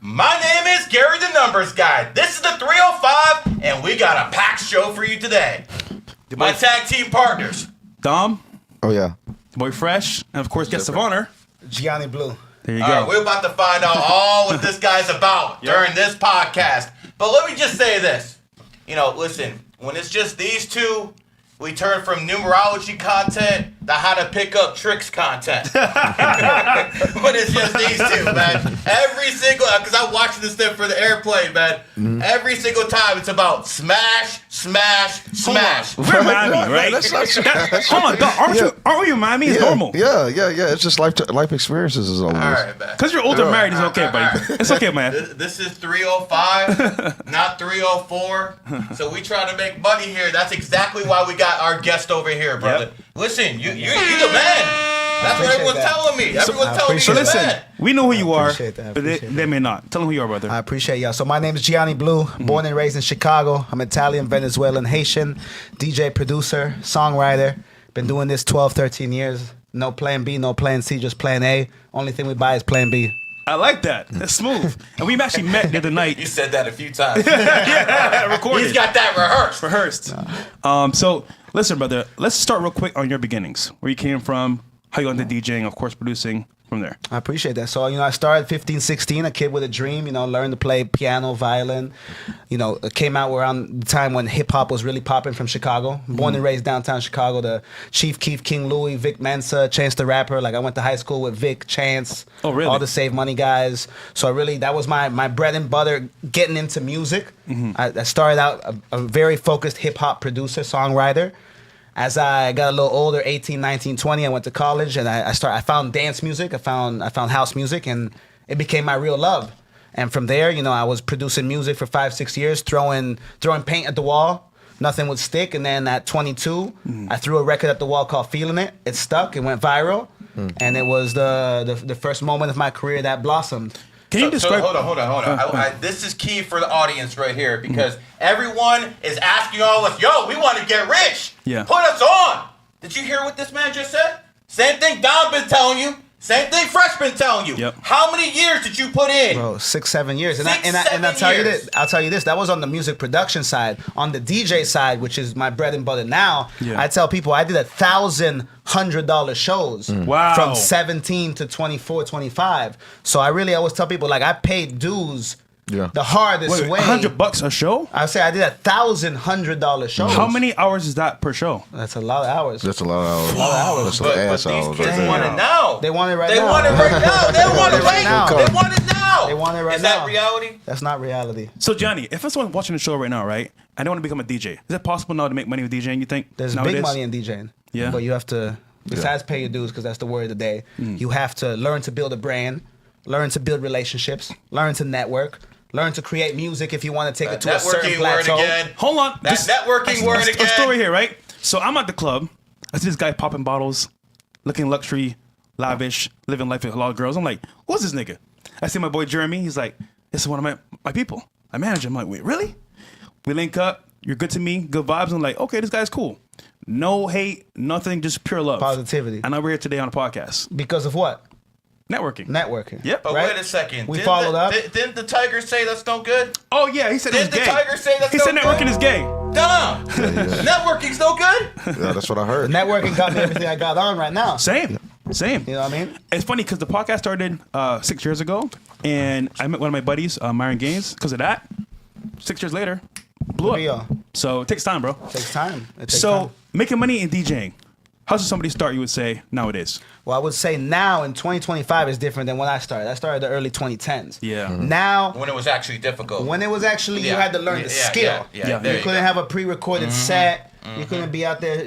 My name is Gary the Numbers Guy. This is the 305, and we got a packed show for you today. My tag team partners. Dom. Oh, yeah. Boy Fresh. And, of course, guest of honor. Gianni Blu. There you All go. right, we're about to find out all what this guy's about during this podcast. But let me just say this. You know, listen, when it's just these two, we turn from numerology content to how to pick up tricks content. When it's just these two, man. Every single, because I watched this thing for the airplane, man. Mm-hmm. Every single time it's about smash, smash, smash. We're Miami, right? That's not true. Hold on, Dom, aren't we in Miami? It's normal. Yeah. It's just life experiences is always. All right, man. Because you're older married, it's okay, buddy. It's okay, man. This is 305, not 304. So we try to make money here. That's exactly why we got our guest over here, brother. Yep. Listen, you're the man. That's what everyone's telling me. Everyone's telling me So you're the listen, man. we know who you are, that. but they may not. Tell them who you are, brother. I appreciate y'all. So my name is Gianni Blu, born and raised in Chicago. I'm Italian, Venezuelan, Haitian, DJ, producer, songwriter. Been doing this 12, 13 years. No plan B, no plan C, just plan A. Only thing we buy is plan B. I like that. That's smooth. And we actually met the other night. You said that a few times. Yeah, recorded. He's got that rehearsed. So listen, brother, let's start real quick on your beginnings. Where you came from, how you got into DJing, of course, producing from there. I appreciate that. So, I started 15, 16, a kid with a dream, learned to play piano, violin. It came out around the time when hip-hop was really popping from Chicago. Born and raised downtown Chicago, the Chief Keef, King Louie, Vic Mensa, Chance the Rapper. Like, I went to high school with Vic, Chance, all the Save Money guys. So, that was my bread and butter getting into music. Mm-hmm. I started out a very focused hip-hop producer, songwriter. As I got a little older, 18, 19, 20, I went to college and I found dance music, I found house music, and it became my real love. And from there, I was producing music for 5, 6 years, throwing paint at the wall. Nothing would stick. And then at 22, I threw a record at the wall called Feeling It. It stuck, it went viral. And it was the first moment of my career that blossomed. Can you describe? Hold on. This is key for the audience right here because everyone is asking all of us, yo, we want to get rich. Yeah. Put us on. Did you hear what this man just said? Same thing Don been telling you. Same thing Fresh been telling you. Yep. How many years did you put in? Bro, 6, 7 years. And I'll tell you this. That was on the music production side. On the DJ side, which is my bread and butter now, I tell people I did $1,100 shows. Wow. From 17 to 24, 25. So I always tell people, I paid dues the hardest way. $100 a show? I say I did $1,100 shows. How many hours is that per show? That's a lot of hours. That's a lot of hours. A lot of hours. That's But ass these hours kids right there. want it now. They want it right They now. want it right now. They want it right now. now. They want it now. They want it right now. Is that reality? That's not reality. So, Johnny, if someone watching the show right now, right, and they want to become a DJ, is it possible now to make money with DJing, you think? There's nowadays? big money in DJing. Yeah. But you have to, besides pay your dues, because that's the word of the day, you have to learn to build a brand, learn to build relationships, learn to network, learn to create music if you want to take it to a certain Networking word plateau. again. Hold on. That networking word again. A story here, right? So I'm at the club. I see this guy popping bottles, looking luxury, lavish, living life with a lot of girls. I'm like, what's this nigga? I see my boy Jeremy. He's like, this is one of my people. I manage him. I'm like, wait, really? We link up. You're good to me. Good vibes. I'm like, okay, this guy's cool. No hate, nothing, just pure love. Positivity. And now we're here today on a podcast. Because of what? Networking. Yep. But Right? wait a second. We followed up. Didn't the Tiger say that's no good? Oh, yeah. He said it was Didn't gay. the Tiger say that's He no said good? networking is gay. Dumb. Networking's no good? Yeah, that's what I heard. Networking got me everything I got on right now. Same. You know what I mean? It's funny because the podcast started 6 years ago, and I met one of my buddies, Myron Gaines, because of that. 6 years later, blew up. Real. So it takes time, bro. It takes time. Making money in DJing, how should somebody start, you would say, nowadays? Well, I would say now in 2025 is different than when I started. I started in the early 2010s. Yeah. Now, When it was actually difficult. when it was actually, you Yeah. had to learn the skill. Yeah, You couldn't have a pre-recorded set. You couldn't be out there,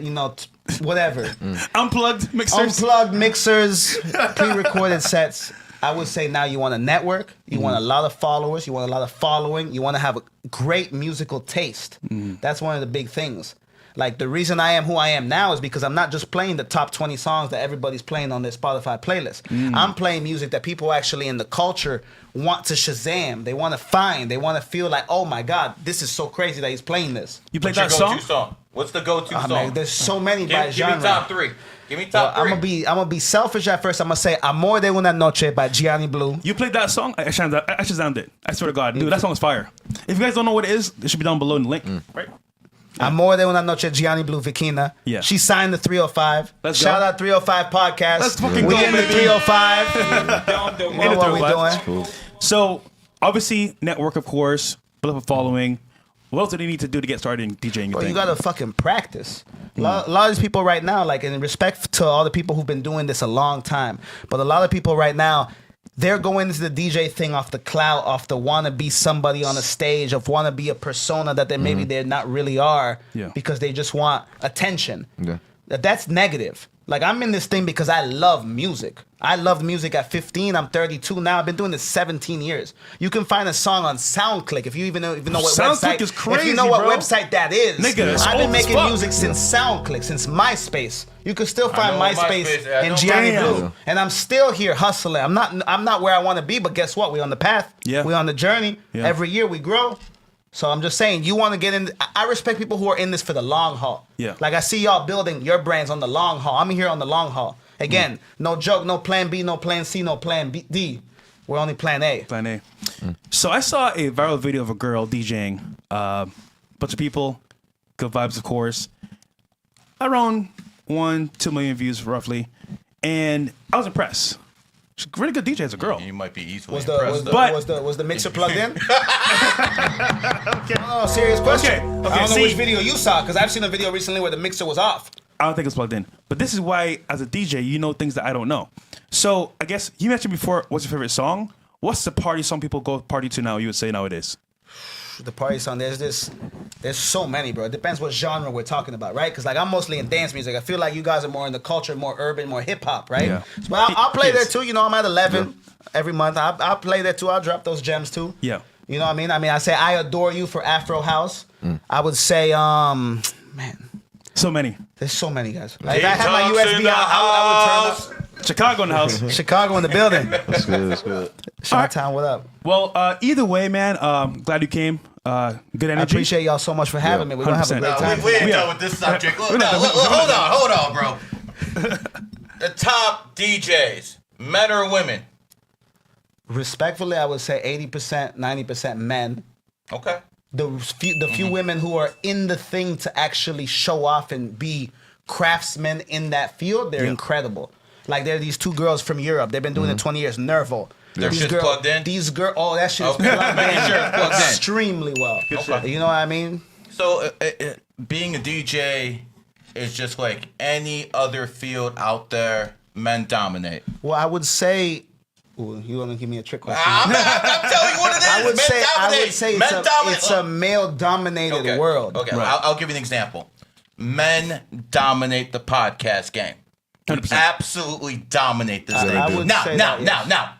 whatever. Unplugged mixers. Unplugged mixers, pre-recorded sets. I would say now you want to network. You want a lot of followers. You want a lot of following. You want to have a great musical taste. That's one of the big things. Like, the reason I am who I am now is because I'm not just playing the top 20 songs that everybody's playing on their Spotify playlist. I'm playing music that people actually in the culture want to Shazam. They want to find. They want to feel like, oh my God, this is so crazy that he's playing this. You played What's that your song? go-to song? What's the go-to song? Man, there's so many by Give me genre. top three. Give me top three. I'm gonna be selfish at first. I'm gonna say Amor de una Noche by Gianni Blu. You played that song? I Shazammed it. I swear to God. Dude, that song is fire. If you guys don't know what it is, it should be down below in the link. Right? Amor de una Noche, Gianni Blu Vikina. Yeah. She signed the 305. Let's Shout go. out 305 podcast. Let's fucking we go, in the baby. 305. In the What we 305. doing? So, obviously, network, of course, build up a following. What else do they need to do to get started in DJing? Bro, you gotta fucking practice. A lot of these people right now, like in respect to all the people who've been doing this a long time, but a lot of people right now, they're going into the DJ thing off the clout, off the want to be somebody on a stage, of want to be a persona that they maybe they're not really are, because they just want attention. Yeah. That's negative. Like, I'm in this thing because I love music. I loved music at 15. I'm 32 now. I've been doing this 17 years. You can find a song on SoundClick if you even know what SoundClick website. is crazy, if you know what bro. website that is. Nigga, it's I've been old as making fuck. music since SoundClick, since MySpace. You can still find know MySpace MySpace. I in know Gianni MySpace. Blu, and I'm still here hustling. I'm not where I want to be, but guess what? We're on the path. Yeah. We're on the journey. Yeah. Every year we grow. So I'm just saying, you want to get in. I respect people who are in this for the long haul. Yeah. Like, I see y'all building your brands on the long haul. I'm here on the long haul. Again, no joke, no plan B, no plan C, no plan D. We're only plan A. Plan A. So I saw a viral video of a girl DJing. Bunch of people, good vibes, of course. Around 1-2 million views, roughly. And I was impressed. She's a really good DJ as a girl. You might be easily Was impressed. the mixer plugged in? No, serious question. Okay, I don't know see- which video you saw, because I've seen a video recently where the mixer was off. I don't think it's plugged in. But this is why, as a DJ, you know things that I don't know. So I guess you mentioned before, what's your favorite song? What's the party song people go party to now, you would say nowadays? The party song, there's so many, bro. It depends what genre we're talking about, right? Because, like, I'm mostly in dance music. I feel like you guys are more in the culture, more urban, more hip-hop, right? Yeah. So, but I'll play there Yes. too. You know, I'm at 11 every month. I'll play there too. I'll drop those gems too. Yeah. You know what I mean? I say I Adore You for Afro House. I would say, man, So many. there's so many guys. Like, if I had my Detox in USB the out, I would turn up. Chicago in the house. Chicago in the building. That's good. That's good. Chi-Town, what up? Well, either way, man, glad you came. Good energy. I appreciate y'all so much for having me. We're going to have a 100%. great time. We ain't Yeah. done with this subject. Look, hold on, bro. The top DJs, men or women? Respectfully, I would say 80%, 90% men. Okay. The few women who are in the thing to actually show off and be craftsmen in that field, they're incredible. Like, there are these two girls from Europe. They've been doing it 20 years. Nervo. Their These shit's girl- plugged in? These girls, oh, that shit is Okay. plugged Making in sure it's plugged in. extremely well. Okay. You know what I mean? So, being a DJ is just like any other field out there. Men dominate. Well, I would say, ooh, you want to give me a trick question? I'm telling you what it is. I would Men say dominate. Men dominate. it's a male-dominated Okay. world. Okay, I'll give you an example. Men dominate the podcast game. 100%. Absolutely dominate this thing. I would Now, say now, that, now, yes. now.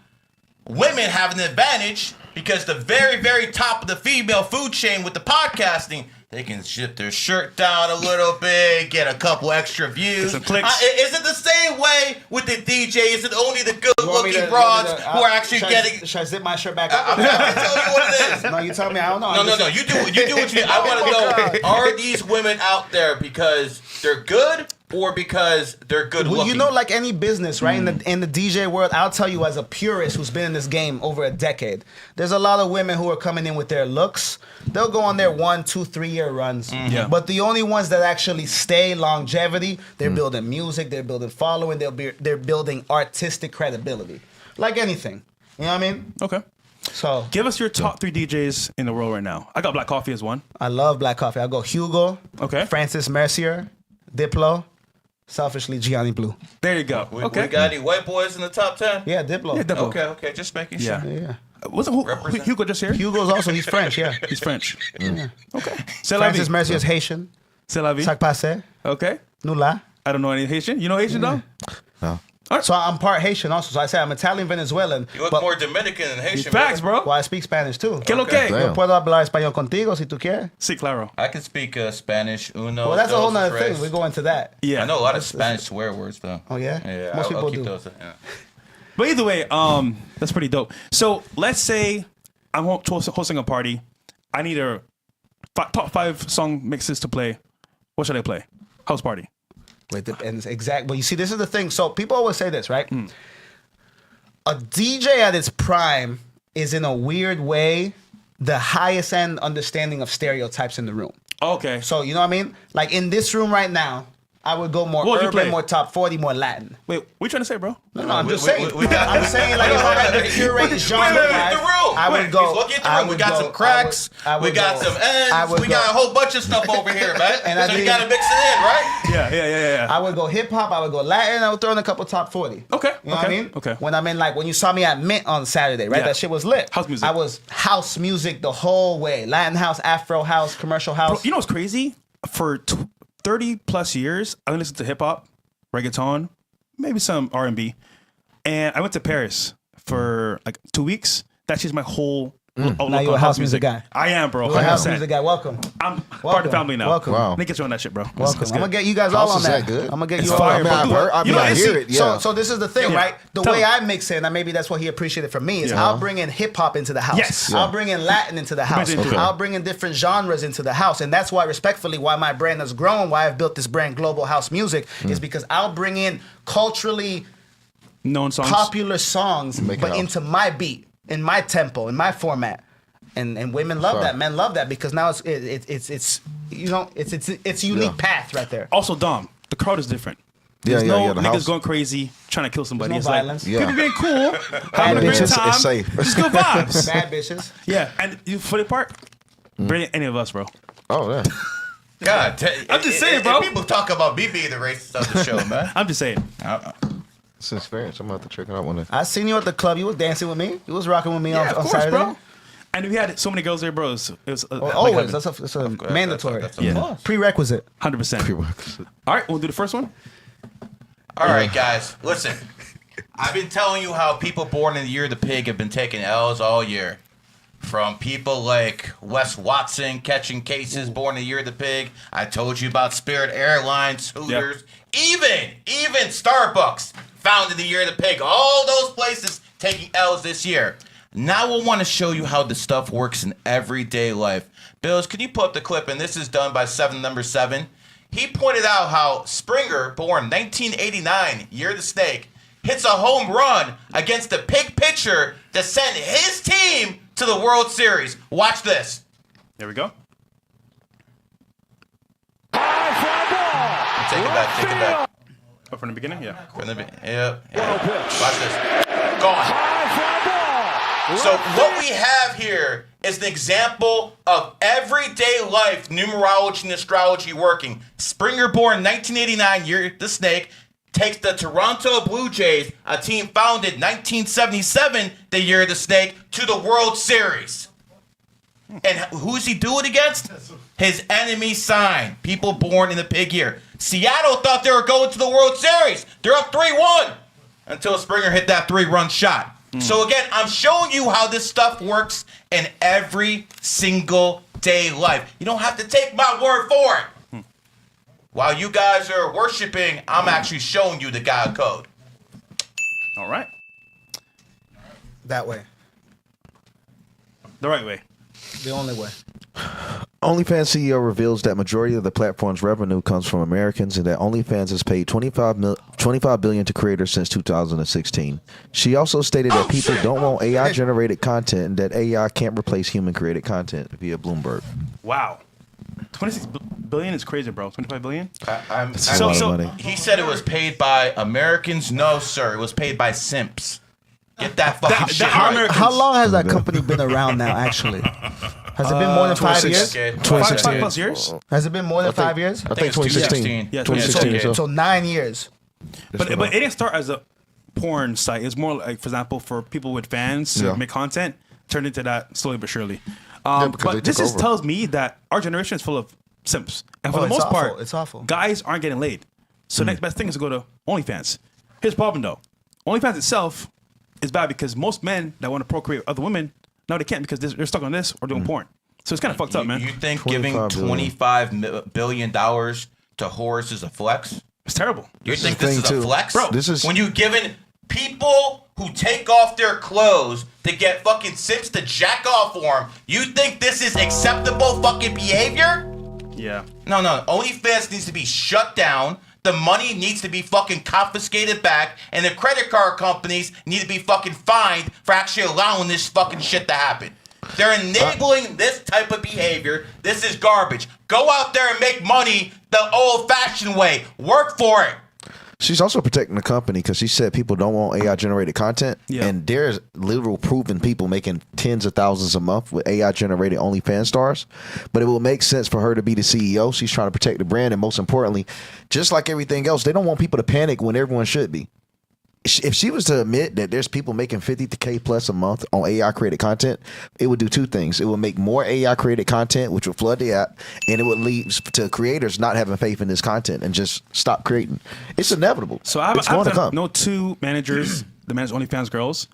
Women have an advantage because the very, very top of the female food chain with the podcasting, they can shift their shirt down a little bit, get a couple extra views. some clicks. Is it the same way with the DJ? Is it only the You want me good-looking to- broads you want me to- who are actually should getting? Should I zip my shirt back up? I'm trying to tell you what it is. No, you tell me. I don't know. No. You do what you do. I want to know: are these women out there because they're good, or because they're good Well, looking? you know, like any business, right? In the DJ world, I'll tell you as a purist who's been in this game over a decade, there's a lot of women who are coming in with their looks. They'll go on their 1, 2, 3 year runs. Yeah. But the only ones that actually stay longevity, they're building music, they're building following, they're building artistic credibility. Like anything. You know what I mean? Okay. So Give us your top 3 DJs in the world right now. I got Black Coffee as one. I love Black Coffee. I'll go Hugo, Okay. Francis Mercier, Diplo, selfishly Gianni Blu. There you go. We Okay. got any white boys in the top 10? Yeah, Diplo. Yeah, Diplo. Okay, just making Yeah. sure. Yeah. Wasn't Represent. Hugo just here? Hugo's also, he's French, yeah. He's French. Okay. C'est la Francis vie. Mercier is Haitian. C'est la vie. Sac passe. Okay. Nula. I don't know any Haitian. You know Haitian though? No. So I'm part Haitian also. So I say I'm Italian Venezuelan. You look but, more Dominican than Haitian. Facts, brother. bro. well, I speak Spanish too. Que lo que? Damn. Yo puedo hablar español contigo si tú quieres. Sí, claro. I can speak Spanish. Uno. Well, that's a whole dos, nother tres. thing. We go into that. Yeah. I know a lot of Spanish swear words though. Oh, yeah? Yeah. Most I'll people keep do. those. Yeah. But either way, that's pretty dope. So let's say I'm hosting a party. I need a top 5 song mixes to play. What should I play? House party. And well, you see, this is the thing. So people always say this, right? A DJ at its prime is in a weird way the highest end understanding of stereotypes in the room. Okay. So you know what I mean? Like in this room right now, I would go more What would you urban, play? more top 40, more Latin. Wait, what you trying to say, bro? No, I'm just saying. I'm saying like if I had to curate genre, Look at the room. I would go. Look at the room. We got some cracks. We got some ends. We got a whole bunch of stuff over here, man. And so you got to mix it in, right? Yeah. I would go hip hop. I would go Latin. I would throw in a couple top 40. Okay. You know what I mean? Okay. When I'm in when you saw me at Mint on Saturday, right? Yeah. That shit was lit. House music. I was house music the whole way. Latin house, Afro house, commercial house. Bro, you know what's crazy? For 30 plus years, I listened to hip hop, reggaeton, maybe some R&B, and I went to Paris for like 2 weeks. That changed my whole outlook Now you're on a house music guy. I am, bro. You're a house 100%. music guy. Welcome. I'm part of the family now. Welcome. Wow. Let me get you on that shit, bro. Welcome. It's I'm gonna good. get you guys all House on is that. that good? I'm gonna get It's you all fire, on bro. I mean, Dude, you know, I it's- hear it. Yeah. So this is the thing, Yeah. right? The Tell way him. I mix in, and maybe that's what he appreciated from me, is Yeah. I'll bring in hip hop into the house. Yes. I'll bring in Latin into the house. into it. I'll bring in different genres into the house. And that's why, respectfully, why my brand has grown, why I've built this brand, Global House Music, is because I'll bring in culturally known songs. popular songs, Make it but house. into my beat, in my tempo, in my format. And women love Sure. that, men love that, because now it's you know, it's a unique path right there. Also, Dom, the crowd is different. Yeah, There's yeah, no yeah. The niggas house. going crazy trying to kill somebody. There's no It's violence. like Yeah. people being cool, Bad having a great bitches, time. it's safe. Just good vibes. Bad bitches. Yeah, and you for the part, bring any of us, bro. Oh yeah. God, I'm just saying, bro. People talk about me being the racist of the show, man. I'm just saying. It's an experience. I'm gonna have to check it out one day. I seen you at the club. You was dancing with me. You was rocking with me Yeah, on of course, Saturday. bro. And we had so many girls there, bro. It was Always. That's a mandatory. That's a plus. Prerequisite. 100%. All right, we'll do the first one. All right, guys, listen. I've been telling you how people born in the year of the pig have been taking L's all year. From people like Wes Watson catching cases born in the year of the pig. I told you about Spirit Airlines, Hooters, even Starbucks found in the year of the pig. All those places taking L's this year. Now I want to show you how this stuff works in everyday life. Bills, can you put up the clip? And this is done by number 7. He pointed out how Springer, born 1989, year of the snake, hits a home run against the pig pitcher to send his team to the World Series. Watch this. There we go. Take it back. Oh, from the beginning, yeah. Yep. Watch this. Gone. So what we have here is an example of everyday life numerology and astrology working. Springer, born 1989, year the snake, takes the Toronto Blue Jays, a team founded 1977, the year of the snake, to the World Series. And who's he do it against? His enemy sign. People born in the pig year. Seattle thought they were going to the World Series. They're up 3-1 until Springer hit that 3-run shot. So again, I'm showing you how this stuff works in every single day life. You don't have to take my word for it. While you guys are worshiping, I'm actually showing you the God code. All right. That way. The right way. The only way. OnlyFans CEO reveals that majority of the platform's revenue comes from Americans and that OnlyFans has paid $25 billion to creators since 2016. She also stated that people don't want AI-generated content and that AI can't replace human-created content via Bloomberg. Wow. 26 billion is crazy, bro. 25 billion? That's a lot of money. He said it was paid by Americans. No, sir. It was paid by simps. Get that fucking shit how right. Americans- How long has that company been around now, actually? Has it been more than 5 years? Okay. 5 plus years? Has it been more than 5 years? I think 2016. Yeah, 2016 okay. or so. So 9 years. But it didn't start as a porn site. It's more like, for example, for people with fans to Yeah. make content, turned into that slowly but surely. because they But this took just over. tells me that our generation is full of simps. And for Oh, the it's most awful. part, It's awful. guys aren't getting laid. So next best thing is to go to OnlyFans. Here's the problem, though. OnlyFans itself is bad because most men that want to procreate with other women, now they can't because they're stuck on this or doing porn. So it's kind of fucked up, man. You think giving 25 $25 billion to whores is a flex? It's terrible. You think the this thing, is a too. flex? Bro, this is- when you giving people who take off their clothes to get fucking simps to jack off for them, you think this is acceptable fucking behavior? Yeah. No. OnlyFans needs to be shut down. the money needs to be fucking confiscated back, and the credit card companies need to be fucking fined for actually allowing this fucking shit to happen. They're enabling this type of behavior. This is garbage. Go out there and make money the old-fashioned way. Work for it. She's also protecting the company because she said people don't want AI-generated content. Yeah. And there's literal proven people making tens of thousands a month with AI-generated OnlyFans stars. But it will make sense for her to be the CEO. She's trying to protect the brand. And most importantly, just like everything else, they don't want people to panic when everyone should be. If she was to admit that there's people making $50K plus a month on AI created content, it would do two things. It would make more AI created content, which would flood the app, and it would lead to creators not having faith in this content and just stop creating. It's inevitable. So I it's going to come. know two managers that manage OnlyFans girls,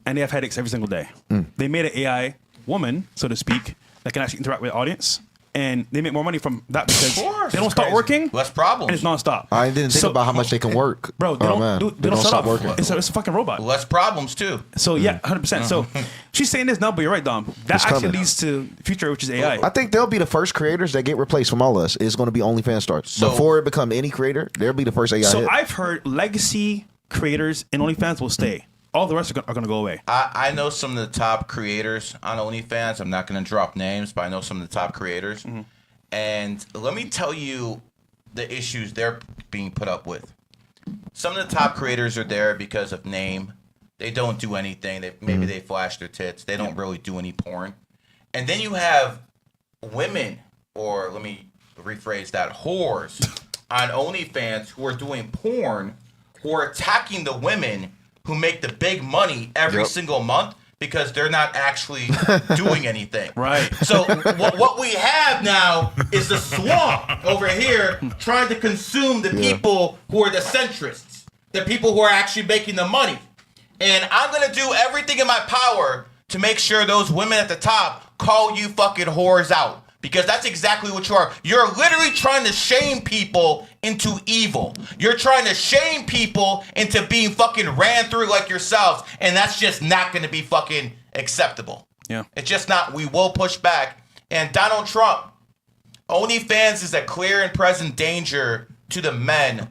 and they have headaches every single day. They made an AI woman, so to speak, that can actually interact with the audience. And they make more money from that because they don't stop working. Less problems. And it's nonstop. I didn't think about how much they can work. Bro, they don't stop stop working. It's a fucking robot. Less problems, too. So, yeah, 100%. So, she's saying this now, but you're right, Dom. That It's actually coming. leads to the future, which is AI. I think they'll be the first creators that get replaced from all of us. It's going to be OnlyFans stars. So- Before it become any creator, they'll be the first AI So hit. I've heard legacy creators in OnlyFans will stay. All the rest are going to go away. I know some of the top creators on OnlyFans. I'm not going to drop names, but I know some of the top creators. And let me tell you the issues they're being put up with. Some of the top creators are there because of name. They don't do anything. Maybe they flash their tits. They don't really do any porn. And then you have women, or let me rephrase that, whores on OnlyFans who are doing porn, who are attacking the women who make the big money every single month because they're not actually doing anything. Right. So what we have now is the swamp over here trying to consume the people who are the centrists, the people who are actually making the money. And I'm going to do everything in my power to make sure those women at the top call you fucking whores out. Because that's exactly what you are. You're literally trying to shame people into evil. You're trying to shame people into being fucking ran through like yourselves. And that's just not going to be fucking acceptable. Yeah. It's just not. We will push back. And Donald Trump, OnlyFans is a clear and present danger to the men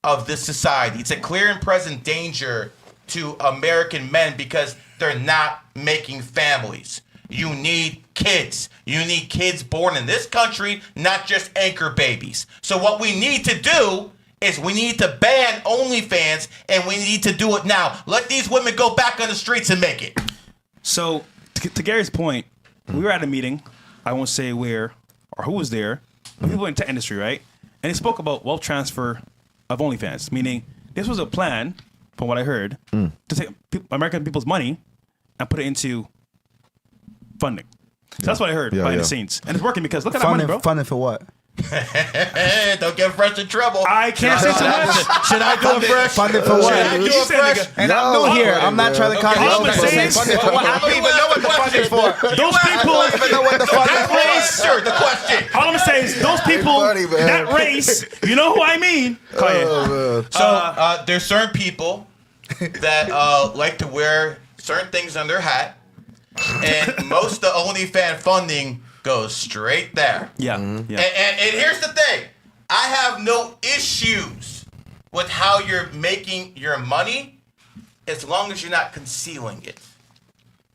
of this society. It's a clear and present danger to American men because they're not making families. You need kids. You need kids born in this country, not just anchor babies. So what we need to do is we need to ban OnlyFans, and we need to do it now. Let these women go back on the streets and make it. So, to Gary's point, we were at a meeting. I won't say where or who was there. But people in the tech industry, right? And they spoke about wealth transfer of OnlyFans, meaning this was a plan, from what I heard, to take American people's money and put it into funding. So that's what I heard behind the scenes. And it's working because look at that money, bro. Funding for what? Don't get Fresh in trouble. I can't say too much. Should I do it fresh? Funding for what? Should I do You it said, fresh? nigga. And I'm new here. I'm not trying to call Okay, you all I'm out. saying is- Funding for what? I don't even know what the funding's for. Those people, I don't even know what the funding's for. Answer the question. all I'm saying is those people, funny, man. that race, you know who I mean? So there's certain people that like to wear certain things on their hat, and most of the OnlyFans funding goes straight there. Yeah. And here's the thing. I have no issues with how you're making your money as long as you're not concealing it.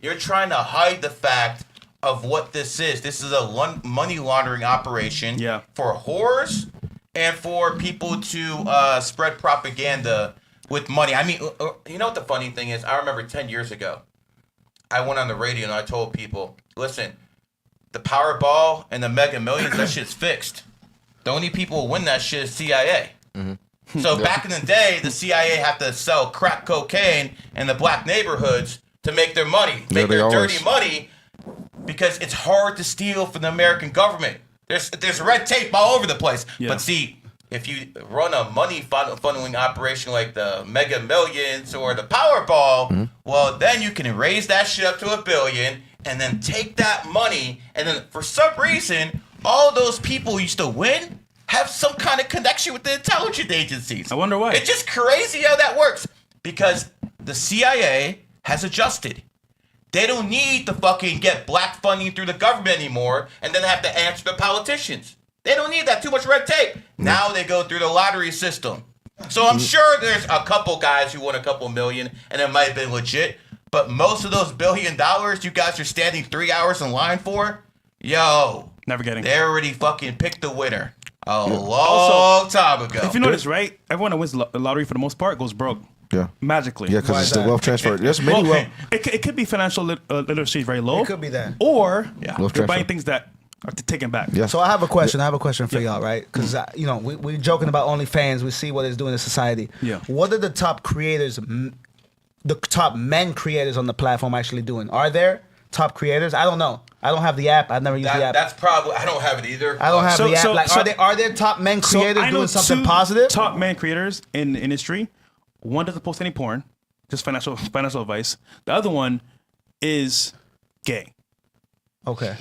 You're trying to hide the fact of what this is. This is a money laundering operation for whores and for people to spread propaganda with money. I mean, you know what the funny thing is? I remember 10 years ago, I went on the radio and I told people, listen, the Powerball and the Mega Millions, that shit's fixed. The only people who win that shit is CIA. So back in the day, the CIA had to sell crack cocaine in the black neighborhoods to make their money, make their dirty money, because it's hard to steal from the American government. There's red tape all over the place. Yeah. But see, if you run a money funneling operation like the Mega Millions or the Powerball, well, then you can raise that shit up to $1 billion and then take that money, and then for some reason, all those people who used to win have some kind of connection with the intelligence agencies. I wonder why. It's just crazy how that works. Because the CIA has adjusted. They don't need to fucking get black funding through the government anymore and then have to answer the politicians. They don't need that. Too much red tape. Now they go through the lottery system. So I'm sure there's a couple guys who won a couple million, and it might have been legit. But most of those $1 billion you guys are standing 3 hours in line for, yo, Never getting. they already fucking picked the winner a long time ago. If you notice, right, everyone that wins the lottery for the most part goes broke. Yeah. Magically. Yeah, because it's the wealth transfer. There's many Well, wealth. it could be financial literacy is very low. It could be that. Or Wealth they're transfer. buying things that are taken back. Yeah. So I have a question. I have a question for y'all, right? Because we're joking about OnlyFans. We see what it's doing to society. Yeah. What are the top creators, the top men creators on the platform actually doing? Are there top creators? I don't know. I don't have the app. I've never used the app. That's probably, I don't have it either. I don't have the app. so- Like, so- are there top men So creators I know doing something two positive? top man creators in the industry. One doesn't post any porn, just financial advice. The other one is gay. Okay.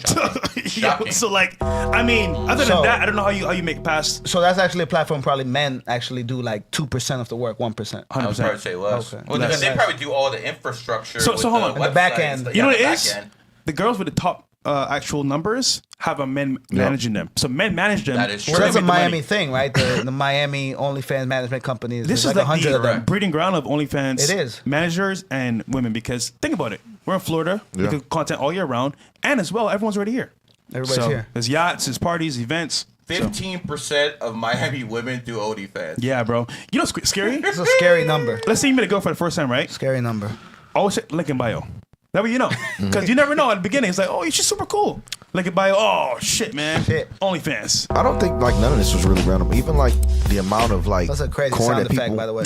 Shocking. So like, I mean, other than So- that, I don't know how you make it past. So that's actually a platform probably men actually do like 2% of the work, 1%. I would probably say less. Okay. Well, Less. they probably do all the infrastructure. So with hold on. the The back websites, end. You know what the it back is? end. The girls with the top actual numbers have a men managing them. So men manage them. That is true. Well, that's a They make the Miami money. thing, right? The Miami OnlyFans management companies. This There's is like 100 of the them. breeding ground of OnlyFans. It is. Managers and women, because think about it. We're in Florida. We Yeah. do content all year round, and as well, everyone's already here. Everybody's So, here. There's yachts, there's parties, events. 15% of Miami women do OnlyFans. Yeah, bro. You know what's scary? It's a scary number. Let's say you meet a girl for the first time, right? Scary number. Always check link in bio. That way you know. Because you never know at the beginning. It's like, oh, she's super cool. Link in bio. Oh, shit, man. Shit. OnlyFans. I don't think like none of this was really random. Even like the amount of like That's a crazy corn sound that effect, people by the way.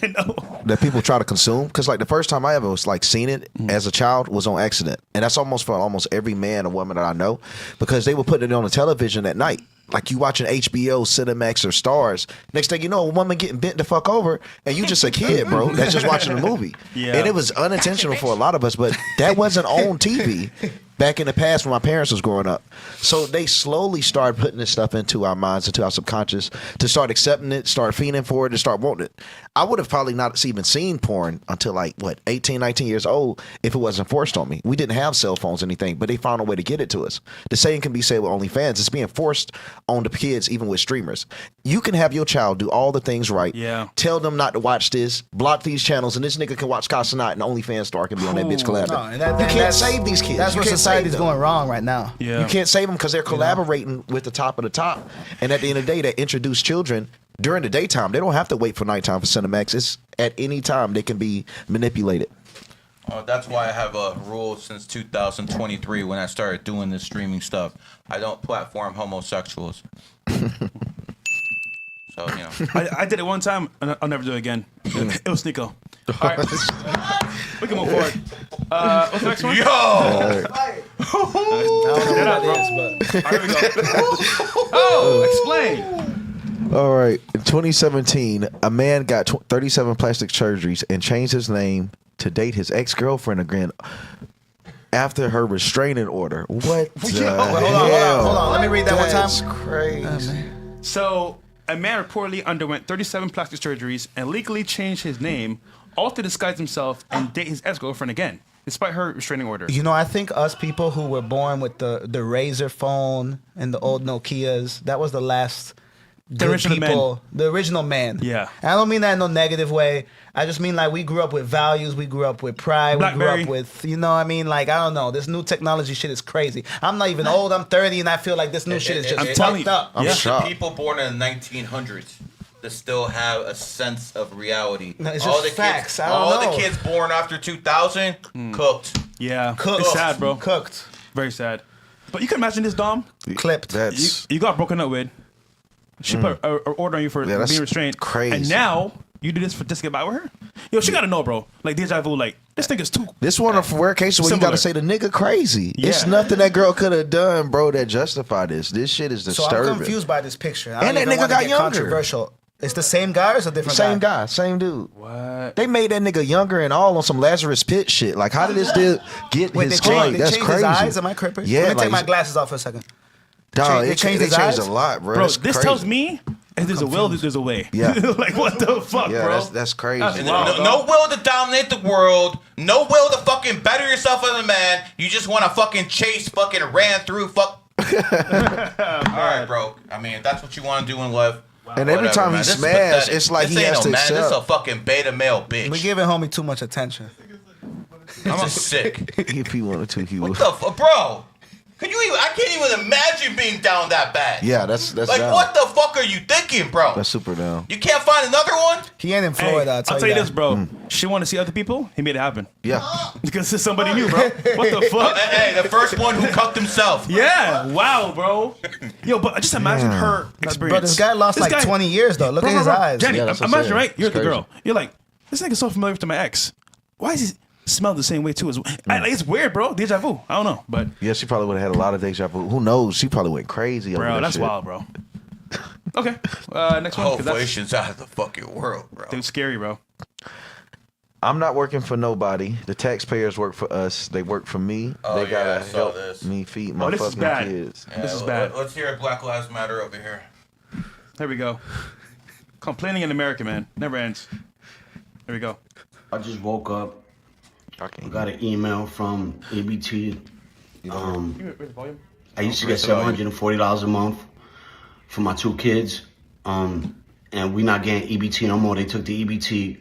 I know. that people try to consume. Because like the first time I ever was like seen it as a child was on accident, and that's almost for almost every man or woman that I know, because they were putting it on the television at night. Like you watching HBO, Cinemax, or Stars. Next thing you know, a woman getting bent the fuck over, and you just a kid, bro. That's just watching the movie. Yeah. And it was unintentional for a lot of us, but that wasn't on TV back in the past when my parents was growing up. So they slowly started putting this stuff into our minds, into our subconscious, to start accepting it, start feeding for it, and start wanting it. I would have probably not even seen porn until like, 18, 19 years old if it wasn't forced on me. We didn't have cell phones or anything, but they found a way to get it to us. The same can be said with OnlyFans. It's being forced on the kids, even with streamers. You can have your child do all the things right. Yeah. Tell them not to watch this, block these channels, and this nigga can watch Casanat, and OnlyFans star can be on that bitch collabing. No, and you can't that's- save these kids. That's You where can't society's save them. going wrong right now. Yeah. You can't save them because they're collaborating with the top of the top. And at the end of the day, they introduce children during the daytime. They don't have to wait for nighttime for Cinemax. It's at any time they can be manipulated. That's why I have a rule since 2023 when I started doing this streaming stuff. I don't platform homosexuals. So, you know. I did it one time, and I'll never do it again. It was Nico. All right. We can move forward. What's the next one? Yo! I don't know who that is, but All right, here we go. Oh, explain. All right. In 2017, a man got 37 plastic surgeries and changed his name to date his ex-girlfriend again after her restraining order. What the hold on. Let me read that one time. That's crazy. So, a man reportedly underwent 37 plastic surgeries and legally changed his name, all to disguise himself and date his ex-girlfriend again, despite her restraining order. You know, I think us people who were born with the Razor phone and the old Nokias, that was the last good original people, men. the original man. Yeah. And I don't mean that in no negative way. I just mean like we grew up with values, we grew up with pride, we grew Blackberry. up with, you know what I mean? Like, I don't know, this new technology shit is crazy. I'm not even old, I'm 30 and I feel like this new shit is just I'm telling fucked you. up. I'm Yeah. shocked. People born in the 1900s that still have a sense of reality. No, it's just facts. I don't all know. the kids born after 2000 cooked. Yeah. Cooked. It's sad, bro. Cooked. Very sad. But you can imagine this, Dom. Clipped. That's You got broken up with. She put an order on you for Yeah, that's being restrained. crazy. And now you do this for just to get by with her? Yo, she gotta know, bro. Like deja vu, like this nigga's too. this one of rare cases where you Similar. got to say the nigga crazy. It's Yeah. nothing that girl could have done, bro, that justify this. This shit is So disturbing. I'm confused by this picture. I And don't that even nigga wanna got get younger. Controversial. It's the same guy or it's a different Same guy, same dude. What? They made that nigga younger and all on some Lazarus Pit shit. Like, how did this dude get Wait, his they changed, change? they That's changed crazy. his eyes? Am I tripping? Yeah, Let me like, take my glasses off for a second. dog, they changed his changed eyes? a lot, bro. Bro, That's this crazy. tells me if there's a will, there's a way. Yeah. Like what the fuck, Yeah, bro? that's crazy. That's And wild, no, dog. no will to dominate the world. No will to fucking better yourself as a man. You just want to fucking chase, fucking ran through, fuck All right, bro. I mean, if that's what you want to do in life. And every whatever, time man. he This is smashed, pathetic. it's like this he ain't has to no man. This is a accept. fucking beta male bitch. We giving homie too much attention. I'm just sick. If he wanted to, he What would. the bro? Could you even? I can't even imagine being down that bad. Yeah, that's Like, down. what the fuck are you thinking, bro? That's super down. You can't find another one? He ain't in Hey, Florida. I'll tell you that. this, bro. She want to see other people. He made it happen Yeah. because it's somebody new, bro. What the fuck? Hey, the first one who cucked himself. Yeah, wow, bro. Yo, but just imagine her experience. Bro, this guy lost like 20 years though. Look at his eyes. Jenny, Yeah, that's what I'm imagine, saying. right? You're It's the crazy. girl. You're like, this nigga's so familiar to my ex. Why does he smell the same way too? It's weird, bro. Deja vu. I don't know, but Yeah, she probably would have had a lot of deja vu. Who knows? She probably went crazy. over bro, that that's shit. wild, bro. Okay, next one. Whole 'cause that's inflation's out of the fucking world, bro. dude, scary, bro. I'm not working for nobody. The taxpayers work for us. They work for me. Oh, they yeah, gotta I saw help this. me feed my Oh, this is fucking bad. kids. Yeah, This is bad. Let's hear Black Lives Matter over here. There we go. Complaining in America, man, never ends. There we go. I just woke up. I Okay. got an email from EBT. I used to get Raise the volume. $740 a month for my 2 kids. And we not getting EBT no more. They took the EBT.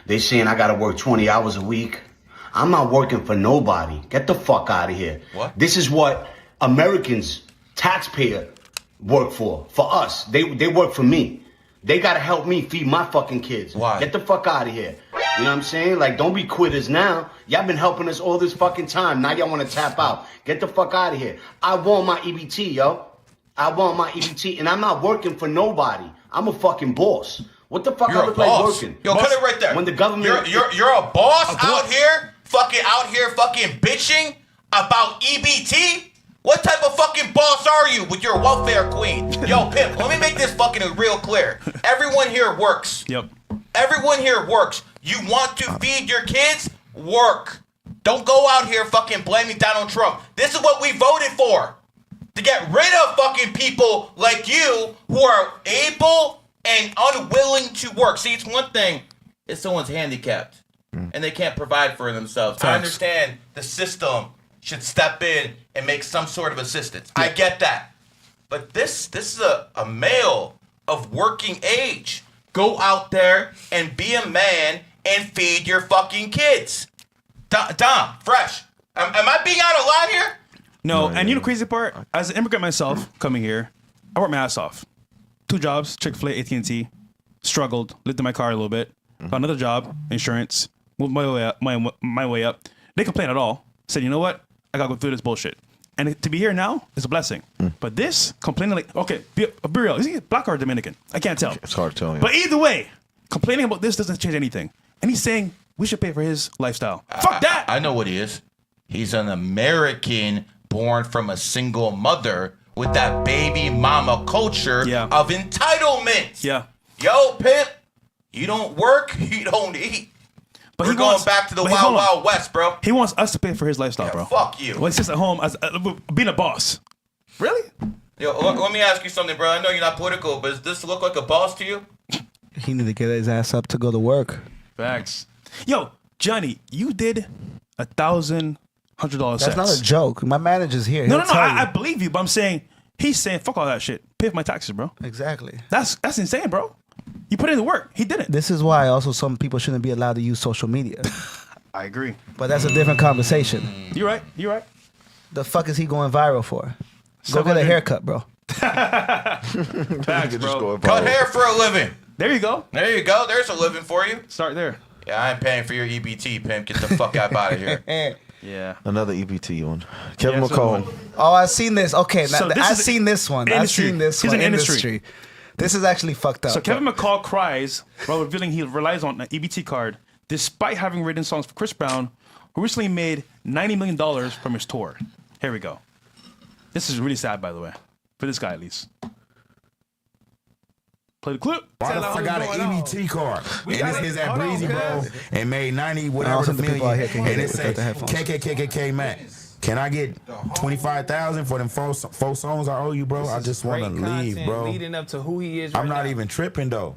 They saying I gotta work 20 hours a week. I'm not working for nobody. Get the fuck out of here. What? This is what Americans, taxpayer, work for us. They work for me. They gotta help me feed my fucking kids. Why? Get the fuck out of here. You know what I'm saying? Like, don't be quitters now. Y'all been helping us all this fucking time. Now y'all want to tap out. Get the fuck out of here. I want my EBT, yo. I want my EBT, and I'm not working for nobody. I'm a fucking boss. What the fuck You're I a look like boss. working? Yo, cut it right there. When the government- you're a boss out here, fucking bitching about EBT. What type of fucking boss are you with your welfare queen? Yo, pimp, let me make this fucking real clear. Everyone here works. Yep. Everyone here works. You want to feed your kids? Work. Don't go out here fucking blaming Donald Trump. This is what we voted for. To get rid of fucking people like you who are able and unwilling to work. See, it's one thing if someone's handicapped and they can't provide for themselves. I understand the system should step in and make some sort of assistance. I get that. But this is a male of working age. Go out there and be a man and feed your fucking kids. Dom, fresh. Am I being out of line here? No, and you know the crazy part? As an immigrant myself, coming here, I worked my ass off. 2 jobs, Chick-fil-A, AT&T, struggled, lived in my car a little bit, found another job, insurance, moved my way up, my way up. They complained at all. Said, you know what? I gotta go through this bullshit. And to be here now is a blessing. But this, complaining like, okay, be real. Is he black or Dominican? I can't tell. It's hard to tell. But either way, complaining about this doesn't change anything. And he's saying we should pay for his lifestyle. Fuck that! I know what he is. He's an American born from a single mother with that baby mama culture of entitlement. Yeah. Yo, pimp, you don't work, you don't eat. But We're going back to the Wild Wild West, bro. He wants us to pay for his lifestyle, bro. Fuck you. Well, he sits at home as being a boss. Really? Yo, let me ask you something, bro. I know you're not political, but does this look like a boss to you? He need to get his ass up to go to work. Facts. Yo, Johnny, you did $1,100 That's sets. not a joke. My manager's here. No, He'll no, tell I you. believe you, but I'm saying he's saying fuck all that shit. Pay for my taxes, bro. Exactly. That's insane, bro. You put in the work. He did it. This is why also some people shouldn't be allowed to use social media. I agree. But that's a different conversation. You're right. You're right. The fuck is he going viral for? Go So get a good. haircut, bro. Facts, bro. Cut hair for a living. There you go. There you go. There's a living for you. Start there. Yeah, I ain't paying for your EBT, pimp. Get the fuck out of here. Yeah. Another EBT one. Kevin Yeah, so McCall. one. Oh, I've seen this. Okay, So now, this I've is seen this one. I've industry. seen this He's one. in industry. This is actually fucked up. So Kevin McCall cries while revealing he relies on an EBT card despite having written songs for Chris Brown, who recently made $90 million from his tour. Here we go. This is really sad, by the way. For this guy, at least. Play the clip. Why the fuck I got an EBT card? And it's at Breezy, bro, and made 90 whatever think the people out here million. can And hear it it says without the headphones. KKKKK Max. Can I get 25,000 for them four songs I owe you, bro? I just want to leave, bro. Leading up to who he is. I'm right not now. even tripping though.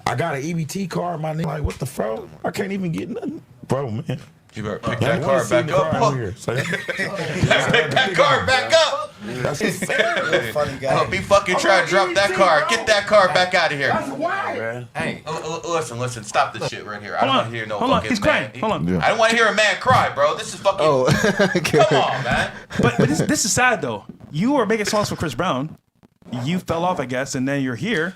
I got an EBT card, my nigga. Like, what the fuck? I can't even get nothing, bro, man. You better pick I that wanna card see back the up, card bro. here. So Pick that card back up. That's insane. You're a funny guy. If he fucking try to drop that car, get that car back out of here. Man. Hey, listen, stop this shit right here. I Hold don't on. want to hear no Hold on. fucking He's man. crying. Hold on. Yeah. I don't want to hear a man cry, bro. This is fucking. Oh, Come on, man. But this is sad though. You were making songs for Chris Brown. You fell off, I guess, and then you're here.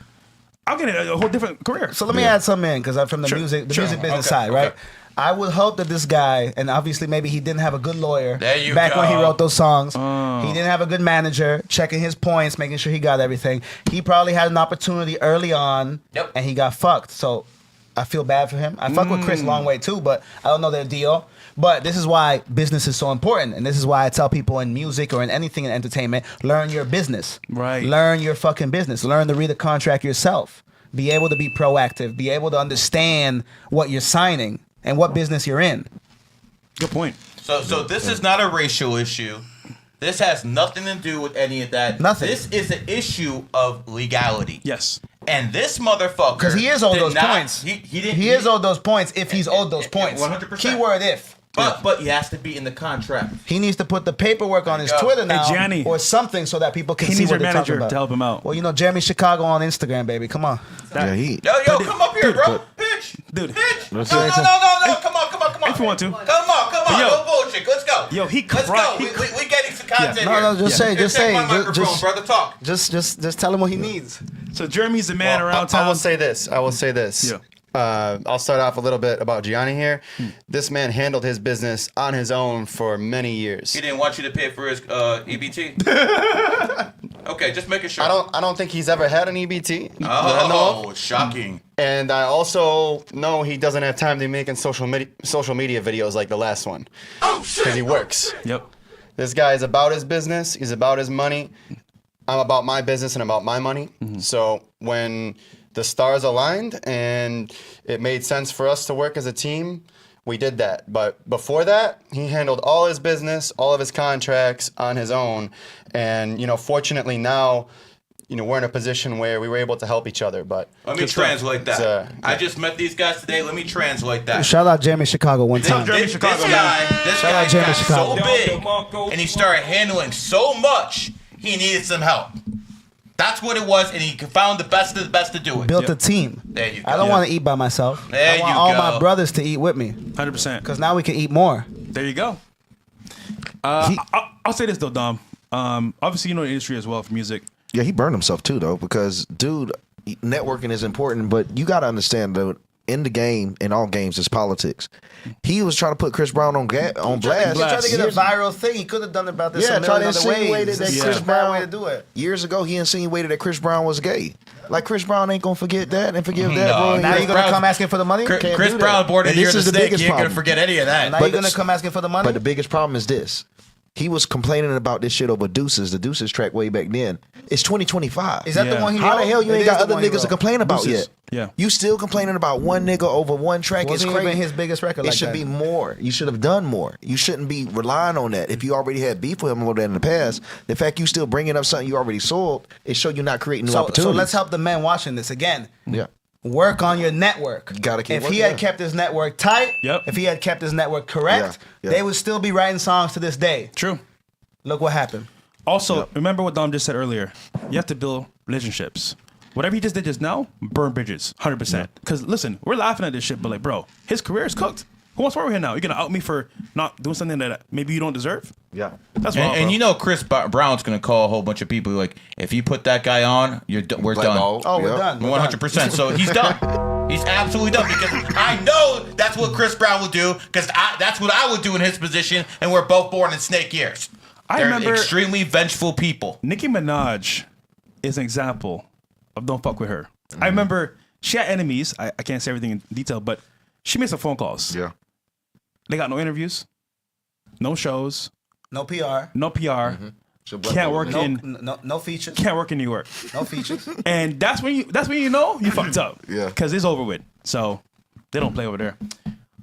I'll get a whole different career. So let me add something in because I'm from the Sure, music sure. business Okay, side, right? okay. I would hope that this guy, and obviously maybe he didn't have a good lawyer There you back when he go. wrote those songs. Oh. He didn't have a good manager checking his points, making sure he got everything. He probably had an opportunity early on, Yep. and he got fucked. So I feel bad for him. I fuck with Chris a long way too, but I don't know their deal. But this is why business is so important, and this is why I tell people in music or in anything in entertainment, learn your business. Right. Learn your fucking business. Learn to read a contract yourself. Be able to be proactive. Be able to understand what you're signing and what business you're in. Good point. So this is not a racial issue. This has nothing to do with any of that. Nothing. This is an issue of legality. Yes. And this motherfucker. Because he is owed did those not- points. He didn't. He is owed those points if he's owed those points. 100%. Keyword if. But he has to be in the contract. He needs to put the paperwork on his go. Twitter now Gianni. or something so that people can He see needs what your they're talking manager about. to help him out. Well, you know, Jeremy Chicago on Instagram, baby. Come on. Yeah, he. Yo, come up here, bro. Bitch. Dude. Bitch. No. Let's Come say on. If you want to. Come on. Yo. No bullshit. Let's go. Yo, he Let's cried. go. We getting some content Yeah. here. No, just say, Here, just take say. my microphone, brother. Talk. Just tell him what he needs. So Jeremy's the man Well, around town. I will say this. Yeah. I'll start off a little bit about Gianni here. This man handled his business on his own for many years. He didn't want you to pay for his EBT. Okay, just making sure. I don't think he's ever had an EBT. that I know of. Oh, shocking. And I also know he doesn't have time to be making social media videos like the last one. Oh shit! Because he works. Yep. This guy is about his business. He's about his money. I'm about my business and about my money. So when the stars aligned and it made sense for us to work as a team, we did that. But before that, he handled all his business, all of his contracts on his own. And, fortunately now, we're in a position where we were able to help each other. But Let me translate that. It's, I just met these guys today. Let me translate that. Shout out Jeremy Chicago one time. Jeremy This Chicago, guy Shout out Jeremy got so Chicago. big, and he started handling so much, he needed some help. That's what it was, and he found the best of the best to do it. Built a team. There you go. I don't Yeah. want to eat by myself. There I want you all go. my brothers to eat with me 100%. because now we can eat more. There you go. I'll say this though, Dom. Obviously, you know the industry as well for music. Yeah, he burned himself too, though, because dude, networking is important, but you got to understand that in the game, in all games, is politics. He was trying to put Chris Brown on blast. He tried to get a viral thing. He could have done about this. Yeah, a tried million to other ways. insinuate that This is Chris a bad Brown way to do it. Years ago, he insinuated that Chris Brown was gay. Like Chris Brown ain't gonna forget that and forgive that, No, bro. Now Chris you're gonna Brown's- come asking for the money. Chris, Can't Chris do Brown that. board of And the year this of is the the snake. biggest You ain't gonna problem. forget any of that. Now But you're gonna it's- come asking for the money. But the biggest problem is this. He was complaining about this shit over Deuces, the Deuces track way back then. It's 2025. Is that Yeah. the one he How wrote? the hell you It ain't is got the other one he niggas to wrote. complain about Deuces. yet? Yeah. You still complaining about one nigga over one track is Wasn't crazy. even his biggest record It like should that. be more. You should have done more. You shouldn't be relying on that. If you already had beef with him over that in the past, the fact you still bringing up something you already sold, it show you're not creating new So opportunities. let's help the men watching this again. Yeah. Work on your network. You gotta keep If he working, had yeah. kept his network tight, Yep. if he had kept his network correct, Yeah, yeah. they would still be writing songs to this day. True. Look what happened. Also, remember what Dom just said earlier. You have to build relationships. Whatever he just did just now, burn bridges, 100%. Because listen, we're laughing at this shit, but like, bro, his career is cooked. Who wants to work with him now? You're gonna out me for not doing something that maybe you don't deserve? Yeah. That's wild, And bro. you know Chris Brown's gonna call a whole bunch of people like, if you put that guy on, we're done. Oh, we're done. 100%. So he's done. He's absolutely done because I know that's what Chris Brown would do because that's what I would do in his position, and we're both born in snake years. I They're remember extremely vengeful people. Nicki Minaj is an example of don't fuck with her. I remember she had enemies. I can't say everything in detail, but she made some phone calls. Yeah. They got no interviews, no shows, No PR. no PR. Can't work in No features. can't work in New York. No features. And that's when you know you fucked up. Yeah. Because it's over with. So they don't play over there.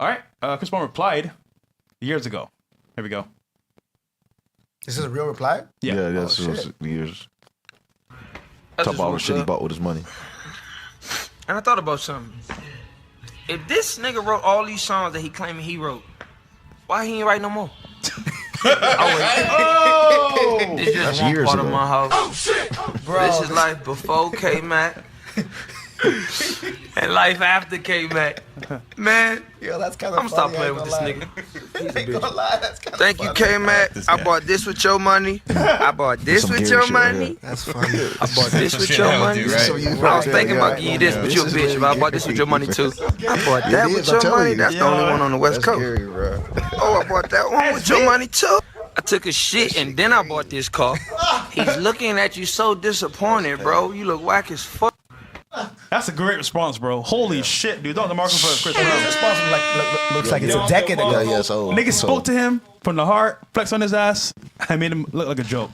All right. Chris Brown replied years ago. Here we go. This is a real reply? Yeah, that's Oh, what shit. years. I Talk just about all the woke shit he up, bought with his money. and I thought about something. If this nigga wrote all these songs that he claiming he wrote, why he ain't write no more? It's just That's one years part ago. of my house. Oh shit, bro. This is life before K-Mac. And life after K-Mac. Man, Yo, that's kind of I'm stop playing with this nigga. Thank you, funny. K-Mac. I bought this with your money. I bought this Some with Gary your shit, money. yeah. That's funny. I bought this with Shit, your I would money. do, right? So you I was right thinking there, about yeah. giving you this Yeah. with your This is bitch, where but I you bought this with your money too. I bought that It with is, I'm your telling money. you. That's the only one on the West That's Coast. Gary, bro. Oh, I bought that one with your money too. I took a shit and then I bought this car. He's looking at you so disappointed, bro. You look whack as fuck. That's a great response, bro. Holy shit, dude. Don't the market for Chris His Brown. response looks like it's a decade ago. Yeah, so Nigga spoke to him from the heart, flex on his ass. I made him look like a joke.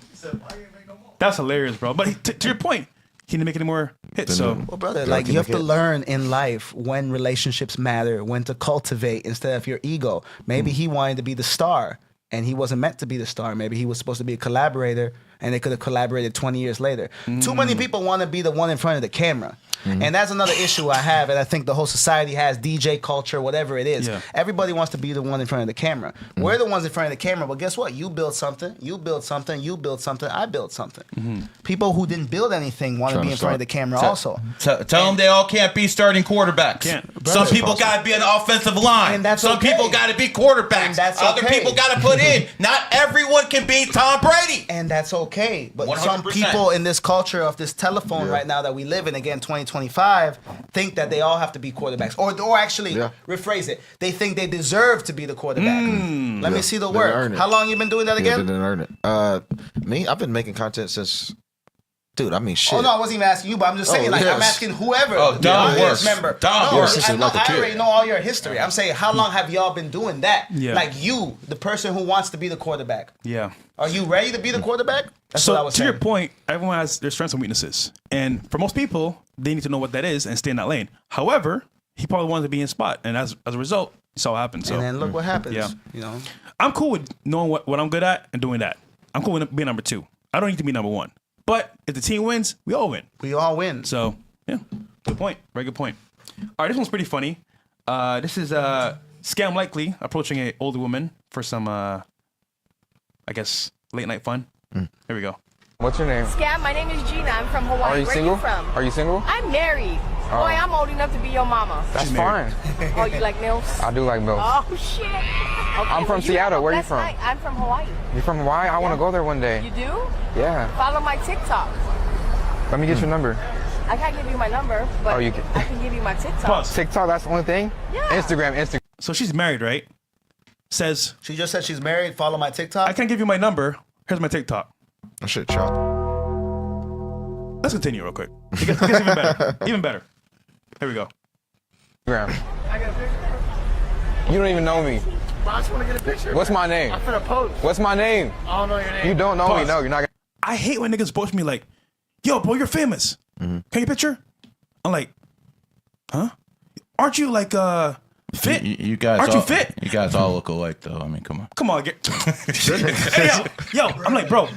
That's hilarious, bro. But to your point, he didn't make any more hits. So Well, brother, like you have to learn in life when relationships matter, when to cultivate instead of your ego. Maybe he wanted to be the star and he wasn't meant to be the star. Maybe he was supposed to be a collaborator and they could have collaborated 20 years later. Too many people want to be the one in front of the camera. And that's another issue I have, and I think the whole society has, DJ culture, whatever it is. Yeah. Everybody wants to be the one in front of the camera. We're the ones in front of the camera, but guess what? You build something, you build something, you build something, I build something. People who didn't build anything want to be in front of the camera also. Tell them they all can't be starting quarterbacks. Can't. Some people got to be on the offensive line. And that's Some okay. people got to be quarterbacks. And that's Other okay. people got to put in. Not everyone can be Tom Brady. And that's okay. But 100%. some people in this culture of this telephone right now that we live in, again, 2025, think that they all have to be quarterbacks. Or actually, rephrase it. They think they deserve to be the quarterback. Let me see the They work. earn it. How long you been doing that Yeah, again? they didn't earn it. Me, I've been making content since, dude. I mean, shit. Oh no, I wasn't even asking you, but I'm just saying, I'm yes. asking whoever. Oh, the Don audience works. member. Don no, works. Since I, he know, was a I kid. already know all your history. I'm saying, how long have y'all been doing that? Yeah. Like you, the person who wants to be the quarterback. yeah. Are you ready to be the quarterback? That's what I So was to saying. your point, everyone has their strengths and weaknesses, and for most people, they need to know what that is and stay in that lane. However, he probably wanted to be in spot, and as a result, you saw what happened. So And then look what happens. Yeah. You know. I'm cool with knowing what I'm good at and doing that. I'm cool with being number 2. I don't need to be number 1. But if the team wins, we all win. We all win. So yeah, good point. Very good point. All right, this one's pretty funny. This is Scamlikely approaching an older woman for some, I guess, late night fun. Here we go. What's your name? Scam, my name is Gina. I'm from Hawaii. Are you Where single? are you from? Are you single? I'm married. Boy, I'm old enough to be your mama. That's fine. Oh, you like MILFs? I do like milk. Oh, shit. Okay, I'm from well, Seattle. have a Where are you blessed from? night. I'm from Hawaii. You from Hawaii? I want to go there one day. You do? Yeah. Follow my TikTok. Let me get your number. I can't give you my number, but Oh, you can. I can give you my TikTok. Pause. TikTok, that's the only thing? Yeah. Instagram. So she's married, right? Says, She just said she's married. Follow my TikTok. I can't give you my number. Here's my TikTok. That shit chopped. Let's continue real quick. It gets even better. Even better. Here we go. Instagram. You don't even know me. I just want to get a picture. What's my name? I'm finna post. What's my name? I don't know your name. You don't know me. Pause. No, you're not gonna. I hate when niggas post me like, yo, bro, you're famous. Can you picture? I'm like, huh? Aren't you like fit? You guys Aren't all, you fit? You guys all look alike, though. I mean, come on. Come on, get. Hey, yo, I'm like, bro,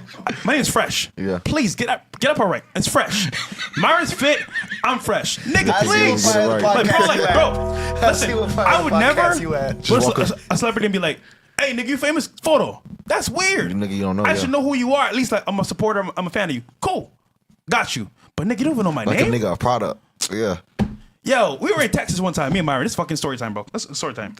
my name's Fresh. Yeah. Please get up all right. It's Fresh. Myron's fit. I'm fresh. Nigga, I see please. what part of the Like, bro, podcast like, you at. bro, I see what listen, part of I the would podcast you never at. go to a celebrity and be like, hey, nigga, you famous? Photo. That's weird. Nigga, you don't know. I yeah. should know who you are. At least like I'm a supporter. I'm a fan of you. Cool. Got you. But nigga, you don't even know my Like name. a nigga, a product. Yeah. Yo, we were in Texas one time. Me and Myron. This is fucking story time, bro. That's story time.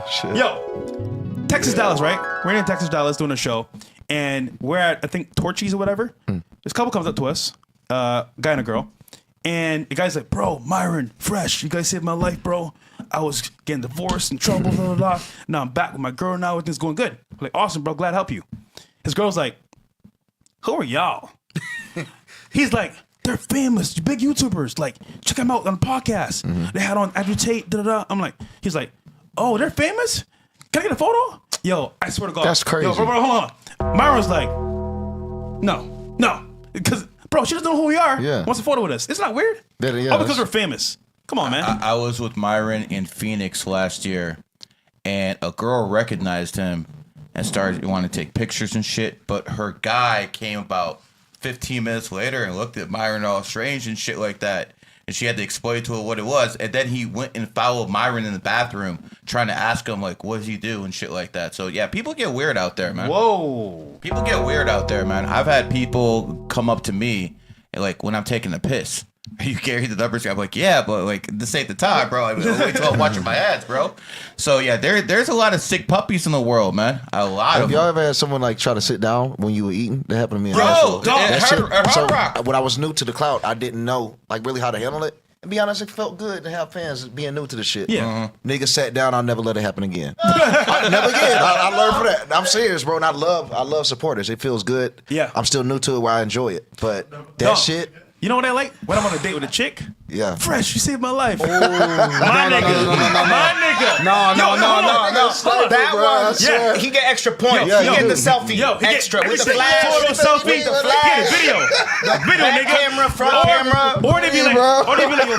Shit. Yo, Texas, Dallas, right? We're in Texas, Dallas doing a show. And we're at, I think, Torchy's or whatever. This couple comes up to us, guy and a girl. And the guy's like, bro, Myron, Fresh, you guys saved my life, bro. I was getting divorced, in trouble, blah, blah, blah. Now I'm back with my girl now. Everything's going good. I'm like, awesome, bro. Glad to help you. His girl's like, who are y'all? He's like, they're famous, big YouTubers. Like, check them out on the podcast. They had on Andrew Tate, da, da, da. I'm like, he's like, oh, they're famous? Can I get a photo? Yo, I swear to God. That's crazy. Yo, bro, hold on. Myron's like, no. Because, bro, she doesn't know who we are. Yeah. Wants a photo with us. It's not weird. Yeah, Oh, because that's- we're famous. Come on, man. I was with Myron in Phoenix last year, and a girl recognized him and started wanting to take pictures and shit. But her guy came about 15 minutes later and looked at Myron all strange and shit like that. and she had to explain to her what it was. And then he went and followed Myron in the bathroom, trying to ask him like, what does he do and shit like that. So yeah, people get weird out there, man. Whoa. People get weird out there, man. I've had people come up to me and like when I'm taking a piss. You carry the numbers. I'm like, yeah, but like this ain't the time, bro. I mean, wait till I'm watching my ads, bro. So yeah, there's a lot of sick puppies in the world, man. A lot Have of y'all them. ever had someone like try to sit down when you were eating? That happened to me. in Bro, high school. dog, That Hard shit- Rock. When I was new to the clout, I didn't know like really how to handle it. And be honest, it felt good to have fans being new to the shit. Yeah. Niggas sat down. I'll never let it happen again. Never again. I learned from that. I'm serious, bro. And I love supporters. It feels good. Yeah. I'm still new to it where I enjoy it. But that No. shit, You know what I like? When I'm on a date with a chick. yeah. Fresh, you saved my life. My No, nigga. My nigga. No. That bro, I one, swear. he get extra points. Yo, he yo, get the dude. selfie Yo, he get extra with the everything. flash. Photo selfie. With the flash. Video, Back nigga. camera, front camera. Or they be like, yo,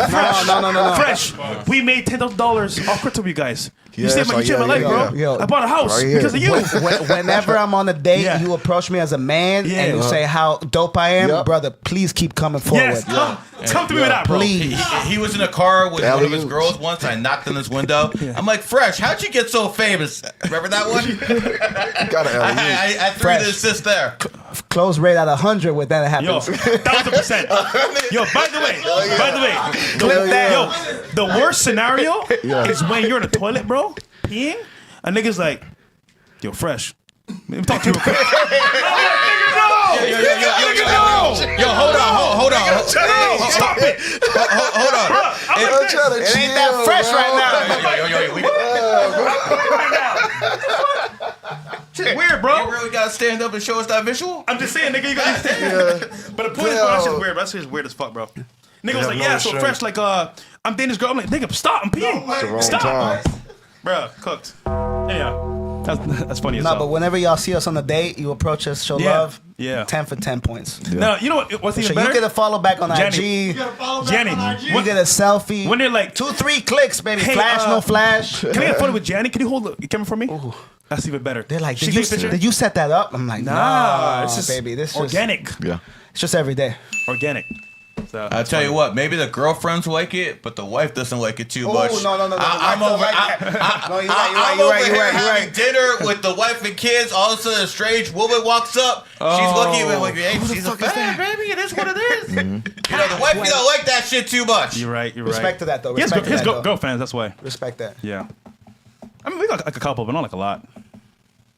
fresh. No. Fresh. We made $10,000 off crypto, you guys. You Yeah, saved my, so you saved my yeah, life, bro. yeah. I bought a house Right here. because of you. Whenever I'm on a date, Yeah. you approach me as a man Yeah. and you say how dope I am, Yep. brother. Please keep coming forward. Yes, come to me with that, bro. Please. He was in a car with one of his Alley-oops. girls once. I knocked on his window. I'm like, Fresh, how'd you get so famous? Remember that one? Got it. I threw Fresh. the assist there. Close rate at 100 when that Yo, happens. 1,000%. Yo, by the way, Hell yeah. the worst scenario is when you're in the toilet, bro, peeing. A nigga's like, yo, Fresh. Let me talk to you real quick. Yo, hold on. Stop it. Hold on. I'm trying to It ain't chill, that fresh bro. right now. Shit weird, bro. You really gotta stand up and show us that visual? I'm just saying, nigga, you gotta understand. But the point is, bro, that shit's weird. That shit's weird as fuck, bro. Nigga was like, yeah, so Fresh, like, I'm dating this girl. I'm like, nigga, stop, I'm peeing. It's the wrong Stop. time. Bro, cooked. Yeah, that's funny as No, hell. but whenever y'all see us on a date, you approach us, show Yeah. love. Yeah. 10 for 10 points. Now, you know what's even So better? you get a follow back on Jenny. IG. Jenny, You get a selfie. when they're like, 2-3 clicks, baby. Hey, Flash, no flash. can I get a photo with Gianni? Can you hold the camera for me? That's even better. They're like, She did take a picture? you set that up? I'm like, Nah, no, it's just baby. This is organic. Yeah. It's just every day. Organic. So, I'll tell you what, maybe the girlfriends like it, but the wife doesn't like it too much. no. I'm over. No, you're I'm right. over here having dinner with the wife and kids. All of a sudden, a strange woman walks up. She's looking at me like, "Hey, she's a fan, baby. It is what it is." You know, the wife don't like that shit too much. You're right. You're Respect right. to that, though. His Respect to that, though. girl fans. That's why. Respect that. Yeah. I mean, we got like a couple, but not like a lot.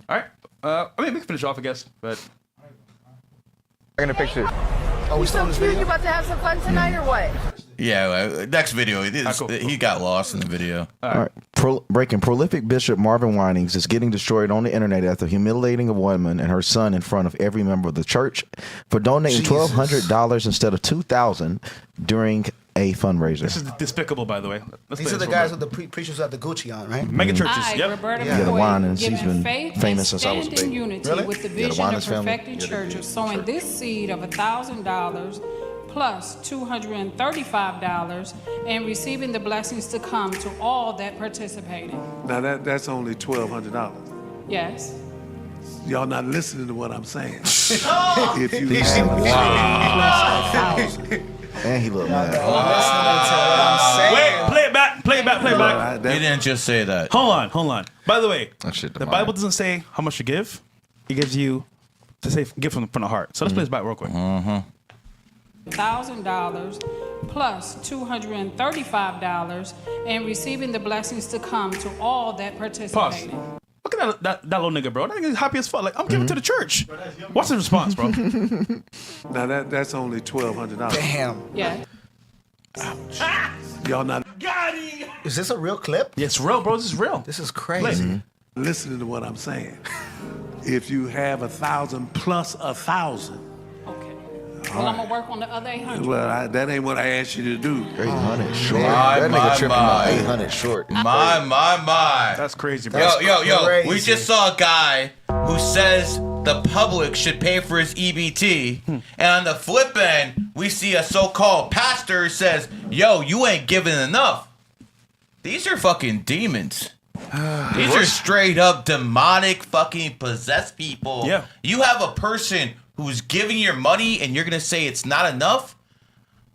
All right. I mean, we can finish off, I guess. But Taking a picture. Oh, we still in this You video? about to have some fun tonight or what? Yeah, next video. Cool. He got lost in the video. All right. Breaking prolific Bishop Marvin Winans is getting destroyed on the internet after humiliating a woman and her son in front of every member of the church for donating $1,200 instead of $2,000 during a fundraiser. this is despicable, by the way. Let's These play are the this guys real with the preachers who have the Gucci on, right? quick. Mega churches. I, Yep. Roberta Yeah, the McCall, Winans, he's giving been faith famous and since I was a standing baby. unity Really? with the the vision Winans of family. Perfecting Church of sowing this seed of $1,000 plus $235 and receiving the blessings to come to all that participated. Now that's only $1,200. Yes. Y'all not listening to what I'm saying. If you have And he looked mad. Wait, play it back. Play it back. He didn't just say that. Hold on. By the way, That shit the demonic. Bible doesn't say how much to give. It gives you to say give from the heart. So let's play this back real quick. $1,000 plus $235 and receiving the blessings to come to all that participated. Look at that little nigga, bro. That nigga's happy as fuck. Like, I'm giving to the church. What's the response, bro? now that's only $1,200. Damn. Yeah. Y'all not Is this a real clip? Yeah, it's real, bro. This is real. This is crazy. listening to what I'm saying. If you have 1,000 plus 1,000. Okay. Well, I'm gonna work on the other 800. Well, that ain't what I asked you to do. 800 short. My, That my, nigga tripping about my. 800 short. My. That's crazy, bro. Yo. crazy. We just saw a guy who says the public should pay for his EBT. And on the flip end, we see a so-called pastor who says, yo, you ain't giving enough. These are fucking demons. These are straight up demonic fucking possessed people. Yeah. You have a person who's giving your money and you're going to say it's not enough?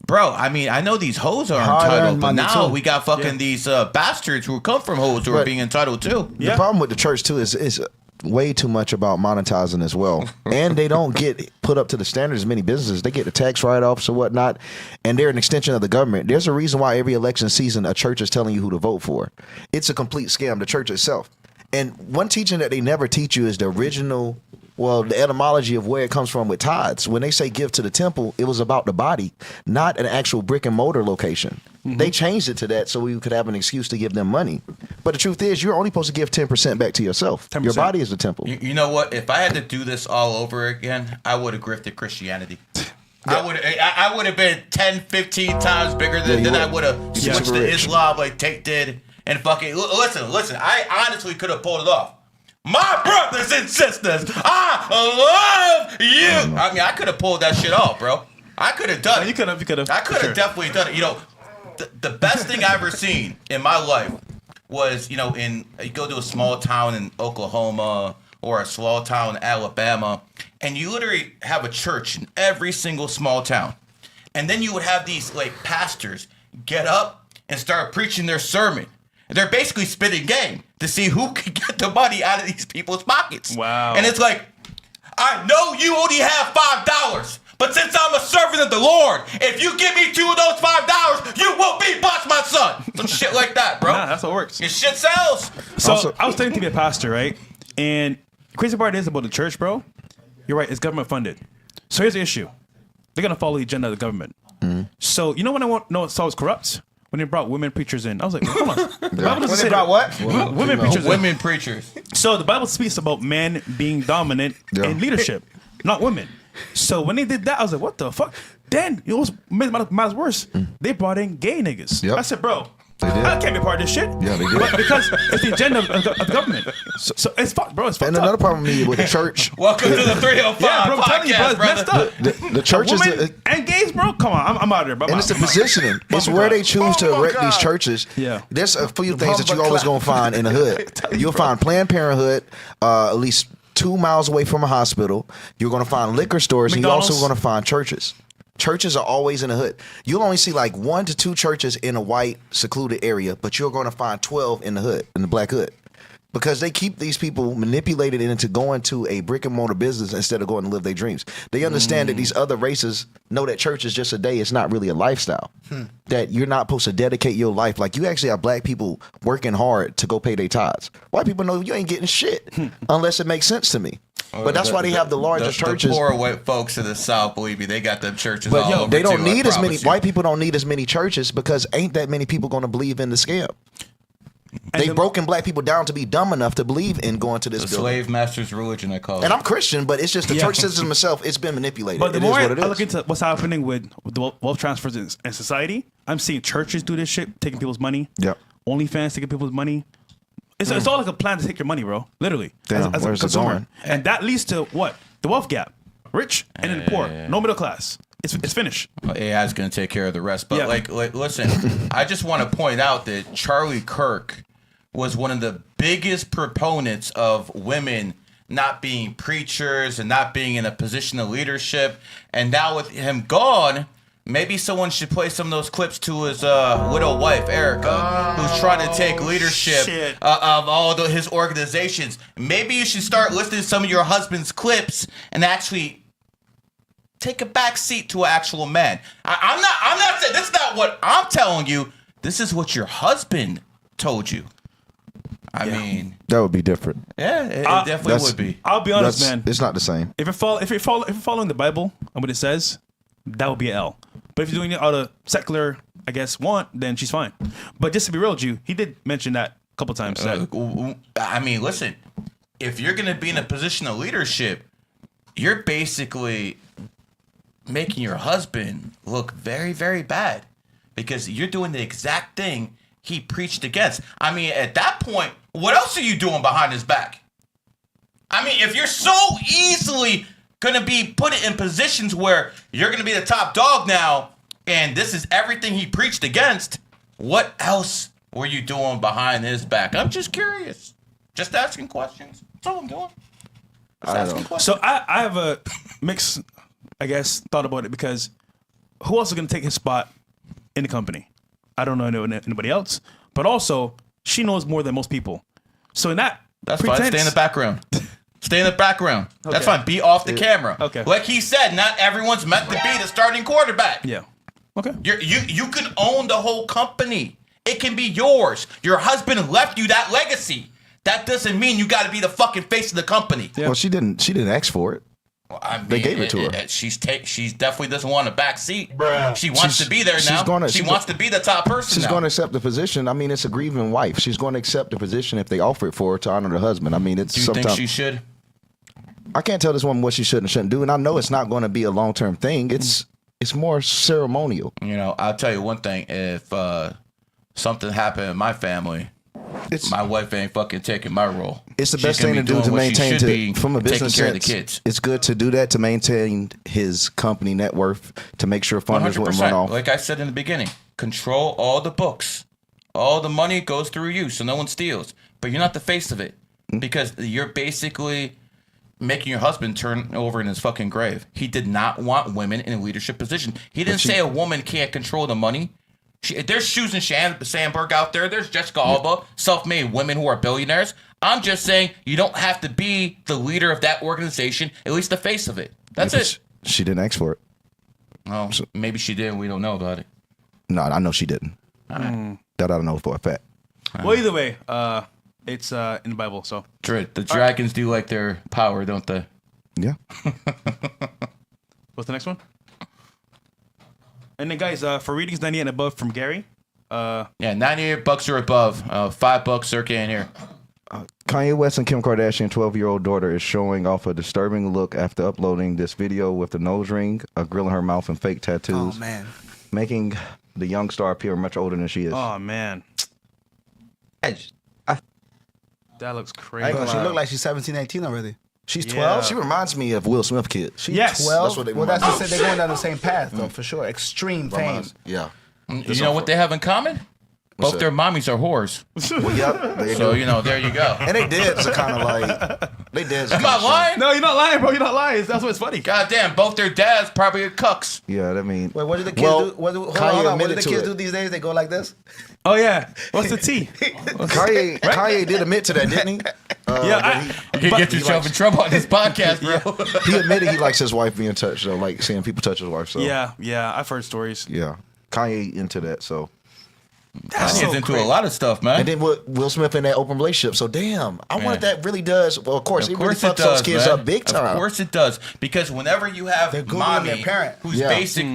Bro, I mean, I know these hoes are entitled, but now we got fucking these bastards who come from hoes who are being entitled too. The problem with the church too is way too much about monetizing as well, and they don't get put up to the standards as many businesses. They get the tax write-offs or whatnot, and they're an extension of the government. There's a reason why every election season a church is telling you who to vote for. It's a complete scam, the church itself. And one teaching that they never teach you is the original, the etymology of where it comes from with tithes. When they say give to the temple, it was about the body, not an actual brick and mortar location. They changed it to that so we could have an excuse to give them money. But the truth is, you're only supposed to give 10% back to yourself. 10%. Your body is the temple. You know what? If I had to do this all over again, I would have grifted Christianity. I would have been 10, 15 times bigger than I would have switched to Islam like Tate did. And fucking, listen, I honestly could have pulled it off. My brothers and sisters, I love you. I mean, I could have pulled that shit off, bro. I could have done it. You could have. I could have definitely done it. You know, the best thing I ever seen in my life was, you go to a small town in Oklahoma or a small town in Alabama, and you literally have a church in every single small town. And then you would have these, like, pastors get up and start preaching their sermon. They're basically spitting game to see who can get the money out of these people's pockets. Wow. And it's like, I know you only have $5, but since I'm a servant of the Lord, if you give me 2 of those $5, you will be boss my son. Some shit like that, bro. Nah, that's how it works. Your shit sells. So I was studying to be a pastor, right? And the crazy part is about the church, bro. You're right, it's government funded. So here's the issue. They're going to follow the agenda of the government. So you know when I want to know it's always corrupt? When they brought women preachers in. I was like, hold on. The Bible doesn't say brought what? Women preachers. Women preachers. So the Bible speaks about men being dominant in leadership, not women. So when they did that, I was like, what the fuck? Then it was might worse. They brought in gay niggas. I said, bro, I can't be part of this shit. Yeah, they did. But because it's the agenda of the government. So it's fucked, bro. It's fucked and up. another problem with the church. Welcome to the 305 bro, I'm telling you, bro, it's messed up. The church is and gays, bro. Come on, I'm out of there, bro. And it's the positioning. It's where they choose to erect these churches. Yeah. There's a few things that you always gonna find in the hood. You'll find Planned Parenthood, at least 2 miles away from a hospital. You're gonna find liquor stores, and you're also gonna find churches. Churches are always in the hood. You'll only see like 1 to 2 churches in a white secluded area, but you're going to find 12 in the hood, in the black hood, because they keep these people manipulated into going to a brick and mortar business instead of going to live their dreams. They understand that these other races know that church is just a day. It's not really a lifestyle. That you're not supposed to dedicate your life. Like, you actually have black people working hard to go pay their tithes. White people know you ain't getting shit unless it makes sense to me. But that's why they have the largest churches. The poor white folks in the South, believe me, they got them churches but all over. They don't need as many. You. White people don't need as many churches because ain't that many people going to believe in the scam. They've broken black people down to be dumb enough to believe in going to this building. Slave master's religion, I call it. And I'm Christian, but it's just the church system itself. It's been manipulated. But the it more is what it I is. look into what's happening with the wealth transfers in society, I'm seeing churches do this shit, taking people's money. Yeah. OnlyFans taking people's money. It's all like a plan to take your money, bro. Literally. Damn, as a where's it consumer. going? And that leads to what? The wealth gap. Rich and then poor. No middle class. It's finished. Well, AI is going to take care of the rest. But like, listen, I just want to point out that Charlie Kirk was one of the biggest proponents of women not being preachers and not being in a position of leadership. And now with him gone, maybe someone should play some of those clips to his widow wife, Erika, who's trying to take leadership of all his organizations. Maybe you should start listening to some of your husband's clips and actually take a back seat to an actual man. I'm not saying this is not what I'm telling you. This is what your husband told you. I mean, that would be different. Yeah, it definitely would be. I'll be honest, man. It's not the same. If you're following the Bible and what it says, that would be an L. But if you're doing it out of secular, I guess, want, then she's fine. But just to be real with you, he did mention that a couple times. I mean, listen, if you're going to be in a position of leadership, you're basically making your husband look very, very bad because you're doing the exact thing he preached against. I mean, at that point, what else are you doing behind his back? I mean, if you're so easily going to be put in positions where you're going to be the top dog now, and this is everything he preached against, what else were you doing behind his back? I'm just curious. Just asking questions. That's all I'm doing. Just asking questions. So I have a mixed, I guess, thought about it because who else is going to take his spot in the company? I don't know anybody else. But also, she knows more than most people. So in that That's fine. Stay in the background. Stay in the background. Okay. That's fine. Be off the camera. Okay. Like he said, not everyone's meant to be the starting quarterback. Yeah. Okay. You can own the whole company. It can be yours. Your husband left you that legacy. That doesn't mean you got to be the fucking face of the company. Yeah. Well, she didn't ask for it. Well, I mean, they gave it to her. She's definitely doesn't want a back seat. Bruh. She wants to be there now. She wants to be the top person. She's now. going to accept the position. I mean, it's a grieving wife. She's going to accept the position if they offer it for her to honor the husband. I mean, it's. Do you think she should? I can't tell this woman what she should and shouldn't do, and I know it's not going to be a long-term thing. It's more ceremonial. You know, I'll tell you one thing. If something happened in my family, my wife ain't fucking taking my role. It's the best thing to do to maintain from a business care sense. Of the kids. It's good to do that to maintain his company net worth, to make sure funders wouldn't run off. Like I said in the beginning, control all the books. All the money goes through you, so no one steals. But you're not the face of it because you're basically making your husband turn over in his fucking grave. He did not want women in a leadership position. He didn't say a woman can't control the money. There's Susan Sandberg out there. There's Jessica Alba, self-made women who are billionaires. I'm just saying you don't have to be the leader of that organization, at least the face of it. That's it. She didn't ask for it. Oh, maybe she did. We don't know about it. No, I know she didn't. Right. That I don't know for a fact. Well, either way, it's in the Bible. So the dragons do like their power, don't they? Yeah. What's the next one? And then, guys, for readings 98 and above from Gary. Yeah, $98 or above. $5 circa in here. Kanye West and Kim Kardashian 12-year-old daughter is showing off a disturbing look after uploading this video with a nose ring, a grill in her mouth, and fake tattoos. Oh, man. Making the young star appear much older than she is. Oh, man. That looks crazy. She looked like she's 17, 18 already. She's 12. Yeah. She reminds me of Will Smith kid. She's Yes. 12. That's what they well, remind that's me. they're going down the same path, though, for sure. Extreme fame. Yeah. You know what they have in common? Both their mommies are whores. Well, yeah, so, there you go. And they dads are kind of like... They dads Am I lying? No, you're not lying, bro. You're not lying. That's what's funny. God damn, both their dads probably are cucks. Yeah, I mean... Wait, what do the kids do? Hold on. What do the kids do these days? They go like this? Oh, yeah. What's the T? Kanye did admit to that, didn't he? You can get yourself in trouble on this podcast, bro. He admitted he likes his wife being touched, though, like seeing people touch his wife. So Yeah, I've heard stories. Yeah, Kanye into that, so... Kanye's into a lot of stuff, man. And then Will Smith in that open relationship. So damn, I wonder if that really does. Well, of course, it really fucks those kids up big time. Of course it does, because whenever you have mommy their parent. who's basic,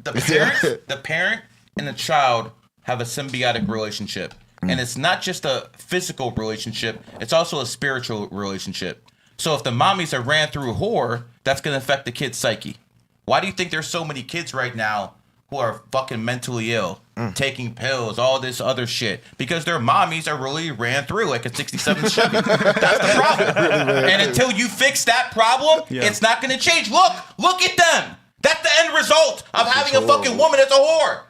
the parent and the child have a symbiotic relationship, and it's not just a physical relationship; it's also a spiritual relationship. So if the mommies are ran through whore, that's going to affect the kid's psyche. Why do you think there's so many kids right now who are fucking mentally ill, taking pills, all this other shit? Because their mommies are really ran through like a 67 Chevy. That's the problem. And until you fix that problem, it's not going to change. Look at them. That's the end result of having a fucking woman that's a whore.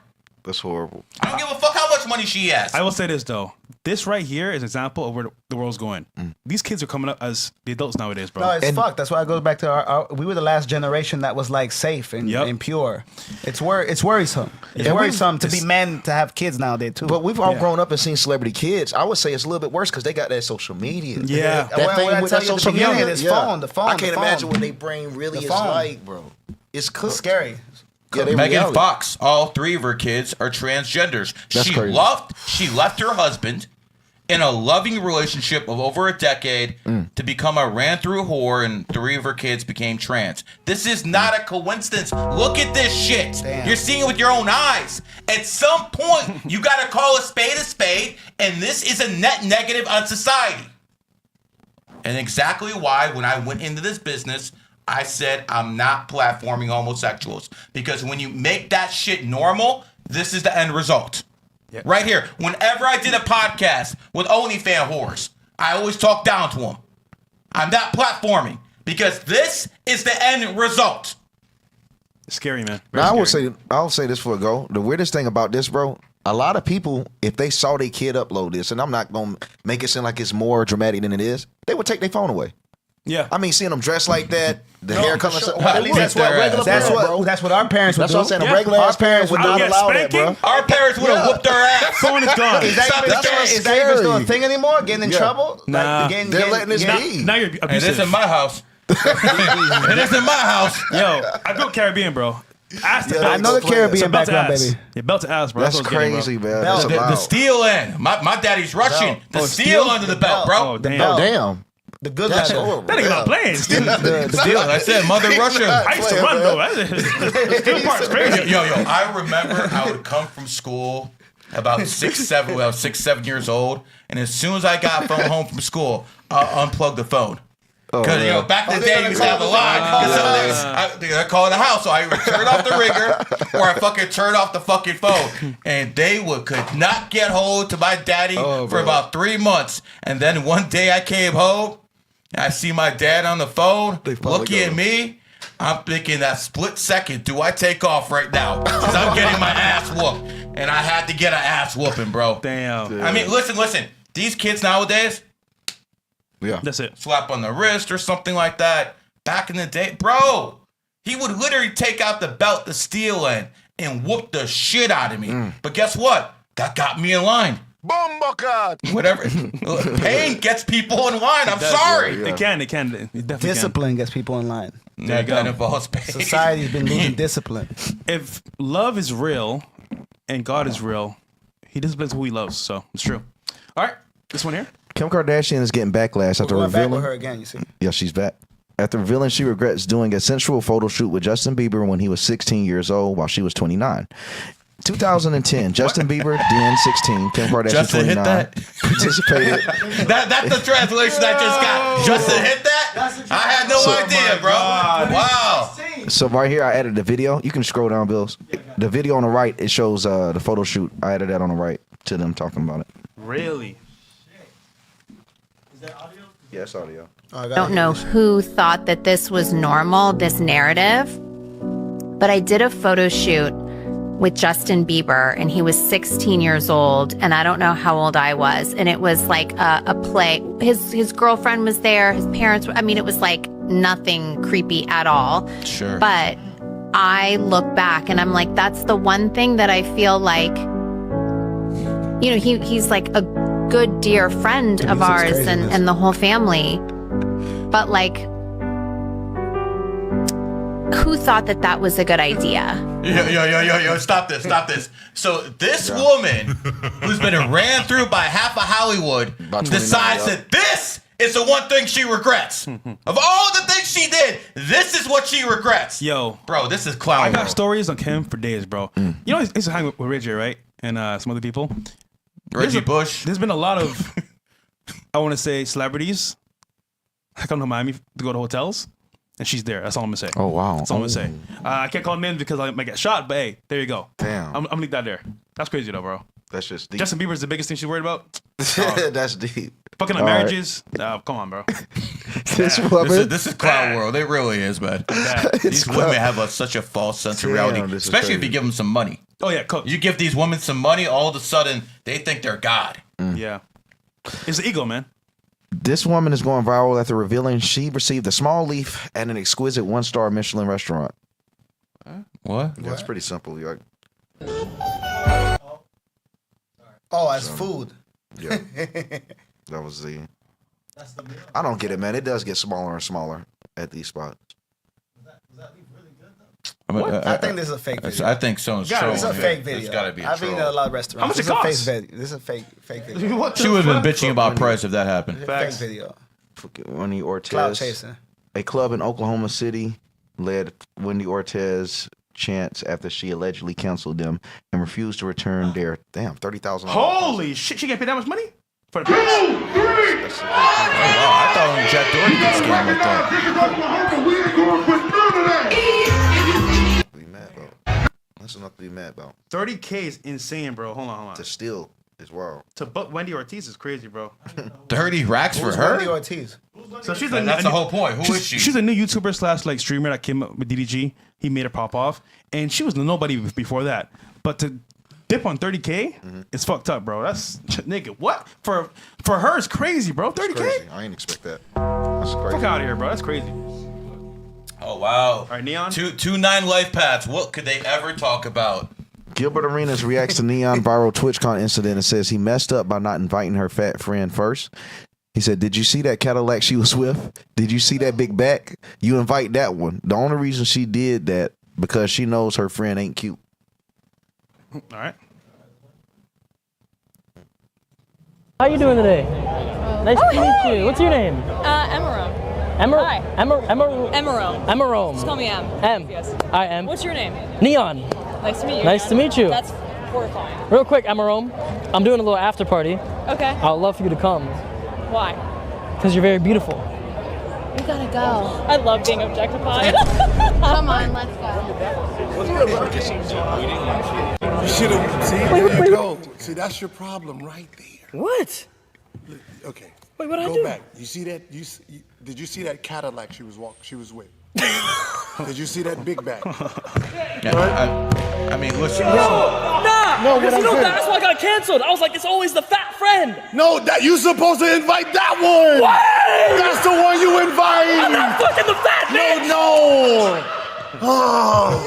That's horrible. I don't give a fuck how much money she has. I will say this, though. This right here is an example of where the world's going. These kids are coming up as the adults nowadays, bro. No, it's fucked. That's why it goes back to we were the last generation that was like safe and pure. It's worrisome. It's worrisome to be men to have kids nowadays too. But we've all grown up and seen celebrity kids. I would say it's a little bit worse because they got that social media. Yeah. That thing with that social media. The phone. I can't imagine what their brain really is like, bro. It's scary. Yeah, Megan Fox, all 3 of her kids are transgenders. That's crazy. She left her husband in a loving relationship of over a decade to become a ran-through whore, and 3 of her kids became trans. This is not a coincidence. Look at this shit. Damn. You're seeing it with your own eyes. At some point, you got to call a spade, and this is a net negative on society. And exactly why, when I went into this business, I said I'm not platforming homosexuals, because when you make that shit normal, this is the end result. Yep. Right here. Whenever I did a podcast with OnlyFans whores, I always talk down to them. I'm not platforming, because this is the end result. It's scary, man. Now, I'll say this for a go. The weirdest thing about this, bro, a lot of people, if they saw their kid upload this, and I'm not gonna make it seem like it's more dramatic than it is, they would take their phone away. Yeah. I mean, seeing them dressed like that, the hair color. Sure. Well, at least that's what that's what our parents would That's do. what I'm saying. A regular ass parents would not allow that, bro. Our parents would have whooped their ass. Phone is gone. Is that even still a thing anymore? Getting in trouble? Nah. They're letting this be. Now you're And abusive. this in my house. And this in my house. Yo, I grew up Caribbean, bro. Ass to Yeah, belt. I know the It's a Caribbean belt to background, ass. baby. Yeah, belt to ass, bro. That's what I was getting, crazy, bro. man. That's The wild. steel end. My daddy's Russian. The steel under the belt, bro. Oh, damn. belt. Damn. The good That's leather. horrible. That nigga not playing. The steel. I said Mother Russia. I used to run, though. The steel part's crazy. Yo, I remember I would come from school about 6, 7. When I was 6, 7 years old, and as soon as I got home from school, I'll unplug the phone. Because back in the day, you used to have a line. They're calling the house, so I would turn off the ringer or I fucking turn off the fucking phone. And they could not get hold to my daddy for about 3 months. And then one day I came home, and I see my dad on the phone looking at me. I'm thinking that split second, do I take off right now? Because I'm getting my ass whooped. And I had to get an ass whooping, bro. Damn. I mean, listen. These kids nowadays, Yeah. That's it. slap on the wrist or something like that. Back in the day, bro, he would literally take out the belt, the steel end, and whoop the shit out of me. But guess what? That got me in line. Whatever. Pain gets people in line. I'm sorry. They can. They definitely Discipline gets people in line. That involves pain. Society's been losing discipline. can. If love is real and God is real, he disciplines who he loves. So it's true. All right. This one here. Kim Kardashian is getting backlash after We're back revealing. with her again, you see. Yeah, she's back. After revealing she regrets doing a sensual photo shoot with Justin Bieber when he was 16 years old while she was 29. 2010, Justin Bieber, then 16, Kim Kardashian, Justin 29, hit that? participated. That's the translation I just got. Justin hit that? I had no idea, bro. Wow. So right here, I added the video. You can scroll down, Bills. The video on the right, it shows the photo shoot. I added that on the right to them talking about it. Really? Yeah, it's audio. I don't know who thought that this was normal, this narrative, but I did a photo shoot with Justin Bieber, and he was 16 years old, and I don't know how old I was, and it was like a play. His girlfriend was there, his parents were, I mean, it was like nothing creepy at all. Sure. But I look back, and I'm like, that's the one thing that I feel like, you know, he's like a good, dear friend of ours and the whole family. But like, who thought that that was a good idea? Yo, stop this. So this woman, who's been ran through by half of Hollywood, decides that this is the one thing she regrets. Of all the things she did, this is what she regrets. Yo. Bro, this is clown I got world. stories on Kim for days, bro. You know, I used to hang with Reggie, right? And some other people. Reggie Bush. There's been a lot of, I want to say, celebrities. I come to Miami to go to hotels, and she's there. That's all I'm gonna say. Oh, wow. That's all I'm gonna say. I can't call names because I might get shot, but hey, there you go. Damn. I'm gonna leave that there. That's crazy though, bro. That's just deep. Justin Bieber's the biggest thing she's worried about. That's deep. Fucking All on right. marriages. Come on, bro. This woman. This is clown world. It really is, man. These women have such a false sense of reality, Damn, this is especially if crazy. you give them some money. Oh yeah, cook. You give these women some money, all of a sudden they think they're God. Yeah. It's the ego, man. This woman is going viral after revealing she received a small leaf at an exquisite 1-star Michelin restaurant. What? That's pretty simple. Like, Oh, as food. yeah, that was the. I don't get it, man. It does get smaller and smaller at these spots. I think this is a fake video. I think someone's It's trolling. a fake There's video. gotta be a I've been troll. in a lot of restaurants. How much it costs? This is a fake video. She would have been bitching about price if that happened. Fake video. Wendy Ortiz. Cloud chaser. A club in Oklahoma City led Wendy Ortiz chants after she allegedly canceled them and refused to return their $30,000. Holy shit! She get paid that much money for the pics? Oh, wow. I thought only Jack Doherty could scam like that. Be mad about. That's enough to be mad about. 30K is insane, bro. Hold on. To steal is wild. To book Wendy Ortiz is crazy, bro. 30 racks for Who's her? Wendy Ortiz? So she's That's the whole point. Who is she? She's a new YouTuber / like streamer that came up with DDG. He made her pop off, and she was nobody before that. But to dip on 30K, it's fucked up, bro. That's nigga. What for her? It's crazy, bro. 30K. Crazy. I ain't expect that. That's crazy. Fuck out of here, bro. That's crazy. Oh wow. All right, Neon. 2-9 life paths. What could they ever talk about? Gilbert Arenas reacts to Neon viral TwitchCon incident and says he messed up by not inviting her fat friend first. He said, "Did you see that Cadillac she was with? Did you see that big back? You invite that one. The only reason she did that because she knows her friend ain't cute." All right. How you doing today? Nice to meet you. What's your name? Emiru. Hi. Emiru. Just call me M. M. Yes. I am. What's your name? Neon. Nice to meet you. Nice to meet you. That's horrifying. Real quick, Emiru. I'm doing a little after party. Okay. I would love for you to come. Why? Because you're very beautiful. We gotta go. I love being objectified. Come on, let's go. You should have. See, there you go. See, that's your problem right there. What? Okay. Wait, what'd I Go do? back. You see that? Did you see that Cadillac she was with? Did you see that big bag? I mean, listen. No, because that's why I got canceled. I was like, it's always the fat friend. No, that you supposed to invite that one. What? That's the one you invite. I'm not fucking the fat bitch. No. Oh.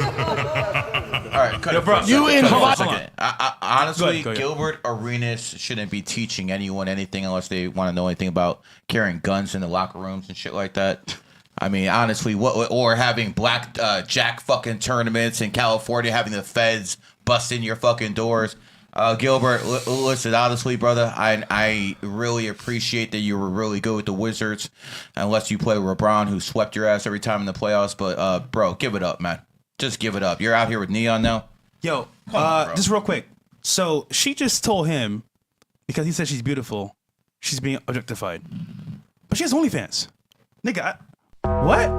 All right, cut it, bro. You invite. Honestly, Go ahead. Gilbert Arenas shouldn't be teaching anyone anything unless they want to know anything about carrying guns in the locker rooms and shit like that. I mean, honestly, or having black jack fucking tournaments in California, having the feds bust in your fucking doors. Gilbert, listen, honestly, brother, I really appreciate that you were really good with the Wizards, unless you play with LeBron, who swept your ass every time in the playoffs. But, bro, give it up, man. Just give it up. You're out here with Neon now. Yo, Come on, bro. just real quick. So she just told him, because he said she's beautiful, she's being objectified. But she has OnlyFans. Nigga, what?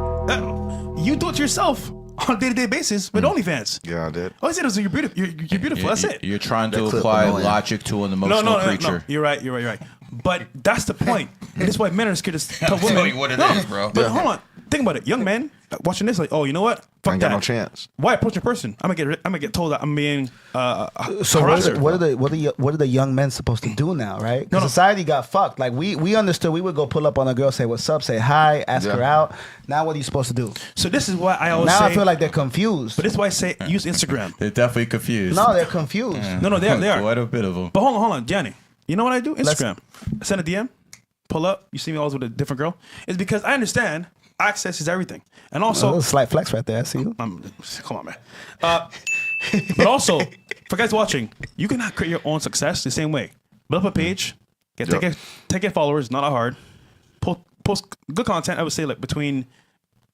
You do it yourself on a day-to-day basis with OnlyFans. Yeah, I did. All I said was you're beautiful. You're beautiful. That's it. You're trying to That clip apply annoying. logic to an emotional creature. No. You're right. But that's the point. And that's why men are scared to tell I'll women. tell you what it is, bro. But hold on. Think about it. Young men watching this, like, oh, you know what? Fuck ain't that. got no chance. Why approach a person? I'm gonna get told that I'm being So harassed. what are the young men supposed to do now, right? 'Cause society got fucked. Like we understood we would go pull up on a girl, say what's up, say hi, ask her out. Now what are you supposed to do? So this is why I always Now say. I feel like they're confused. But this is why I say use Instagram. They're definitely confused. No, they're confused. No, they are. Quite a bit of them. But hold on, Gianni. You know what I do? Instagram. I send a DM, pull up. You see me always with a different girl. It's because I understand access is everything, and also a slight flex right there. I see you. Come on, man. But also, for guys watching, you cannot create your own success the same way. Build up a page, take followers, not that hard. Post good content. I would say like between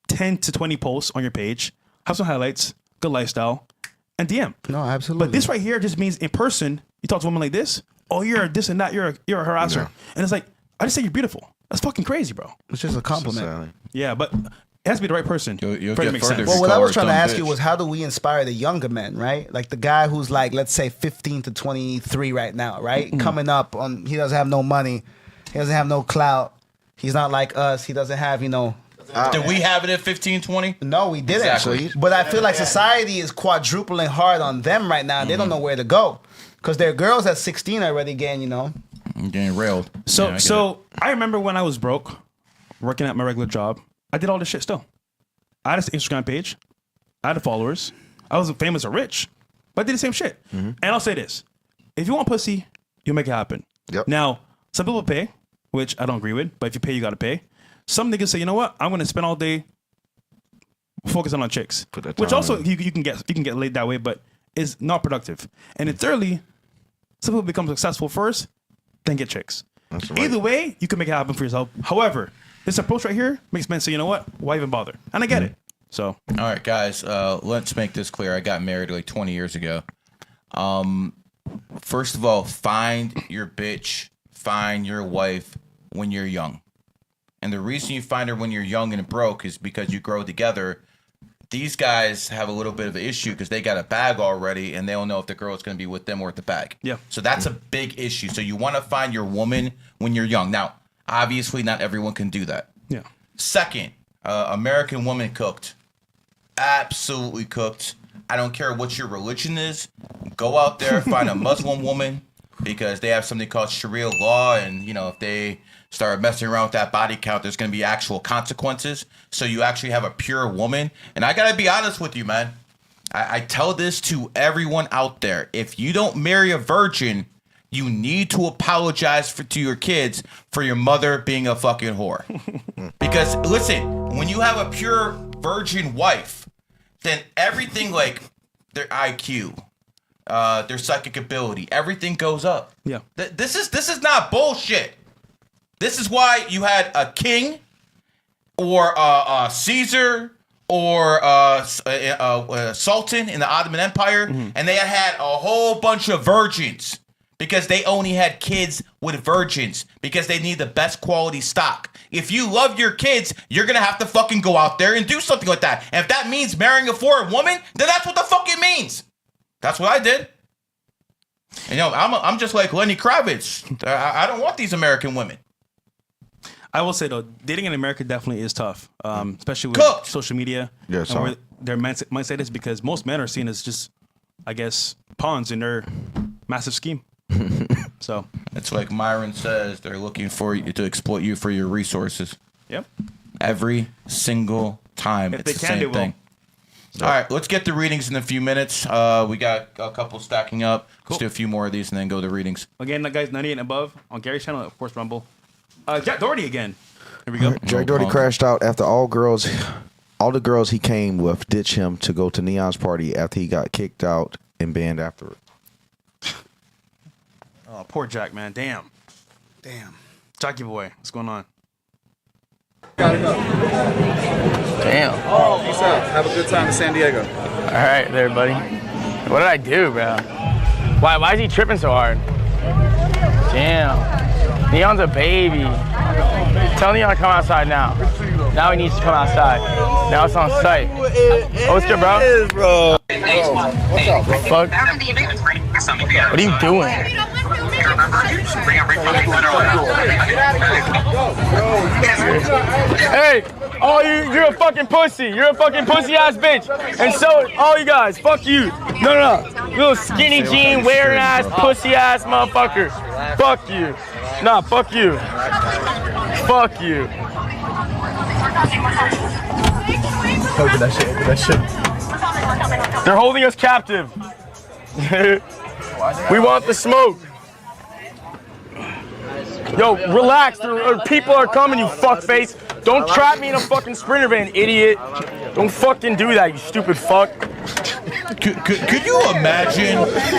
10 to 20 posts on your page. Have some highlights, good lifestyle, and DM. No, absolutely. But this right here just means in person, you talk to women like this. Oh, you're this and that. You're a harasser, and it's like I just say you're beautiful. That's fucking crazy, bro. It's just a compliment. Yeah, but it has to be the right person. You'll for it to get make further sense. if Well, what I was Call trying to her ask dumb you bitch. was how do we inspire the younger men, right? Like the guy who's like, let's say 15 to 23 right now, right? Coming up on, he doesn't have no money. He doesn't have no clout. He's not like us. He doesn't have, Did we have it at 15, 20? No, we didn't. Exactly. But I feel like society is quadrupling hard on them right now. They don't know where to go. Because their girls at 16 already getting, I'm getting railed. So I remember when I was broke, working at my regular job, I did all this shit still. I had an Instagram page. I had followers. I wasn't famous or rich, but I did the same shit. And I'll say this. If you want pussy, you'll make it happen. Yep. Now, some people pay, which I don't agree with, but if you pay, you got to pay. Some niggas say, you know what? I'm going to spend all day focusing on chicks. Which also, you can get laid that way, but is not productive. And then thirdly, some people become successful first, then get chicks. That's right. Either way, you can make it happen for yourself. However, this approach right here makes men say, you know what? Why even bother? And I get it. So, All right, guys, let's make this clear. I got married like 20 years ago. First of all, find your bitch, find your wife when you're young. And the reason you find her when you're young and broke is because you grow together. These guys have a little bit of an issue because they got a bag already and they don't know if the girl is going to be with them or with the bag. Yeah. So that's a big issue. So you want to find your woman when you're young. Now, obviously, not everyone can do that. yeah. Second, American woman cooked. Absolutely cooked. I don't care what your religion is. Go out there, find a Muslim woman, because they have something called Sharia law, and you know, if they start messing around with that body count, there's going to be actual consequences. So you actually have a pure woman. And I got to be honest with you, man. I tell this to everyone out there. If you don't marry a virgin, you need to apologize to your kids for your mother being a fucking whore. Because listen, when you have a pure virgin wife, then everything like their IQ, their psychic ability, everything goes up. Yeah. This is not bullshit. This is why you had a king or a Caesar or a sultan in the Ottoman Empire, and they had a whole bunch of virgins because they only had kids with virgins because they need the best quality stock. If you love your kids, you're going to have to fucking go out there and do something like that. And if that means marrying a foreign woman, then that's what the fuck it means. That's what I did. And, you know, I'm just like Lenny Kravitz. I don't want these American women. I will say though, dating in America definitely is tough, especially with social media. Yes, and where their mindset is, because most men are seen as just, I guess, pawns in their massive scheme. So it's like Myron says, they're looking for you to exploit you for your resources. Yep. Every single time, If it's they the can, same they will. thing. All right, let's get the readings in a few minutes. We got a couple stacking up. Let's do a few more of these and then go to readings. Again, that guy's 98 and above on Gary's channel, of course, Rumble. Jack Doherty again. Here we go. Jack Doherty crashed out after all the girls he came with ditched him to go to Neon's party after he got kicked out and banned afterward. Oh, poor Jack, man. Damn. Jockey boy, what's going on? Damn. Oh, peace out. Have a good time in San Diego. All right, there, buddy. What did I do, bro? Why is he tripping so hard? Damn. Neon's a baby. Tell Neon to come outside now. Now he needs to come outside. Now it's on site. Oh, what's good, bro? What's up, bro? Fuck. What are you doing? Hey, oh, you're a fucking pussy. You're a fucking pussy ass bitch. And so, all you guys, fuck you. No. Little skinny jean wearing ass, pussy ass motherfucker. Fuck you. Nah, fuck you. Fuck you. Open that shit. They're holding us captive. We want the smoke. Yo, relax. People are coming, you fuckface. Don't trap me in a fucking Sprinter van, idiot. Don't fucking do that, you stupid fuck. Could you imagine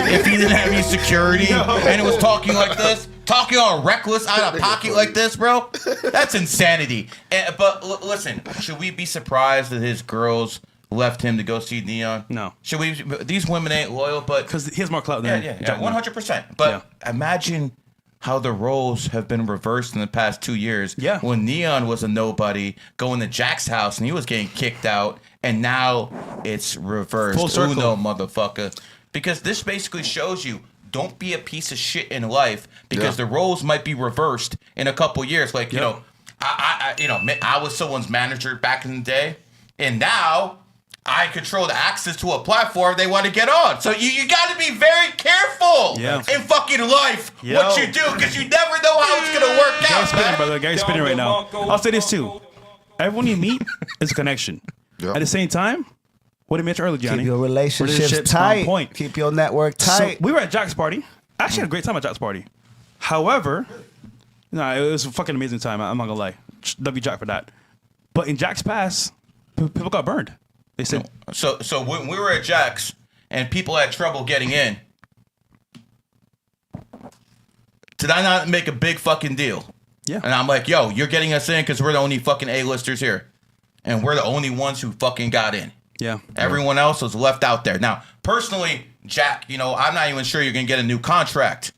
if he didn't have any security and it was talking like this? Talking all reckless, out of pocket like this, bro? That's insanity. But listen, should we be surprised that his girls left him to go see Neon? No. Should we? These women ain't loyal, but because he has more clout than yeah, 100%. But imagine how the roles have been reversed in the past 2 years. Yeah. When Neon was a nobody, going to Jack's house and he was getting kicked out, and now it's reversed. Full circle. Uno, motherfucker. Because this basically shows you, don't be a piece of shit in life, because the roles might be reversed in a couple years. Like, you know, I was someone's manager back in the day, and now I control the access to a platform they want to get on. So you got to be very careful in fucking life what you do, because you never know how it's going to work out, Spinning, man. brother. Gary's spinning right now. I'll say this too. Everyone you meet is a connection. At the same time, what I mentioned earlier, Johnny. Keep your relationships on tight. point. Keep your network tight. So we were at Jack's party. I actually had a great time at Jack's party. However, it was a fucking amazing time. I'm not gonna lie. W Jack for that. But in Jack's past, people got burned. They said so when we were at Jack's and people had trouble getting in, did I not make a big fucking deal? Yeah. And I'm like, yo, you're getting us in because we're the only fucking A-listers here. And we're the only ones who fucking got in. Yeah. Everyone else was left out there. Now, personally, Jack, I'm not even sure you're going to get a new contract.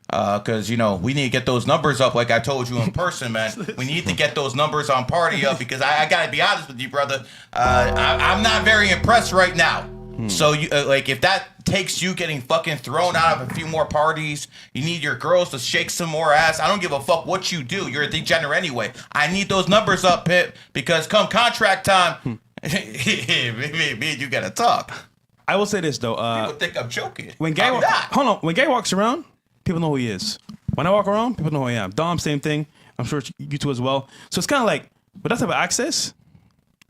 Because, we need to get those numbers up like I told you in person, man. We need to get those numbers on Party up, because I got to be honest with you, brother. I'm not very impressed right now. So, if that takes you getting fucking thrown out of a few more parties, you need your girls to shake some more ass. I don't give a fuck what you do. You're a degenerate anyway. I need those numbers up, Pip, because come contract time, me and you got to talk. I will say this though. People think I'm joking. When Gay, when Gay walks around, people know who he is. When I walk around, people know who I am. Dom, same thing. I'm sure you two as well. So it's kind of like, with that type of access,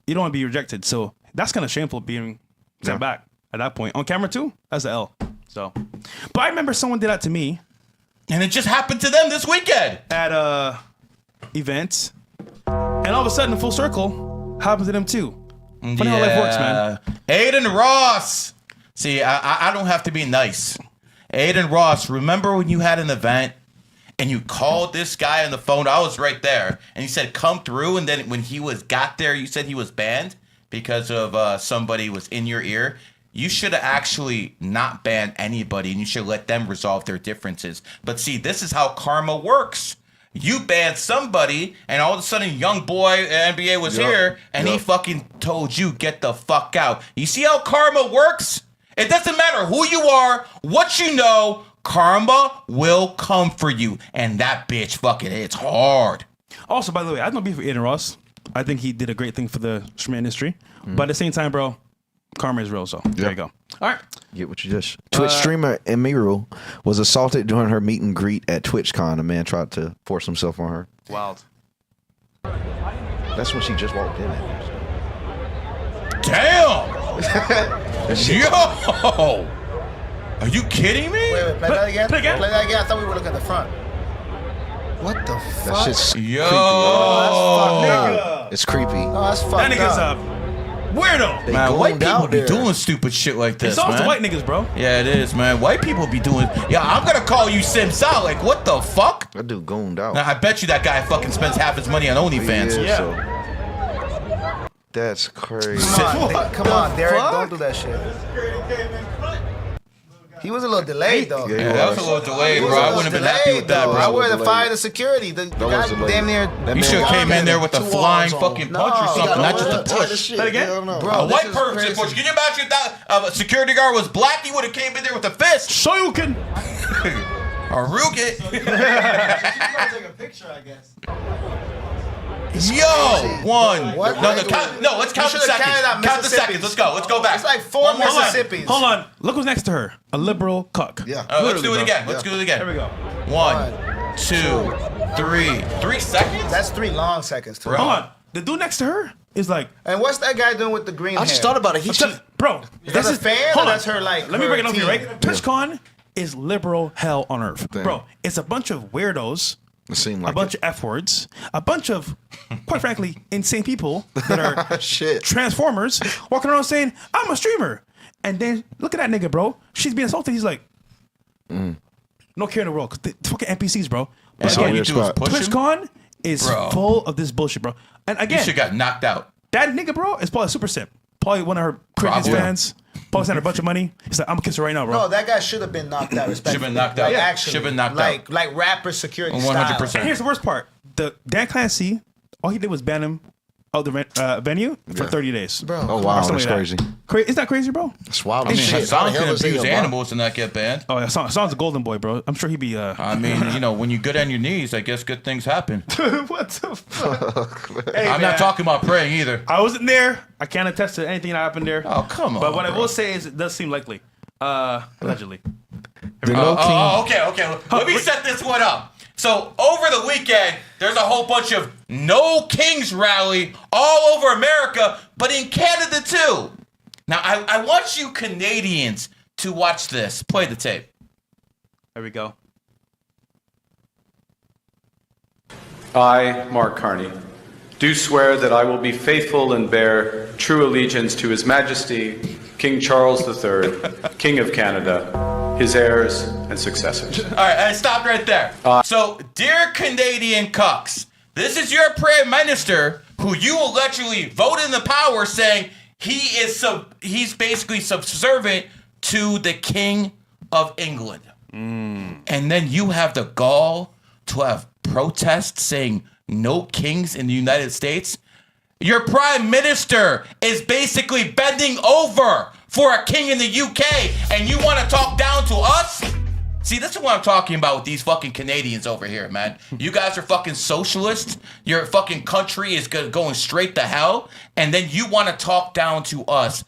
you don't want to be rejected. So that's kind of shameful being sent back at that point. On camera too, that's an L. So, but I remember someone did that to me. And it just happened to them this weekend. At events. And all of a sudden, full circle happens to them too. Funny how life works, man. Aiden Ross. See, I don't have to be nice. Aiden Ross, remember when you had an event and you called this guy on the phone? I was right there. And you said, come through. And then when he got there, you said he was banned because of somebody was in your ear. You should have actually not banned anybody and you should let them resolve their differences. But see, this is how karma works. You banned somebody, and all of a sudden, young boy NBA was here, and he fucking told you, get the fuck out. You see how karma works? It doesn't matter who you are, what you know, karma will come for you. And that bitch fucking hits hard. Also, by the way, I don't beef with Aiden Ross. I think he did a great thing for the streaming industry. But at the same time, bro, karma is real, so there you go. All right. Get what you just. Twitch streamer Emiru was assaulted during her meet and greet at TwitchCon. A man tried to force himself on her. Wild. That's when she just walked in. Damn! Yo! Are you kidding me? Wait, play that again? Play again? Play that again. I thought we were looking at the front. What the fuck? That shit's Yo! creepy. Oh, that's fucked up. It's creepy. No, that's fucked That nigga's up. weirdo. Man, white people out be there. doing stupid shit like this, It's also man. white niggas, bro. Yeah, it is, man. White people be doing. Yeah, I'm gonna call you Sim Sal. Like, what the fuck? That dude gooned out. Now, I bet you that guy fucking spends half his money on OnlyFans. Yeah. So. That's crazy. Come on, Derek. Don't do that shit. He was a little delayed, though. Yeah, that was a little delayed, bro. I wouldn't have been happy with that, I bro. would have fired the security. The guy damn near. You should have came in there with a flying fucking punch or something, not just a push. That again? Bro, A white person push. Can you imagine if that a security guard was black? He would have came in there with a fist. So you can. Or Ruget. Take a picture, I guess. Yo, one. What? No, let's count the seconds. Count the seconds. Let's go. Let's go back. It's like 4 Mississippis. Hold on. Look who's next to her. A liberal cuck. Yeah. Let's do it again. Let's do it again. Here we go. 1, 2, 3. 3 seconds? That's 3 long seconds, too. Hold on. The dude next to her is like. And what's that guy doing with the green hair? I just thought about it. Bro, that's a fan or that's her, like, let me her break it down for you, team? right? TwitchCon is liberal hell on earth. Damn. Bro, it's a bunch of weirdos. It seemed A like bunch of F words, a bunch of, quite frankly, insane people that are Shit. transformers walking around saying, I'm a streamer. And then look at that nigga, bro. She's being assaulted. He's like, no care in the world. 'Cause the fucking NPCs, bro. But all again, you do is push him? TwitchCon is full of this bullshit, bro. And You again, should got knocked out. that nigga, bro, is probably a super simp. Probably one of her craziest Probably. fans. Probably sent her a bunch of money. He's like, I'm gonna kiss her right now, bro. No, that guy should have been knocked out. Should have been knocked out. Like, actually, Should have been knocked out. Like rapper security 100%. style. And here's the worst part. The Dan Clancy, all he did was ban him out the venue for 30 days. Bro. Oh, wow. Something That's like crazy. that. Isn't that crazy, bro? That's wild. I mean, shit. Hassan How the hell can is he abuse a bot? animals and not get banned. Oh, yeah, Hassan's a golden boy, bro. I'm sure he'd be. I mean, you know, when you're good on your knees, I guess good things happen. What the fuck? Hey, I'm man, not talking about praying either. I wasn't there. I can't attest to anything that happened there. Oh, come on. But what I bro. will say is it does seem likely. Allegedly. The no king. Okay. Let me set this one up. So over the weekend, there's a whole bunch of No Kings rally all over America, but in Canada too. Now, I want you Canadians to watch this. Play the tape. There we go. I, Mark Carney, do swear that I will be faithful and bear true allegiance to His Majesty, King Charles III, King of Canada, his heirs and successors. All right, I stopped right there. So, dear Canadian cucks, this is your Prime Minister who you allegedly voted in the power saying he's basically subservient to the King of England. And then you have the gall to have protests saying no kings in the United States. Your Prime Minister is basically bending over for a king in the UK, and you want to talk down to us? See, this is what I'm talking about with these fucking Canadians over here, man. You guys are fucking socialists. Your fucking country is going straight to hell, and then you want to talk down to us.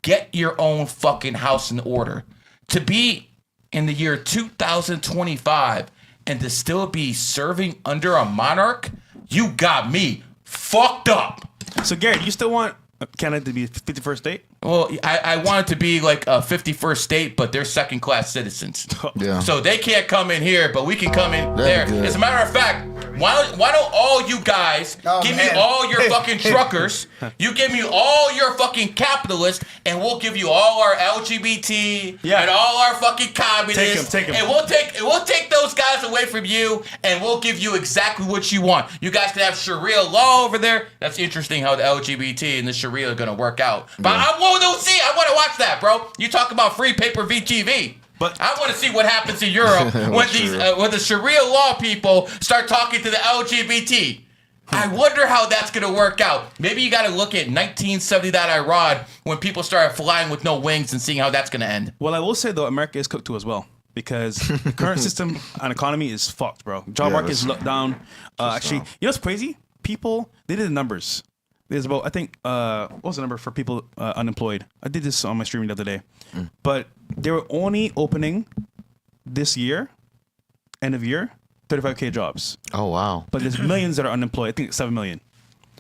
get your own fucking house in order. To be in the year 2025 and to still be serving under a monarch, you got me fucked up. So, Gary, you still want Canada to be 51st state? Well, I want it to be like a 51st state, but they're second-class citizens. Yeah. So they can't come in here, but we can come in That'd be there. good. As a matter of fact, why don't all you guys give me all your fucking truckers, you give me all your fucking capitalists, and we'll give you all our LGBT and all our fucking communists. Take 'em. And we'll take those guys away from you, and we'll give you exactly what you want. You guys can have Sharia law over there. That's interesting how the LGBT and the Sharia are gonna work out. But I want to watch that, bro. You talk about free pay-per-view TV. But I want to see what happens in Europe when the Sharia law people start talking to the LGBT. I wonder how that's going to work out. Maybe you got to look at 1979 Iran when people started flying with no wings and seeing how that's going to end. Well, I will say, though, America is cooked too as well. Because the current system and economy is fucked, bro. Job market is locked down. Actually, you know what's crazy? People, they did the numbers. There's about, I think, what was the number for people unemployed? I did this on my streaming the other day. But they were only opening this year, end of year, 35K jobs. Oh, wow. But there's millions that are unemployed. I think it's 7 million.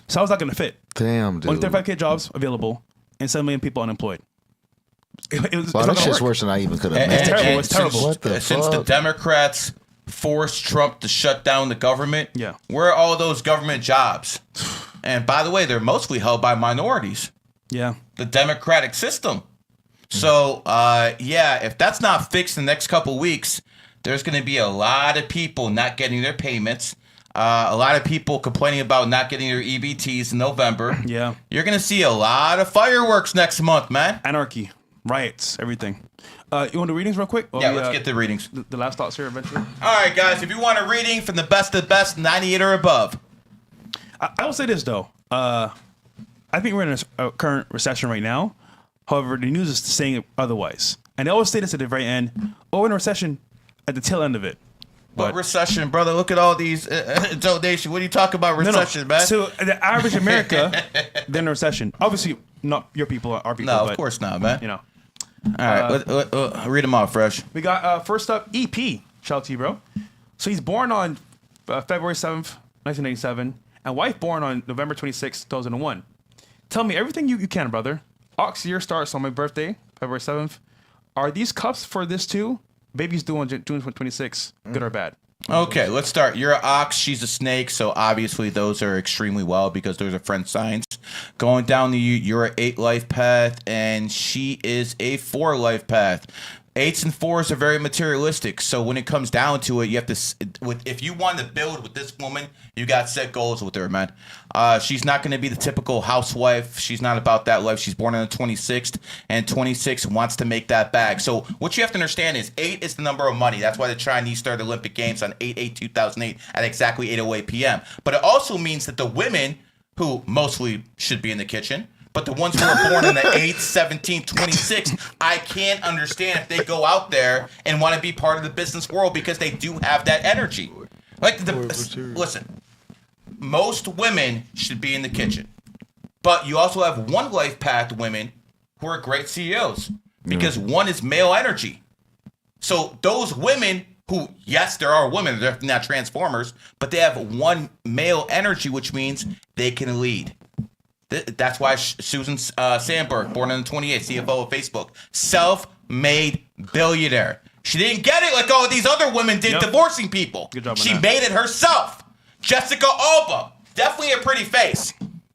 So how's that going to fit? Damn, dude. Only 35K jobs available and 7 million people unemployed. That shit's worse than I even could have imagined. It's terrible. What the Since the fuck? Democrats forced Trump to shut down the government, where are all those government jobs? And by the way, they're mostly held by minorities. Yeah. The democratic system. So, if that's not fixed in the next couple weeks, there's going to be a lot of people not getting their payments. A lot of people complaining about not getting their EBTs in November. Yeah. You're going to see a lot of fireworks next month, man. Anarchy, riots, everything. You want the readings real quick? Yeah, let's get the readings. The last thoughts here eventually. All right, guys, if you want a reading from the best of the best, 98 or above. I will say this, though. I think we're in a current recession right now. However, the news is saying otherwise. And they always say this at the very end. Oh, we're in a recession at the tail end of it. What recession, brother? Look at all these donations. What are you talking about recession, man? So the average America, they're in a recession. Obviously, not your people, our people. No, but, of course not, man. You know. All right, read them off, Fresh. We got, first up, EP. Shout out to you, bro. So he's born on February 7th, 1987. And wife born on November 26th, 2001. Tell me everything you can, brother. Ox year starts on my birthday, February 7th. Are these cups for this too? Baby's due on June 26th. Good or bad? Okay, let's start. You're an ox, she's a snake, so obviously those are extremely well because those are friend signs. Going down to you, you're an 8 life path, and she is a 4 life path. 8s and 4s are very materialistic, so when it comes down to it, you have to. If you want to build with this woman, you got set goals with her, man. She's not going to be the typical housewife. She's not about that life. She's born on the 26th, and 26 wants to make that bag. So what you have to understand is 8 is the number of money. That's why the Chinese started the Olympic Games on 8/8/2008 at exactly 8:08 p.m. But it also means that the women, who mostly should be in the kitchen, but the ones who are born in the 8th, 17th, 26th, I can't understand if they go out there and want to be part of the business world because they do have that energy. Like, listen, most women should be in the kitchen. But you also have 1 life path women who are great CEOs because 1 is male energy. So those women who, yes, there are women, they're not transformers, but they have 1 male energy, which means they can lead. That's why Susan Sandberg, born on the 28th, CFO of Facebook, self-made billionaire. She didn't get it like all these other women did, divorcing people. Good job on she that. made it herself. Jessica Alba, definitely a pretty face,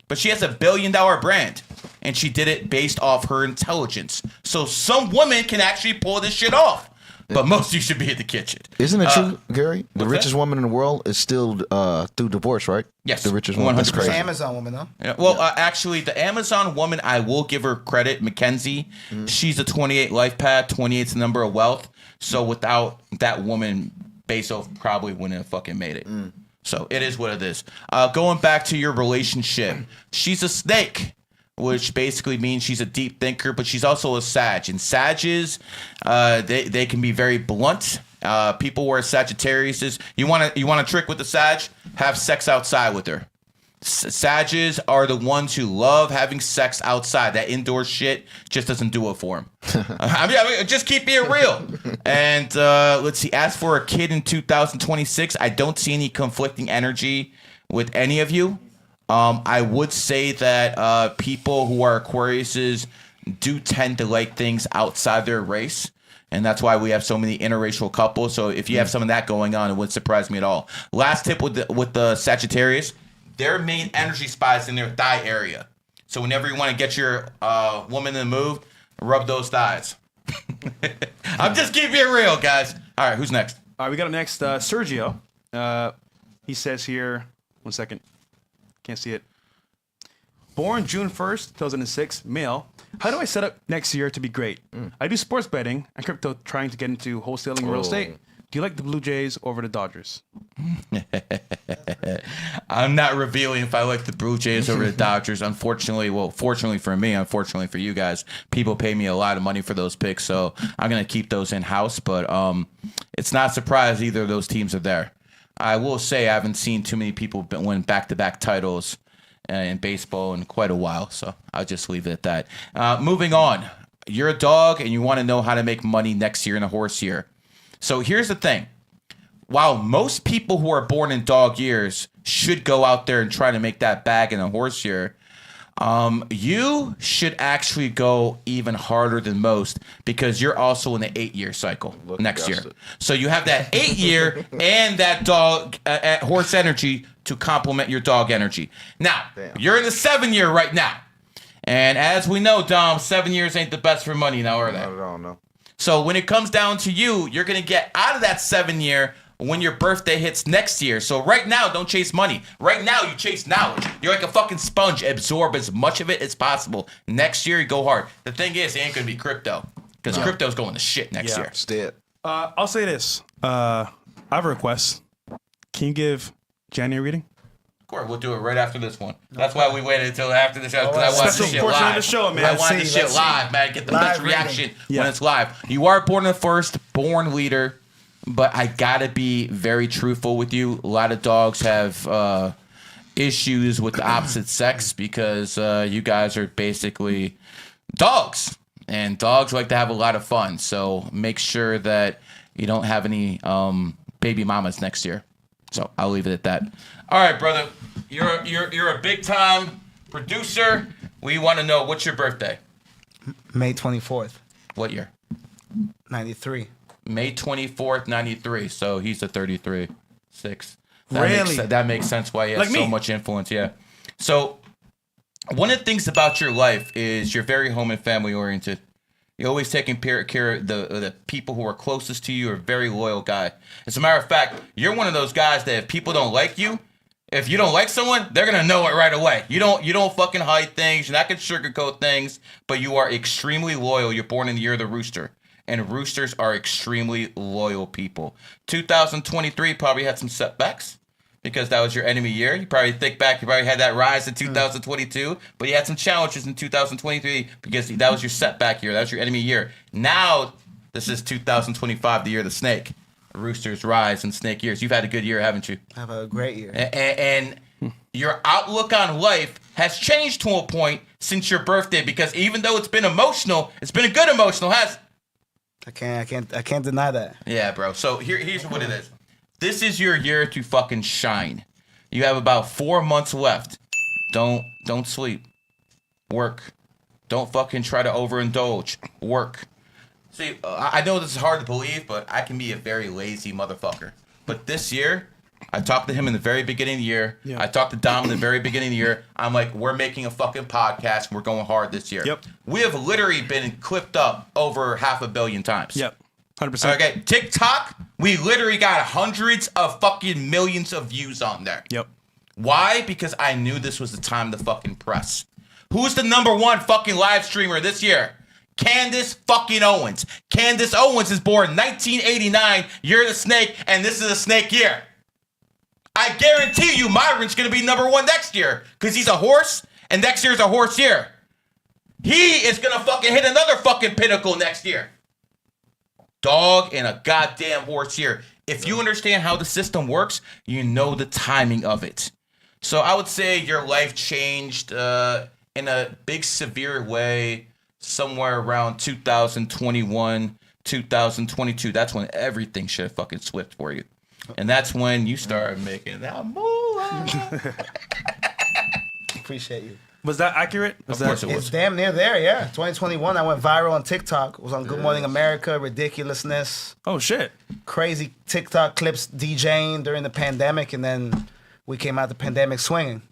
but she has a $1 billion brand, and she did it based off her intelligence. So some women can actually pull this shit off. But most of you should be in the kitchen. Isn't it true, Gary? The what's richest that? woman in the world is still through divorce, right? Yes. The richest woman. That's 100%. crazy. Amazon woman, though. Yeah, well, actually, the Amazon woman, I will give her credit, Mackenzie. She's a 28 life path. 28 is the number of wealth. So without that woman, Bezos probably wouldn't have fucking made it. So it is what it is. Going back to your relationship, she's a snake, which basically means she's a deep thinker, but she's also a Sag. And Sages, they can be very blunt. People who are Sagittarius, you want a trick with the Sag? Have sex outside with her. Sages are the ones who love having sex outside. That indoor shit just doesn't do it for them. I mean, just keep being real. And let's see. As for a kid in 2026, I don't see any conflicting energy with any of you. I would say that people who are Aquariuses do tend to like things outside their race. And that's why we have so many interracial couples. So if you have some of that going on, it wouldn't surprise me at all. Last tip with the Sagittarius, their main energy spot is in their thigh area. So whenever you want to get your woman in the mood, rub those thighs. I'm just keeping it real, guys. All right, who's next? All right, we got up next, Sergio. He says here, 1 second. Can't see it. Born June 1st, 2006, male. How do I set up next year to be great? I do sports betting and crypto, trying to get into wholesaling real estate. Do you like the Blue Jays over the Dodgers? I'm not revealing if I like the Blue Jays over the Dodgers. Unfortunately, fortunately for me, unfortunately for you guys, people pay me a lot of money for those picks, so I'm going to keep those in-house. But it's not a surprise either of those teams are there. I will say I haven't seen too many people win back-to-back titles in baseball in quite a while, so I'll just leave it at that. Moving on. You're a dog, and you want to know how to make money next year in a horse year. So here's the thing. While most people who are born in dog years should go out there and try to make that bag in a horse year, you should actually go even harder than most because you're also in the 8-year cycle next year. So you have that 8-year and that dog horse energy to complement your dog energy. Now, you're in the 7-year right now. And as we know, Dom, 7 years ain't the best for money now, are they? Not at all, no. So when it comes down to you, you're going to get out of that 7-year when your birthday hits next year. So right now, don't chase money. Right now, you chase knowledge. You're like a fucking sponge. Absorb as much of it as possible. Next year, you go hard. The thing is, it ain't going to be crypto because crypto's going to shit next year. It's dead. I'll say this. I have a request. Can you give Gianni a reading? Of course, we'll do it right after this one. That's why we waited until after the show, because I wanted the shit portion live. of the show, man. I wanted the shit live, man. Get the best reaction when it's live. You are born the first, born leader, but I gotta be very truthful with you. A lot of dogs have issues with the opposite sex because you guys are basically dogs, and dogs like to have a lot of fun. So make sure that you don't have any baby mamas next year. So I'll leave it at that. All right, brother. You're a big time producer. We want to know, what's your birthday? May 24th. What year? 93. May 24th, 93. So he's a 33. 6. Really? That makes sense why he has Like so me. much influence. Yeah. So one of the things about your life is you're very home and family oriented. You're always taking care of the people who are closest to you. You're a very loyal guy. As a matter of fact, you're one of those guys that if people don't like you, if you don't like someone, they're gonna know it right away. You don't fucking hide things. You're not gonna sugarcoat things. But you are extremely loyal. You're born in the year of the rooster, and roosters are extremely loyal people. 2023 probably had some setbacks because that was your enemy year. You probably think back, you probably had that rise in 2022, but you had some challenges in 2023 because that was your setback year. That was your enemy year. Now, this is 2025, the year of the snake. Roosters rise in snake years. You've had a good year, haven't you? I have a great year. And your outlook on life has changed to a point since your birthday because even though it's been emotional, it's been a good emotional, has I can't deny that. Yeah, bro. So here's what it is. This is your year to fucking shine. You have about 4 months left. Don't sleep. Work. Don't fucking try to overindulge. Work. See, I know this is hard to believe, but I can be a very lazy motherfucker. But this year, I talked to him in the very beginning of the year. Yeah. I talked to Dom in the very beginning of the year. I'm like, we're making a fucking podcast. And we're going hard this year. Yep. We have literally been clipped up over 500 million times. Yep. 100%. Okay, TikTok, we literally got hundreds of fucking millions of views on there. Yep. Why? Because I knew this was the time to fucking press. Who's the #1 fucking live streamer this year? Candace fucking Owens. Candace Owens is born 1989. You're the snake, and this is a snake year. I guarantee you Myron's going to be #1 next year because he's a horse, and next year's a horse year. He is going to fucking hit another fucking pinnacle next year. Dog and a goddamn horse year. If you understand how the system works, you know the timing of it. So I would say your life changed in a big, severe way somewhere around 2021, 2022. That's when everything should have fucking switched for you. And that's when you started making that move. Appreciate you. Was that accurate? Of course it was. It's damn near there, yeah. 2021, I went viral on TikTok. It was on Good Morning America, ridiculousness. Oh, shit. Crazy TikTok clips DJing during the pandemic, and then we came out the pandemic swinging.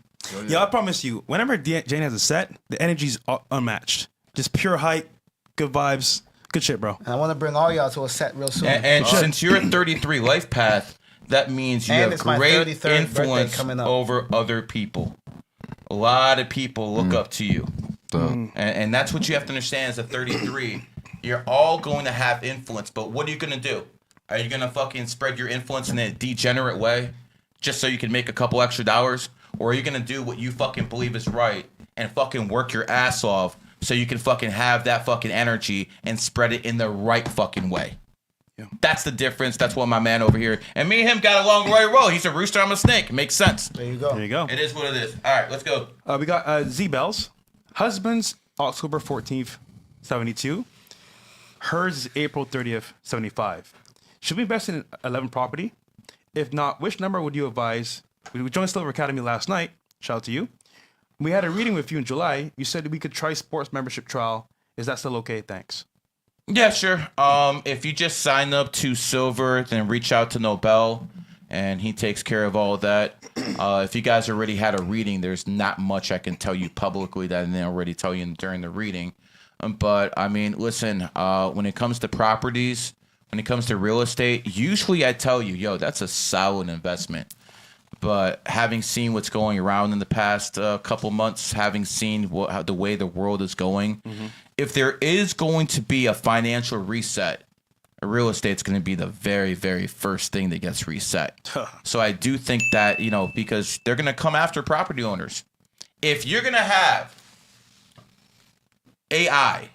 Yeah, I promise you, whenever Jane has a set, the energy's unmatched. Just pure hype, good vibes, good shit, bro. And I want to bring all y'all to a set real soon. And since you're at 33 Lifepath, that means you And have it's my great 33rd birthday influence coming up. over other people. A lot of people look up to you. And that's what you have to understand as a 33. You're all going to have influence, but what are you going to do? Are you going to fucking spread your influence in a degenerate way just so you can make a couple extra dollars? Or are you going to do what you fucking believe is right and fucking work your ass off so you can fucking have that fucking energy and spread it in the right fucking way? Yeah. That's the difference. That's what my man over here. And me and him got along right well. He's a rooster, I'm a snake. Makes sense. There you go. There you go. It is what it is. All right, let's go. We got Z-Bells. Husband's October 14th, 72. Hers is April 30th, 75. Should we invest in 11 property? If not, which number would you advise? We joined Silver Academy last night. Shout out to you. We had a reading with you in July. You said we could try sports membership trial. Is that still okay? Thanks. Yeah, sure. If you just sign up to Silver, then reach out to Nobel, and he takes care of all of that. If you guys already had a reading, there's not much I can tell you publicly that I didn't already tell you during the reading. But, I mean, listen, when it comes to properties, when it comes to real estate, usually I tell you, yo, that's a solid investment. But having seen what's going around in the past couple months, having seen the way the world is going, if there is going to be a financial reset, real estate's going to be the very, very first thing that gets reset. So I do think that, because they're going to come after property owners. If you're going to have AI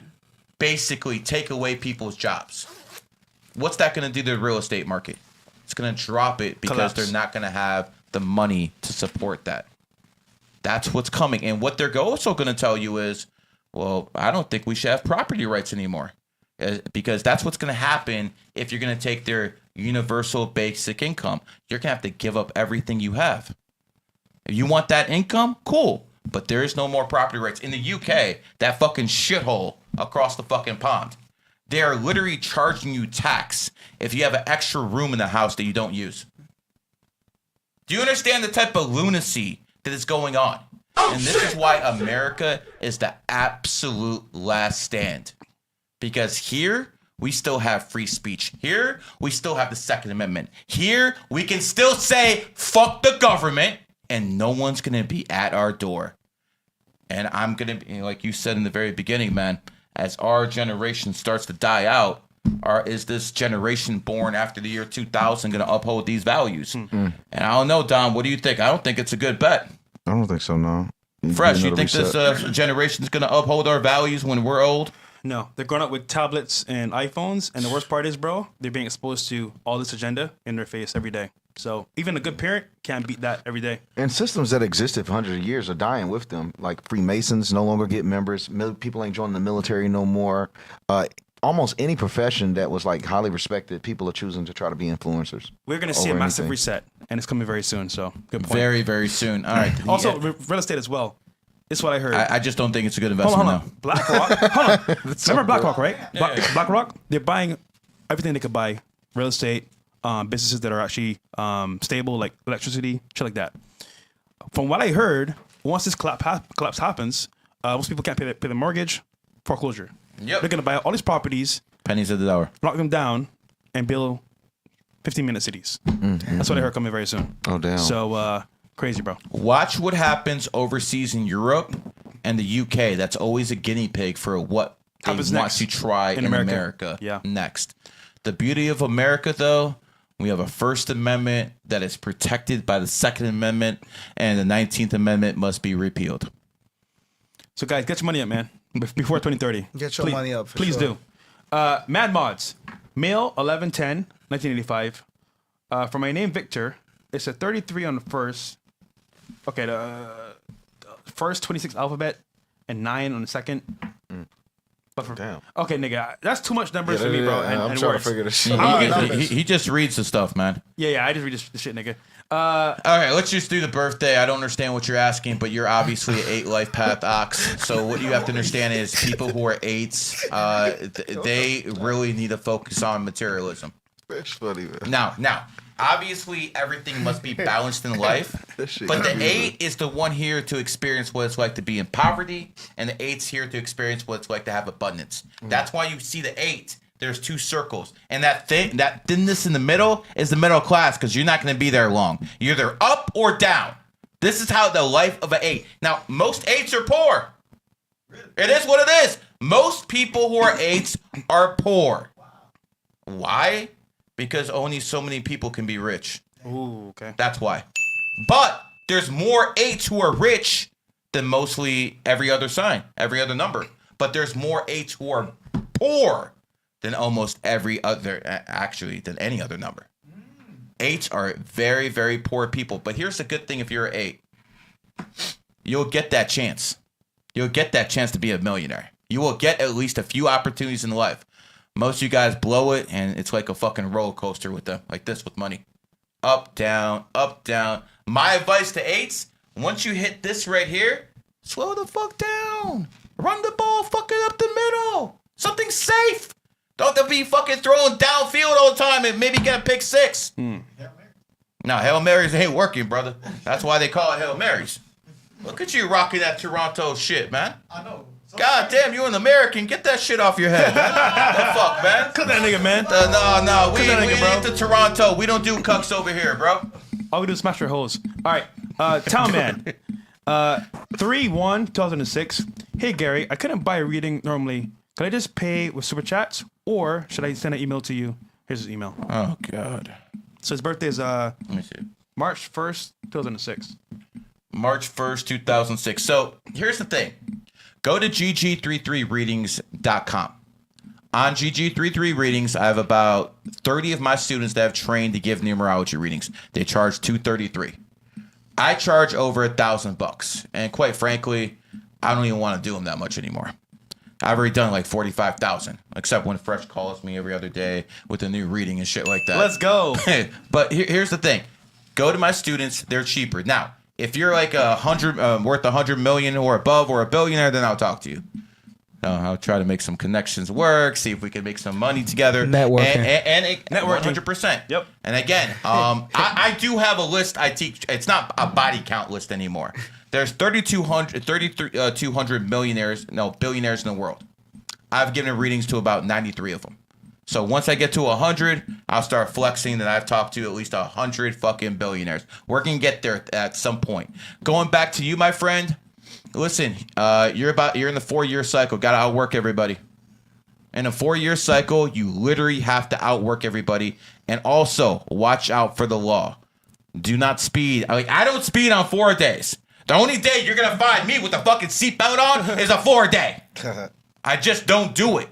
basically take away people's jobs, what's that going to do to the real estate market? It's going to drop it because Collapse. they're not going to have the money to support that. That's what's coming. And what they're also going to tell you is, well, I don't think we should have property rights anymore. Because that's what's going to happen if you're going to take their universal basic income. You're going to have to give up everything you have. If you want that income, cool. But there is no more property rights. In the UK, that fucking shithole across the fucking pond, they are literally charging you tax if you have an extra room in the house that you don't use. Do you understand the type of lunacy that is going on? And this is why America is the absolute last stand. Because here, we still have free speech. Here, we still have the Second Amendment. Here, we can still say, fuck the government, and no one's going to be at our door. And I'm going to be, like you said in the very beginning, man, as our generation starts to die out, is this generation born after the year 2000 going to uphold these values? And I don't know, Dom, what do you think? I don't think it's a good bet. I don't think so, no. Fresh, you think this generation is going to uphold our values when we're old? No, they're growing up with tablets and iPhones, and the worst part is, bro, they're being exposed to all this agenda in their face every day. So even a good parent can't beat that every day. And systems that existed for hundreds of years are dying with them. Like Freemasons no longer get members. People ain't joining the military no more. Almost any profession that was like highly respected, people are choosing to try to be influencers. We're going to see a massive reset, and it's coming very soon. So good point. Very, very soon. All right. Also, real estate as well. This is what I heard. I just don't think it's a good investment. Hold on. BlackRock. Hold on. Remember BlackRock, right? Yeah. BlackRock. They're buying everything they could buy. Real estate, businesses that are actually stable, like electricity, shit like that. From what I heard, once this collapse happens, most people can't pay the mortgage, foreclosure. Yep. They're gonna buy all these properties, pennies of the dollar, lock them down, and build 15-minute cities. That's what I heard coming very soon. Oh damn. So crazy, bro. Watch what happens overseas in Europe and the UK. That's always a guinea pig for what they Happens want next to try in America. Yeah. Next. The beauty of America, though, we have a First Amendment that is protected by the Second Amendment, and the 19th Amendment must be repealed. So, guys, get your money up, man. Before 2030. Get your money up, for Please sure. do. Mad Mods. Male, 11/10, 1985. For my name, Victor, it's a 33 on the first, Okay, the first 26 alphabet and 9 on the second. But Damn. Okay, nigga, that's too much numbers for me, bro. And I'm and trying words. to figure this shit He, out. he just reads the stuff, man. Yeah, I just read this shit, nigga. All right, let's just do the birthday. I don't understand what you're asking, but you're obviously an 8 life path ox. So what you have to understand is people who are 8s, they really need to focus on materialism. That's funny, man. Now, obviously everything must be balanced in life, but the 8 is the one here to experience what it's like to be in poverty, and the 8's here to experience what it's like to have abundance. That's why you see the 8. There's 2 circles, and that thinness in the middle is the middle class, because you're not going to be there long. You're either up or down. This is how the life of an 8. Now, most 8s are poor. It is what it is. Most people who are 8s are poor. Why? Because only so many people can be rich. Ooh, okay. That's why. But there's more 8s who are rich than mostly every other sign, every other number. But there's more 8s who are poor than almost every other, actually, than any other number. 8s are very, very poor people. But here's the good thing: if you're an 8, you'll get that chance. You'll get that chance to be a millionaire. You will get at least a few opportunities in life. Most of you guys blow it, and it's like a fucking roller coaster with them, like this with money. Up, down, up, down. My advice to 8s, once you hit this right here, slow the fuck down. Run the ball fucking up the middle. Something safe. Don't have to be fucking throwing downfield all the time and maybe get a pick 6. No, Hail Marys ain't working, brother. That's why they call it Hail Marys. Look at you rocking that Toronto shit, man. I know. God damn, you an American. Get that shit off your head, man. The fuck, man? Cut that nigga, man. No. We that nigga, bro. ain't to Toronto. We don't do cucks over here, bro. All we do is smash your hoes. All right. Town Man. 3/1/2006. Hey, Gary, I couldn't buy a reading normally. Can I just pay with super chats, or should I send an email to you? Here's his email. Oh, God. So his birthday is Let me see. March 1st, 2006. March 1st, 2006. So here's the thing. Go to gg33readings.com. On GG33 Readings, I have about 30 of my students that have trained to give numerology readings. They charge $233. I charge over $1,000, and quite frankly, I don't even want to do them that much anymore. I've already done like 45,000, except when Fresh calls me every other day with a new reading and shit like that. Let's go. But here's the thing: go to my students; they're cheaper. Now, if you're like worth 100 million or above, or a billionaire, then I'll talk to you. I'll try to make some connections work, see if we can make some money together. Networking. And networking. 100%. Yep. And again, I do have a list I teach. It's not a body count list anymore. There's 3,200 billionaires in the world. I've given readings to about 93 of them. So once I get to 100, I'll start flexing that I've talked to at least 100 fucking billionaires. We're going to get there at some point. Going back to you, my friend. Listen, you're in the 4-year cycle. Got to outwork everybody. In a 4-year cycle, you literally have to outwork everybody. And also, watch out for the law. Do not speed. I don't speed on 4 days. The only day you're going to find me with a fucking seatbelt on is a 4-day. I just don't do it.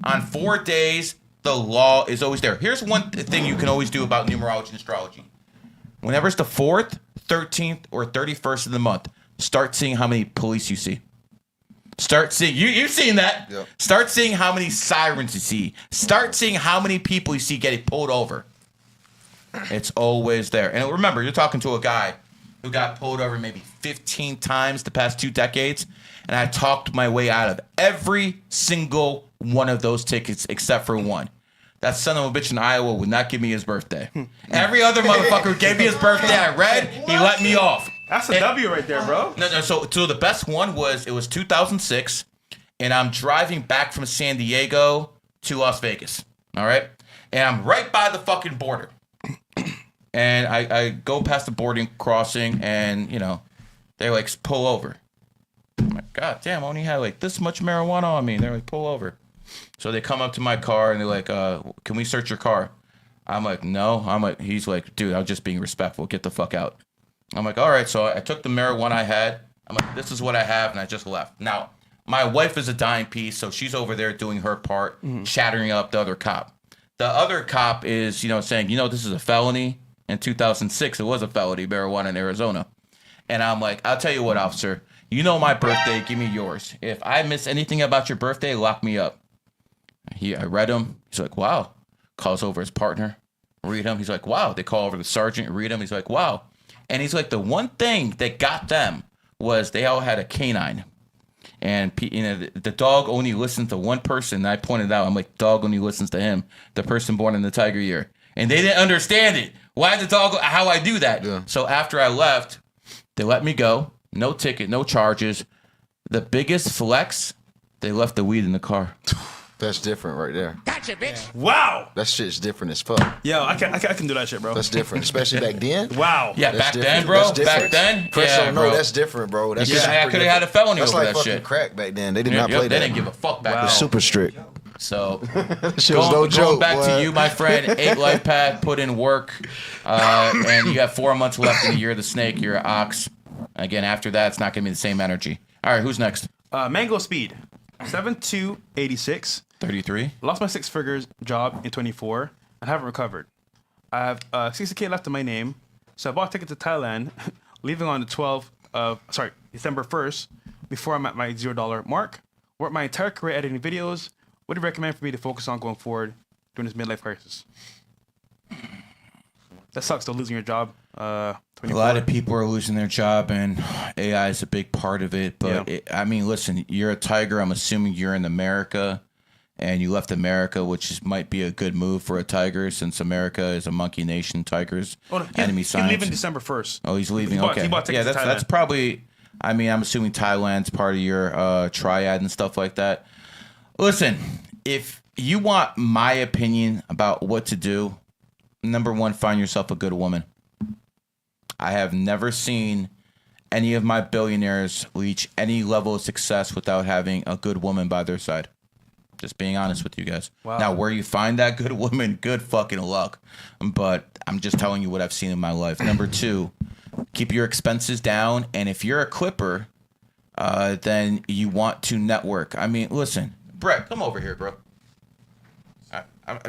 On 4 days, the law is always there. Here's one thing you can always do about numerology and astrology. Whenever it's the 4th, 13th, or 31st of the month, start seeing how many police you see. Start seeing, you've seen that. Yep. Start seeing how many sirens you see. Start seeing how many people you see getting pulled over. It's always there. And remember, you're talking to a guy who got pulled over maybe 15 times the past 2 decades. And I talked my way out of every single one of those tickets except for one. That son of a bitch in Iowa would not give me his birthday. Every other motherfucker who gave me his birthday, I read, he let me off. That's a W right there, bro. No. So the best one was 2006, and I'm driving back from San Diego to Las Vegas. All right, and I'm right by the fucking border, and I go past the boarding crossing, and they like pull over. I'm like, God damn, I only had like this much marijuana on me. They're like, pull over. So they come up to my car and they're like, can we search your car? I'm like, no. He's like, dude, I'm just being respectful. Get the fuck out. I'm like, all right. So I took the marijuana I had. I'm like, this is what I have. And I just left. Now, my wife is a dying piece. So she's over there doing her part, shattering up the other cop. The other cop is, saying, this is a felony. In 2006, it was a felony, marijuana in Arizona. And I'm like, I'll tell you what, officer. You know my birthday. Give me yours. If I miss anything about your birthday, lock me up. I read him. He's like, wow. Calls over his partner. Read him. He's like, wow. They call over the sergeant. Read him. He's like, wow. And he's like, the one thing that got them was they all had a canine. And the dog only listens to one person. And I pointed out, I'm like, dog only listens to him, the person born in the tiger year. And they didn't understand it. Why the dog, how I do that. Yeah. So after I left, they let me go. No ticket, no charges. The biggest flex, they left the weed in the car. That's different right there. Gotcha, bitch. Wow. That shit's different as fuck. Yo, I can do that shit, bro. That's different, especially back then. Wow. Yeah, that's back different. then, bro. That's Back then. Yeah, no, bro. that's different, bro. That's I could have had a felony that's over like that shit. Crack back then. They did not play that. They didn't give a fuck back then. Super strict. So, going back to you, my friend. 8 Lifepath, put in work, and you have 4 months left in the year of the snake. You're an ox. Again, after that, it's not going to be the same energy. All right, who's next? Mango Speed, 7286. 33. Lost my 6 figures job in 24 and haven't recovered. I have 60K left in my name, so I bought a ticket to Thailand, leaving on the December 1st, before I'm at my $0 mark. Worked my entire career editing videos. What do you recommend for me to focus on going forward during this midlife crisis? That sucks though, losing your job. A lot of people are losing their job, and AI is a big part of it. But I mean, listen, you're a tiger. I'm assuming you're in America, and you left America, which might be a good move for a tiger, since America is a monkey nation. Tigers, enemy signs. He's leaving December 1st. Oh, he's leaving. He bought tickets to Thailand. That's probably. I mean, I'm assuming Thailand's part of your triad and stuff like that. Listen, if you want my opinion about what to do, number one, find yourself a good woman. I have never seen any of my billionaires reach any level of success without having a good woman by their side. Just being honest with you guys. Wow. Now, where you find that good woman, good fucking luck. But I'm just telling you what I've seen in my life. Number two, keep your expenses down. And if you're a clipper, then you want to network. I mean, listen, Brett, come over here, bro.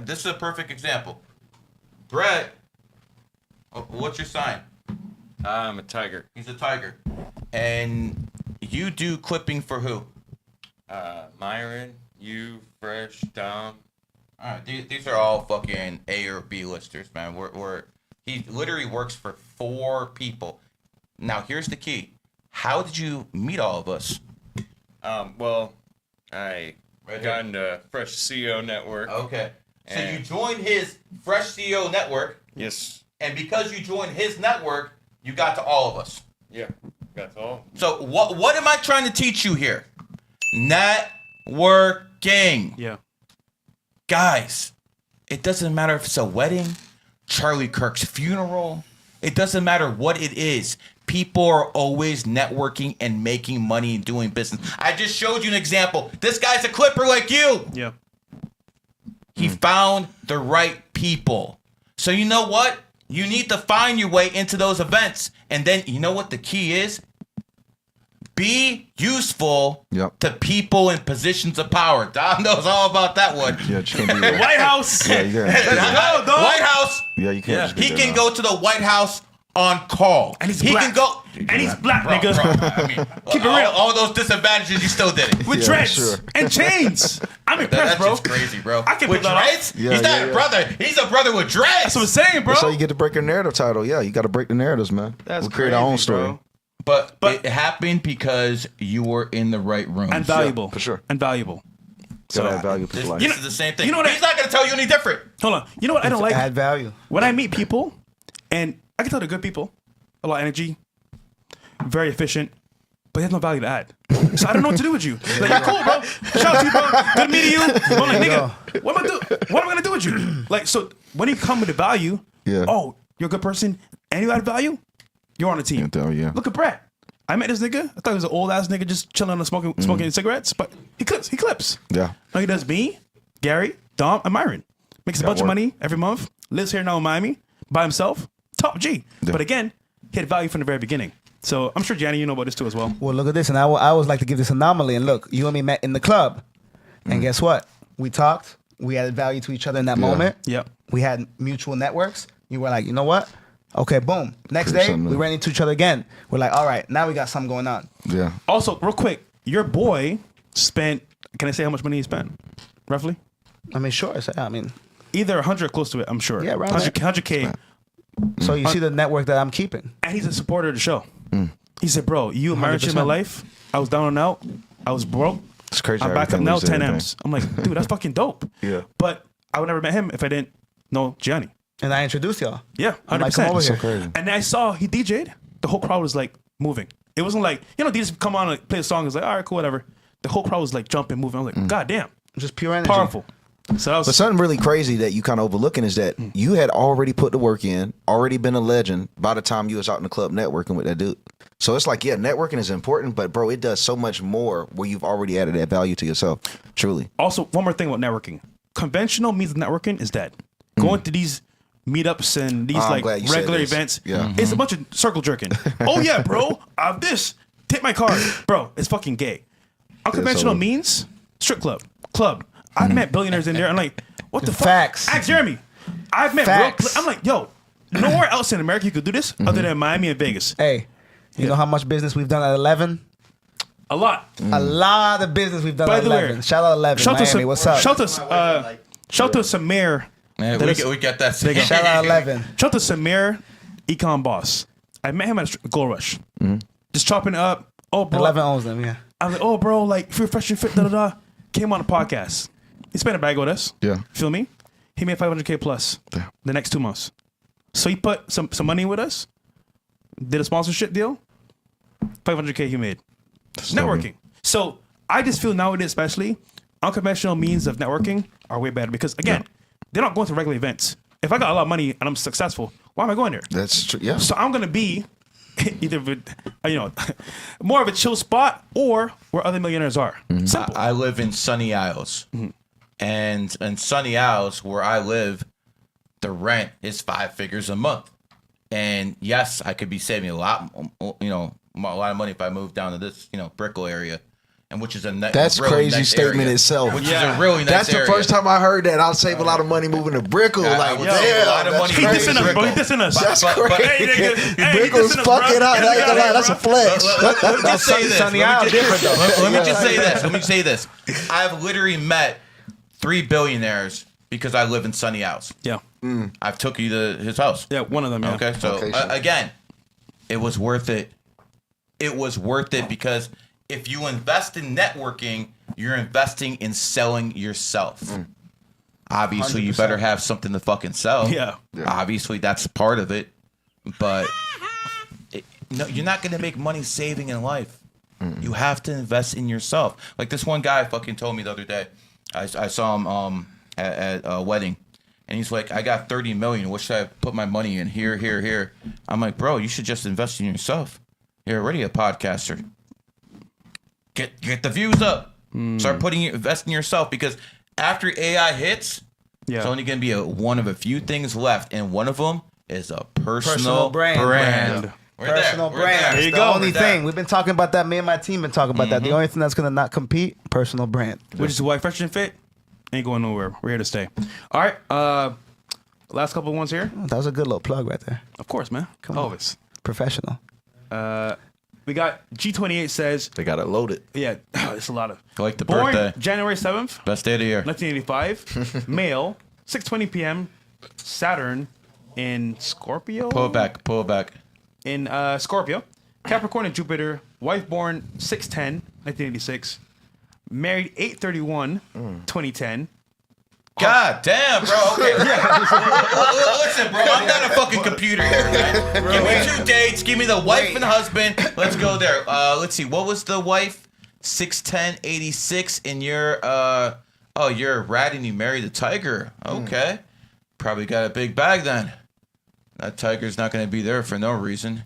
This is a perfect example. Brett, what's your sign? I'm a tiger. He's a tiger. And you do clipping for who? Myron, you, Fresh, Dom. All right, these are all fucking A or B listers, man. He literally works for 4 people. Now, here's the key. How did you meet all of us? Well, I got into Fresh CEO Network. Okay. So you joined his Fresh CEO Network. Yes. And because you joined his network, you got to all of us. Yeah, got to all. So what am I trying to teach you here? Networking. Yeah. Guys, it doesn't matter if it's a wedding, Charlie Kirk's funeral. It doesn't matter what it is. People are always networking and making money and doing business. I just showed you an example. This guy's a clipper like you. Yeah. He found the right people. So you know what? You need to find your way into those events. And then you know what the key is? Be useful to people in positions of power. Dom knows all about that one. Yeah, you can't be there. White House. Yeah, you can't. White House. Yeah, you can't. He can go to the White House on call. And he's he black. Can go. And he's black, nigga. I mean, Keep it real. All those disadvantages, you still did it. With dreads and chains. I'm impressed, bro. That's just crazy, bro. I can with put that dreads? Yeah, He's not a brother. He's a brother with dreads. That's what I'm saying, bro. That's how you get to break your narrative title. Yeah, you got to break the narratives, man. That's we'll create our own crazy, story. bro. But it happened because you were in the right room. And valuable. Yeah, for sure. And valuable. So add value to life. This is the same thing. You know what He's not going to tell you any different. Hold on. You know what I don't like? Add value. When I meet people, and I can tell they're good people, a lot of energy, very efficient, but they have no value to add. So I don't know what to do with you. Like, you're cool, bro. Shout out to you, bro. Good meeting you. I'm like, nigga, what am I gonna do with you? Like, so when you come with the value, oh, you're a good person, and you add value, you're on the team. Look at Brett. I met this nigga. I thought he was an old ass nigga just chilling and smoking cigarettes, but he clips. Yeah. Now he does me, Gary, Dom, and Myron. Makes a bunch of money every month. Lives here now in Miami by himself. Top G. Yeah. But again, he had value from the very beginning. So I'm sure Gianni, you know about this too as well. Well, look at this, and I always like to give this anomaly. And look, you and me met in the club, and guess what? We talked. We added value to each other in that moment. Yep. We had mutual networks. You were like, you know what? Okay, boom. Next day, we ran into each other again. We're like, all right, now we got something going on. Yeah. Also, real quick, your boy spent. Can I say how much money he spent? Roughly. I mean, sure. I mean, either 100 or close to it. I'm sure. Yeah, around 100K. So you see the network that I'm keeping. And he's a supporter of the show. He said, "Bro, you married in my life. I was down and out. I was broke. It's crazy. I'm back up now, 10 M's. I'm like, dude, that's fucking dope. Yeah. But I would never met him if I didn't know Gianni. And I introduced y'all. Yeah, 100%. I'm like, come over here. So crazy. And then I saw he DJ'd. The whole crowd was like moving. It wasn't like, DJs come on and play a song. It's like, all right, cool, whatever. The whole crowd was like jumping, moving. I was like, God damn. Just pure energy. Powerful. So that was, But something really crazy that you kind of overlooking is that you had already put the work in, already been a legend by the time you was out in the club networking with that dude. So it's like, yeah, networking is important, but bro, it does so much more where you've already added that value to yourself. Truly. Also, one more thing about networking. Conventional means networking is dead. Going to these meetups and these I'm like glad you said regular this. events, Yeah. it's a bunch of circle jerking. Oh yeah, bro, I have this. Take my card. Bro, it's fucking gay. Unconventional means strip club. I've met billionaires in there. I'm like, what the Facts. fuck? Ask Jeremy. I've met Facts. I'm like, yo, nowhere else in America you could do this other than Miami and Vegas. Hey, you know how much business we've done at 11? A lot. A lot of business we've done By at the way, 11. Shout out 11, Miami. What's up? Shout to Samir. Man, we got that. Shout out 11. Shout to Samir, Econ Boss. I met him at Gold Rush. Just chopping it up. Oh, bro. 11 owns them, yeah. I'm like, oh, bro, like, if you're fresh and fit, da-da-da. Came on a podcast. He spent a bag with us. Yeah. Feel me? He made $500K plus the next 2 months. So he put some money with us, did a sponsorship deal, $500K he made. Networking. So I just feel nowadays, especially, unconventional means of networking are way better because, again, they're not going to regular events. If I got a lot of money and I'm successful, why am I going there? That's true. Yeah. So I'm going to be either, more of a chill spot or where other millionaires are. Simple. I live in Sunny Isles. And in Sunny Isles, where I live, the rent is 5 figures a month. And yes, I could be saving a lot of money if I moved down to this, Brickell area. And which is a that's really crazy nice statement area, itself. Which is a really nice That's the area. first time I heard that. I'll save a lot of money moving to Brickell. I would save a lot of money He dissing us, bro. He dissing us. That's But- crazy. hey, nigga, hey, Brickell's he dissing us, fucking bro. out. I ain't gonna lie, that's a flex. Let me just say this. Sunny Let Isle me different though. Let me just say this. Let me say this. I've literally met 3 billionaires because I live in Sunny Isles. Yeah. I've took you to his house. Yeah, one of them, yeah. Okay, so Okay, sure. again, it was worth it. It was worth it because if you invest in networking, you're investing in selling yourself. Obviously, you 100%. better have something to fucking sell. Yeah. Obviously, that's part of it. But no, you're not going to make money saving in life. You have to invest in yourself. Like this one guy fucking told me the other day. I saw him at a wedding. And he's like, I got 30 million. What should I put my money in? Here. I'm like, bro, you should just invest in yourself. You're already a podcaster. Get the views up. Start invest in yourself because after AI hits, it's only going to be one of a few things left, and one of them is a personal brand. Personal brand. There you The go. only thing. We've been talking about that. Me and my team been talking about that. The only thing that's gonna not compete, personal brand. Which is why Fresh and Fit ain't going nowhere. We're here to stay. All right. Last couple of ones here. That was a good little plug right there. Of course, man. Come on. Always. Professional. We got G28 says. They got it loaded. Yeah, it's a lot of. I like the Born birthday. January 7th, Best day of the year. 1985. Male, 6:20 p.m. Saturn in Scorpio. Pull it back. In Scorpio. Capricorn and Jupiter. Wife born 6/10, 1986. Married 8/31, 2010. God damn, bro. Okay. Listen, bro. I'm not a fucking computer here, man. Give me 2 dates. Give me the wife and husband. Let's go there. Let's see. What was the wife? 6/10/86, and you're you're a rat and you married the tiger. Okay. Probably got a big bag then. That tiger's not going to be there for no reason.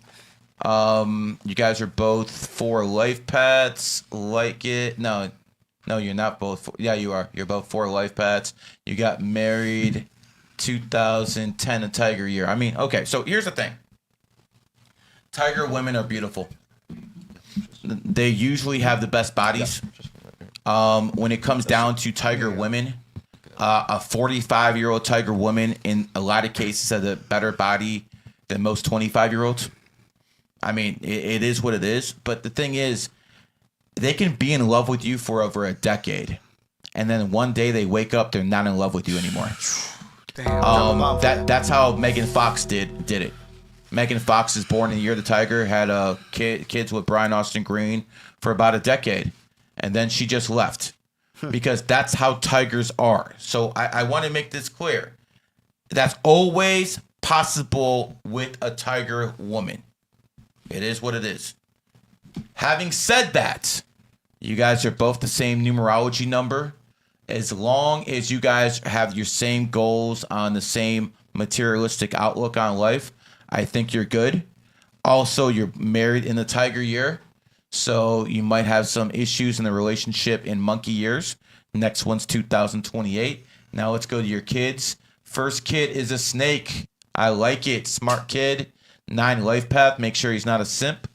You guys are both for life paths. Like it. No, you're not both. Yeah, you are. You're both for life paths. You got married 2010, a tiger year. I mean, okay, so here's the thing. Tiger women are beautiful. They usually have the best bodies. When it comes down to tiger women, a 45-year-old tiger woman in a lot of cases has a better body than most 25-year-olds. I mean, it is what it is. But the thing is, they can be in love with you for over a decade, and then one day they wake up, they're not in love with you anymore. Damn. That's how Megan Fox did it. Megan Fox is born in the year of the tiger, had kids with Brian Austin Green for about a decade, and then she just left because that's how tigers are. So I want to make this clear. That's always possible with a tiger woman. It is what it is. Having said that, you guys are both the same numerology number. As long as you guys have your same goals on the same materialistic outlook on life, I think you're good. Also, you're married in the tiger year, so you might have some issues in the relationship in monkey years. Next one's 2028. Now let's go to your kids. First kid is a snake. I like it. Smart kid. 9 Lifepath. Make sure he's not a simp.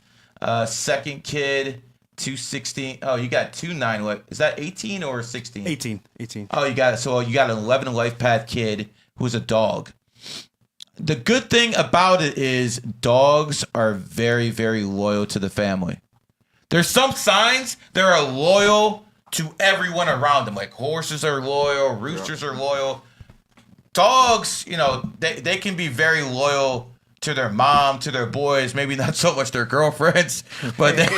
Second kid, 216. Oh, you got 2 9 life. Is that 18 or 16? 18. Oh, you got it. So you got an 11 Lifepath kid who's a dog. The good thing about it is dogs are very, very loyal to the family. There's some signs that are loyal to everyone around them. Like horses are loyal, roosters are loyal. Dogs, they can be very loyal to their mom, to their boys, maybe not so much their girlfriends, but I'm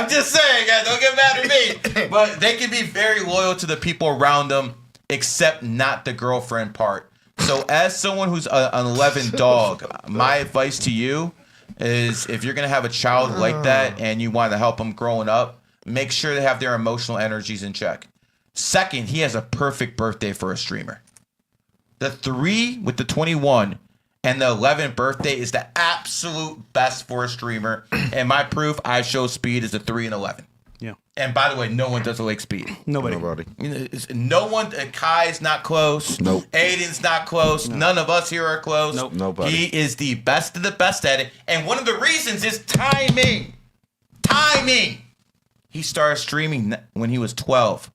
just saying, guys, don't get mad at me. But they can be very loyal to the people around them, except not the girlfriend part. So as someone who's an 11 dog, my advice to you is if you're going to have a child like that and you want to help them growing up, make sure they have their emotional energies in check. Second, he has a perfect birthday for a streamer. The 3 with the 21 and the 11th birthday is the absolute best for a streamer. And my proof, I show Speed is a 3 and 11. Yeah. And by the way, no one does like Speed. Nobody. No one. Kai's not close. Nope. Aiden's not close. No. None of us here are close. Nope. Nobody. He is the best of the best at it. And one of the reasons is timing. Timing. He started streaming when he was 12.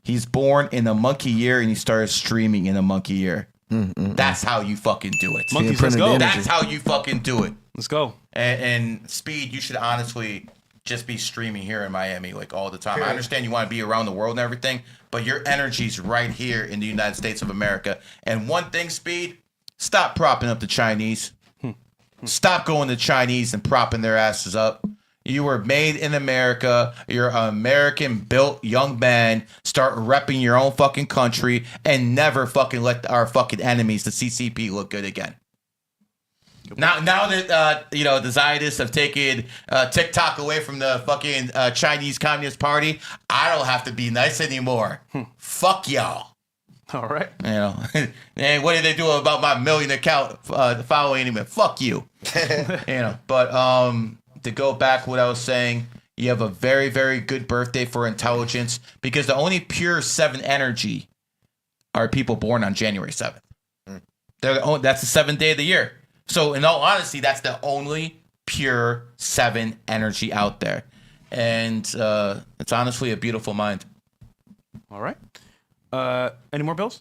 He's born in a monkey year and he started streaming in a monkey year. That's how you fucking do it. Monkeys, let's go. That's how you fucking do it. Let's go. And Speed, you should honestly just be streaming here in Miami like all the time. I understand you want to be around the world and everything, but your energy's right here in the United States of America. And one thing, Speed, stop propping up the Chinese. Stop going to Chinese and propping their asses up. You were made in America. You're an American-built young man. Start repping your own fucking country and never fucking let our fucking enemies, the CCP, look good again. Now that the Zionists have taken TikTok away from the fucking Chinese Communist Party, I don't have to be nice anymore. Fuck y'all. All right. And what did they do about my million account following him? Fuck you. But to go back what I was saying, you have a very, very good birthday for intelligence because the only pure 7 energy are people born on January 7th. That's the 7th day of the year. So in all honesty, that's the only pure 7 energy out there. And it's honestly a beautiful mind. All right. Any more bills?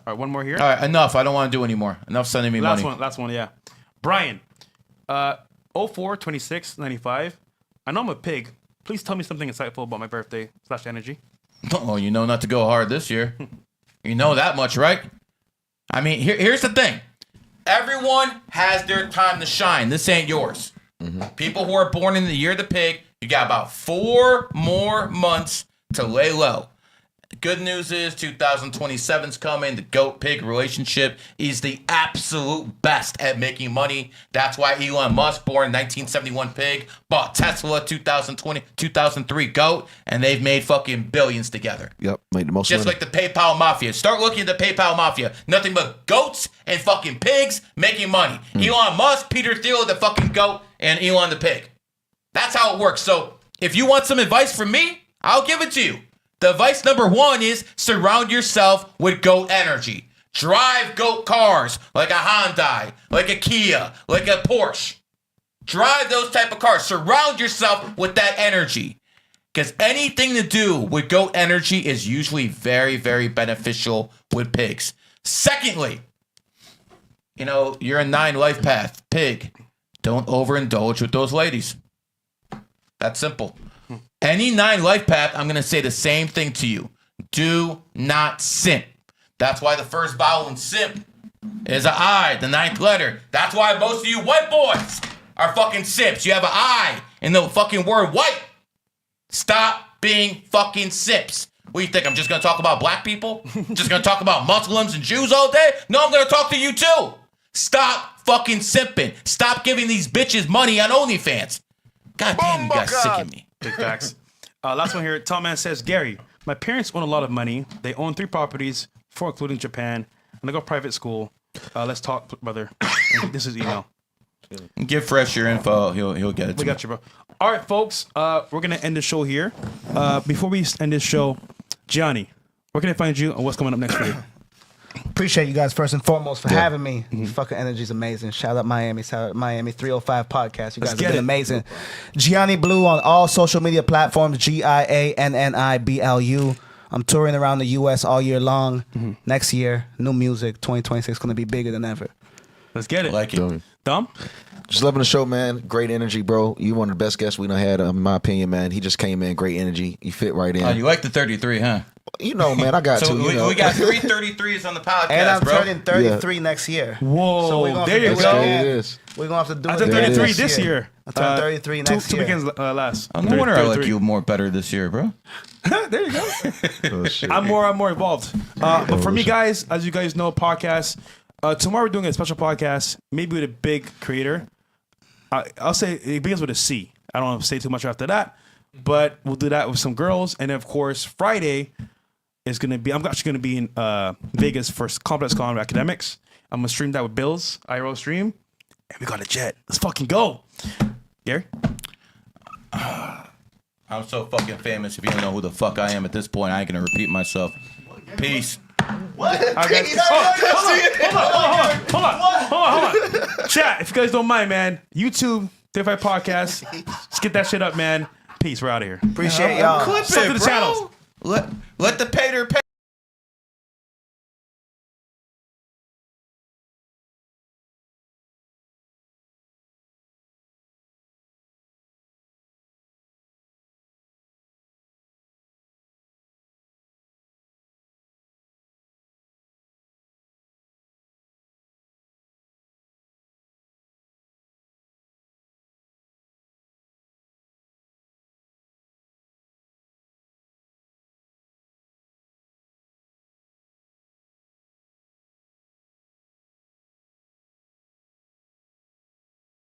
All right, one more here. All right, enough. I don't want to do any more. Enough sending me money. Last one, yeah. Brian, 04-26-95. I know I'm a pig. Please tell me something insightful about my birthday / energy. Oh, you know not to go hard this year. You know that much, right? I mean, here's the thing. Everyone has their time to shine. This ain't yours. People who are born in the year of the pig, you got about 4 more months to lay low. Good news is 2027's coming. The goat-pig relationship is the absolute best at making money. That's why Elon Musk, born in 1971 pig, bought Tesla 2003 goat, and they've made fucking billions together. Yep, made the most Just money. like the PayPal Mafia. Start looking at the PayPal Mafia. Nothing but goats and fucking pigs making money. Elon Musk, Peter Thiel, the fucking goat, and Elon the pig. That's how it works. So if you want some advice from me, I'll give it to you. The advice number 1 is surround yourself with goat energy. Drive goat cars like a Hyundai, like a Kia, like a Porsche. Drive those type of cars. Surround yourself with that energy. Because anything to do with goat energy is usually very, very beneficial with pigs. Secondly, You know, you're a 9 life path. Pig. Don't overindulge with those ladies. That's simple. Any 9 life path, I'm going to say the same thing to you. Do not simp. That's why the first vowel in simp is an I, the 9th letter. That's why most of you white boys are fucking simps. You have an I in the fucking word white. Stop being fucking simps. What do you think? I'm just going to talk about black people? Just going to talk about Muslims and Jews all day? No, I'm going to talk to you too. Stop fucking simping. Stop giving these bitches money on OnlyFans. God damn, you guys sick of me. Big facts. Last one here. Tom Man says, Gary, my parents own a lot of money. They own 3 properties, 4 including Japan. And I go private school. Let's talk, brother. This is email. Give Fresh your info. He'll get it. We got you, bro. All right, folks. We're gonna end the show here. Before we end this show, Gianni, where can I find you and what's coming up next for you? Appreciate you guys first and foremost for having me. Fucking energy's amazing. Shout out Miami. Shout out Miami 305 podcast. You guys have been amazing. Gianni Blu on all social media platforms. GIANNIBLU. I'm touring around the U.S. all year long. Next year, new music. 2026 going to be bigger than ever. Let's get it. I like it. Dom? Just loving the show, man. Great energy, bro. You one of the best guests we done had, in my opinion, man. He just came in, great energy. You fit right in. You like the 33, huh? You know, man, I got so to. We got 3 33s on the podcast, and I'm bro. turning 33 next year. Whoa, so we're gonna there you go. We're going to have to do I it. turned 33 this year. I turned 33 next year. 2 weekends last. No wonder I like you more better this year, bro. There you go. I'm more involved. But for me, guys, as you guys know, podcast. Tomorrow we're doing a special podcast, maybe with a big creator. I'll say it begins with a C. I don't want to say too much after that, but we'll do that with some girls. And then, of course, Friday is going to be, I'm actually going to be in Vegas for Complex Con Academics. I'm going to stream that with Bills, IRL stream. And we got a jet. Let's fucking go. Gary? I'm so fucking famous. If you don't know who the fuck I am at this point, I ain't going to repeat myself. Peace. What? Hold on. Chat, if you guys don't mind, man, YouTube, 35 Podcast. Let's get that shit up, man. Peace. We're out of here. Appreciate y'all. Clip Sub to it, the bro. channels. Let the pater pay.